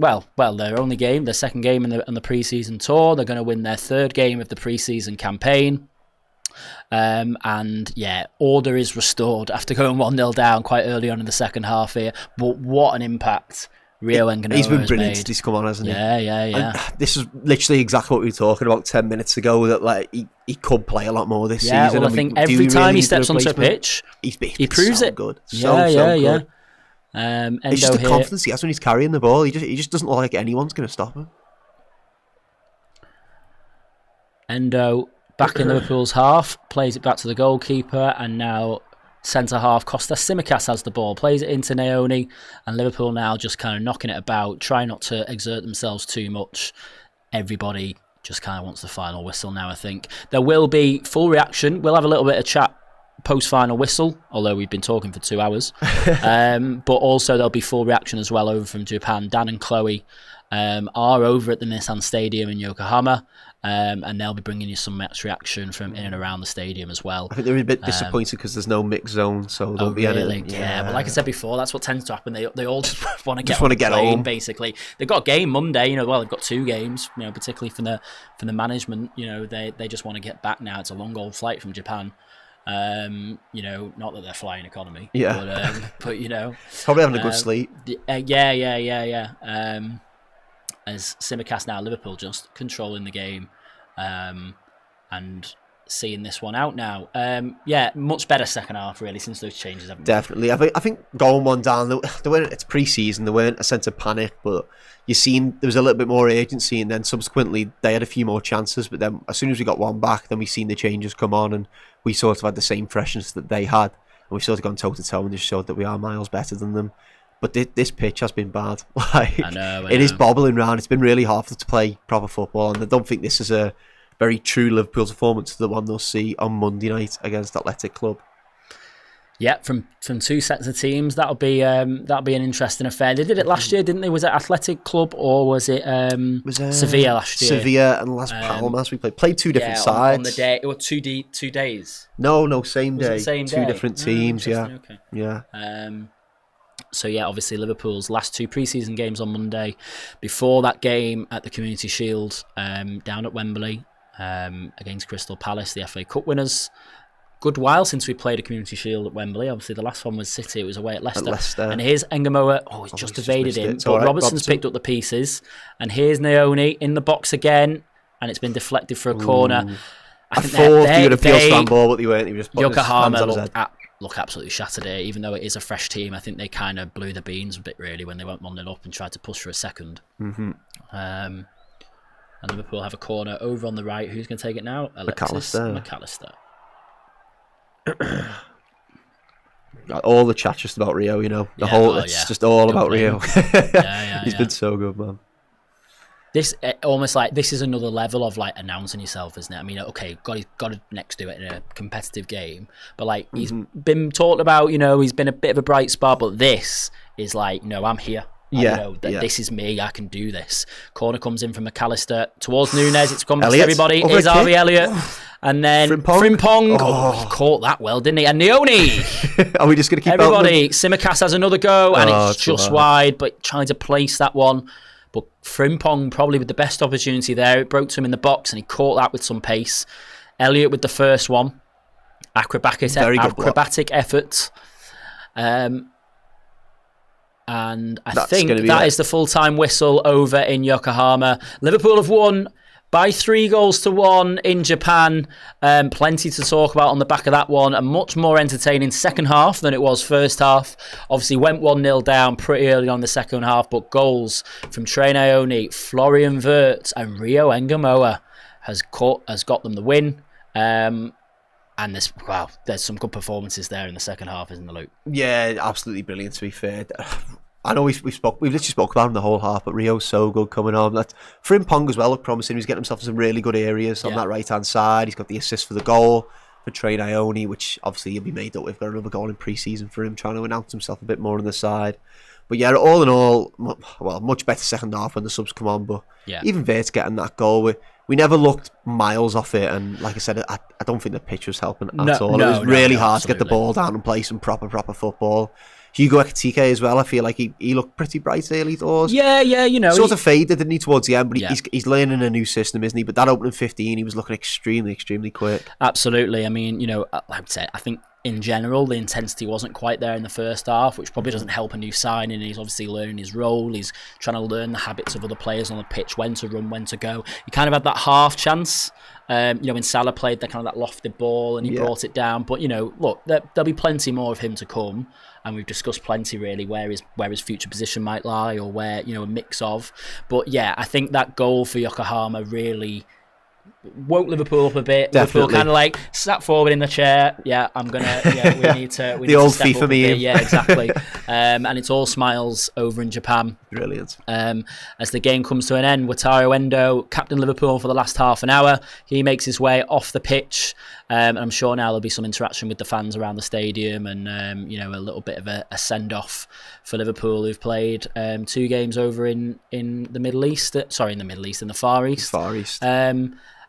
only game, their second game in the pre-season tour. They're going to win their third game of the pre-season campaign. And yeah, order is restored after going 1-0 down quite early on in the second half here. But what an impact Rio Enganoa He's been brilliant made. since he's come on, hasn't he? Yeah. And this is literally exactly what we were talking about 10 minutes ago, that like he could play a lot more this season. Well, I think every time he steps onto a pitch, he proves so it. Good. So good. It's just the confidence he has when he's carrying the ball. He just doesn't look like anyone's going to stop him. Endo back in Liverpool's half, plays it back to the goalkeeper, and now centre-half Kostas Tsimikas has the ball, plays it into Naoni, and Liverpool now just kind of knocking it about, try not to exert themselves too much. Everybody just kind of wants the final whistle now, I think. There will be full reaction. We'll have a little bit of chat post-final whistle, although we've been talking for 2 hours. But also there'll be full reaction as well over from Japan. Dan and Chloe are over at the Nissan Stadium in Yokohama, and they'll be bringing you some match reaction from in and around the stadium as well. I think they're a bit disappointed because there's no mixed zone, so there'll be anything. Yeah, but like I said before, that's what tends to happen. They all just want to get home. Basically, they've got a game Monday. They've got 2 games. Particularly from the management. They just want to get back now. It's a long old flight from Japan. Not that they're flying economy. Yeah. But probably having a good sleep. Yeah. As Tsimikas now, Liverpool just controlling the game, and seeing this one out now. Much better second half really since those changes haven't. Definitely, I think going 1 down, they weren't. It's pre-season. There weren't a sense of panic, but you seen there was a little bit more agency, and then subsequently they had a few more chances. But then as soon as we got 1 back, then we seen the changes come on, and we sort of had the same freshness that they had, and we've sort of gone toe to toe and just showed that we are miles better than them. But this pitch has been bad. I know. It is bobbling round. It's been really hard to play proper football, and I don't think this is a very true Liverpool performance, the one they'll see on Monday night against Athletic Club. Yeah, from 2 sets of teams, that'll be an interesting affair. They did it last year, didn't they? Was it Athletic Club or was it Sevilla last year? Sevilla and Las Palmas. We played 2 different sides on the day. It was 2 days. No, same day. Same 2 day? different teams. Yeah, okay. Yeah. So yeah, obviously Liverpool's last 2 pre-season games on Monday. Before that game at the Community Shield down at Wembley against Crystal Palace, the FA Cup winners. Good while since we played a Community Shield at Wembley. Obviously the last one was City. It was away at Leicester. And here's Engamoa. He's just evaded him. But right, Robertson's picked up the pieces. And here's Naoni in the box again. And it's been deflected for a corner. I thought he would appeal stand ball, but they weren't. He was just Yokohama look absolutely shattered here, even though it is a fresh team. I think they kind of blew the beans a bit really when they went 1-0 up and tried to push for a second. And Liverpool have a corner over on the right. Who's going to take it now? McAllister. All the chat just about Rio, it's just all about Rio. He's been so good, man. This almost like this is another level of like announcing yourself, isn't it? I mean, okay, got to next do it in a competitive game, but like he's been talked about, he's been a bit of a bright spot, but this is like, I'm here. This is me. I can do this. Corner comes in from McAllister towards Nunes. It's come to everybody. Here's Harvey Elliott, and then Frimpong. He caught that well, didn't he? And Naoni. Are we just going to keep everybody? Tsimikas has another go, and it's just wide, but trying to place that one. But Frimpong probably with the best opportunity there. It broke to him in the box and he caught that with some pace. Elliott with the first one. Acrobatic effort. And I think that is the full-time whistle over in Yokohama. Liverpool have won by 3-1 in Japan. Plenty to talk about on the back of that one. A much more entertaining second half than it was first half. Obviously went 1-0 down pretty early on the second half, but goals from Trey Naoni, Florian Wirtz and Rio Engamoa has got them the win. And there's some good performances there in the second half, isn't there, Luke? Yeah, absolutely brilliant, to be fair. I know we've literally spoke about him the whole half, but Rio's so good coming on. Frimpong as well looked promising. He's getting himself in some really good areas on that right-hand side. He's got the assist for the goal for Trey Naoni, which obviously he'll be made up. We've got another goal in pre-season for him, trying to announce himself a bit more on the side. But yeah, all in all, much better second half when the subs come on. But even Wirtz getting that goal, we never looked miles off it. And like I said, I don't think the pitch was helping at all. It was really hard to get the ball down and play some proper football. Hugo Ekitike as well. I feel like he looked pretty bright early doors. Yeah, you know. Sort of faded, didn't he, towards the end, but Yeah. he's learning a new system, isn't he? But that opening 15, he was looking extremely quick. Absolutely. I mean, you know, like I said, I think in general the intensity wasn't quite there in the first half, which probably doesn't help a new signing. He's obviously learning his role. He's trying to learn the habits of other players on the pitch, when to run, when to go. He kind of had that half chance. You know, when Salah played that kind of that lofted ball and he brought it down. But, you know, look, there'll be plenty more of him to come. And we've discussed plenty, really, where his future position might lie, or where, you know, a mix of. But, yeah, I think that goal for Yokohama really woke Liverpool up a bit. Definitely. Liverpool kind of like sat forward in the chair. Yeah, we need to. We The need old to step FIFA up a meme. bit. Yeah, exactly. And it's all smiles over in Japan. Brilliant. As the game comes to an end, Wataru Endo, captain Liverpool for the last half an hour, he makes his way off the pitch. And I'm sure now there'll be some interaction with the fans around the stadium, and you know, a little bit of a send-off for Liverpool, who've played 2 games over in the Middle East. In the Far East. Far East.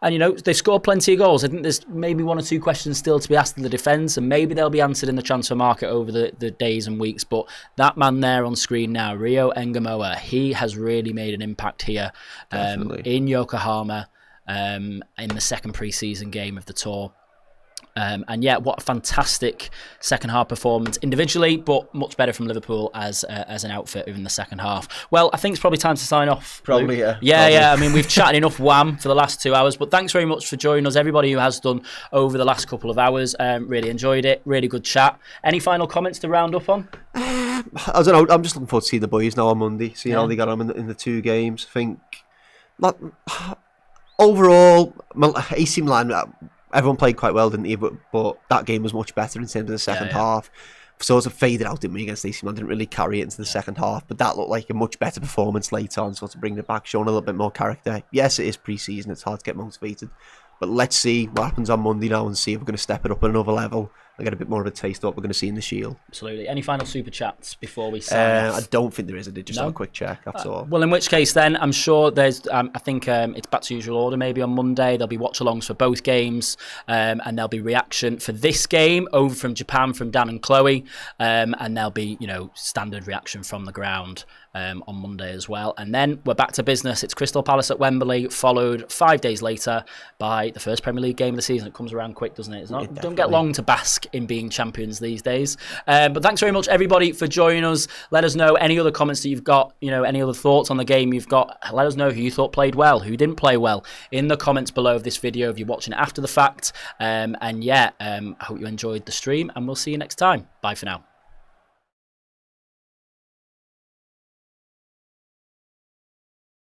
And, you know, they've scored plenty of goals. I think there's maybe 1 or 2 questions still to be asked in the defence, and maybe they'll be answered in the transfer market over the days and weeks. But that man there on screen now, Rio Engamoa, he has really made an impact here in Yokohama in the second pre-season game of the tour. And yeah, what a fantastic second half performance individually, but much better from Liverpool as an outfit in the second half. Well, I think it's probably time to sign off. Probably, Luke. yeah. Yeah. I mean, we've chatted enough wham for the last 2 hours, but thanks very much for joining us, everybody who has done over the last couple of hours. Really enjoyed it. Really good chat. Any final comments to round up on? I don't know. I'm just looking forward to seeing the boys now on Monday, see how they got on in the 2 games. I think, overall, AC Milan, everyone played quite well, didn't they? But that game was much better in terms of the second half. Sort of faded out, didn't we, against AC Milan? Didn't really carry it into the second half, but that looked like a much better performance later on, sort of bringing it back, showing a little bit more character. Yes, it is pre-season, it's hard to get motivated, but let's see what happens on Monday now and see if we're going to step it up at another level and get a bit more of a taste of what we're going to see in the Shield. Absolutely. Any final super chats before we sign off? I don't think there is. I did just have a quick check, that's all. Well, in which case then, I'm sure there's, I think it's back to usual order maybe on Monday. There'll be watch-alongs for both games, and there'll be reaction for this game over from Japan from Dan and Chloe, and there'll be, you know, standard reaction from the ground on Monday as well. And then we're back to business. It's Crystal Palace at Wembley, followed 5 days later by the first Premier League game of the season. It comes around quick, doesn't it? It's not, don't get long to bask in being champions these days. But thanks very much, everybody, for joining us. Let us know any other comments that you've got, you know, any other thoughts on the game you've got. Let us know who you thought played well, who didn't play well, in the comments below of this video if you're watching it after the fact. I hope you enjoyed the stream, and we'll see you next time. Bye for now.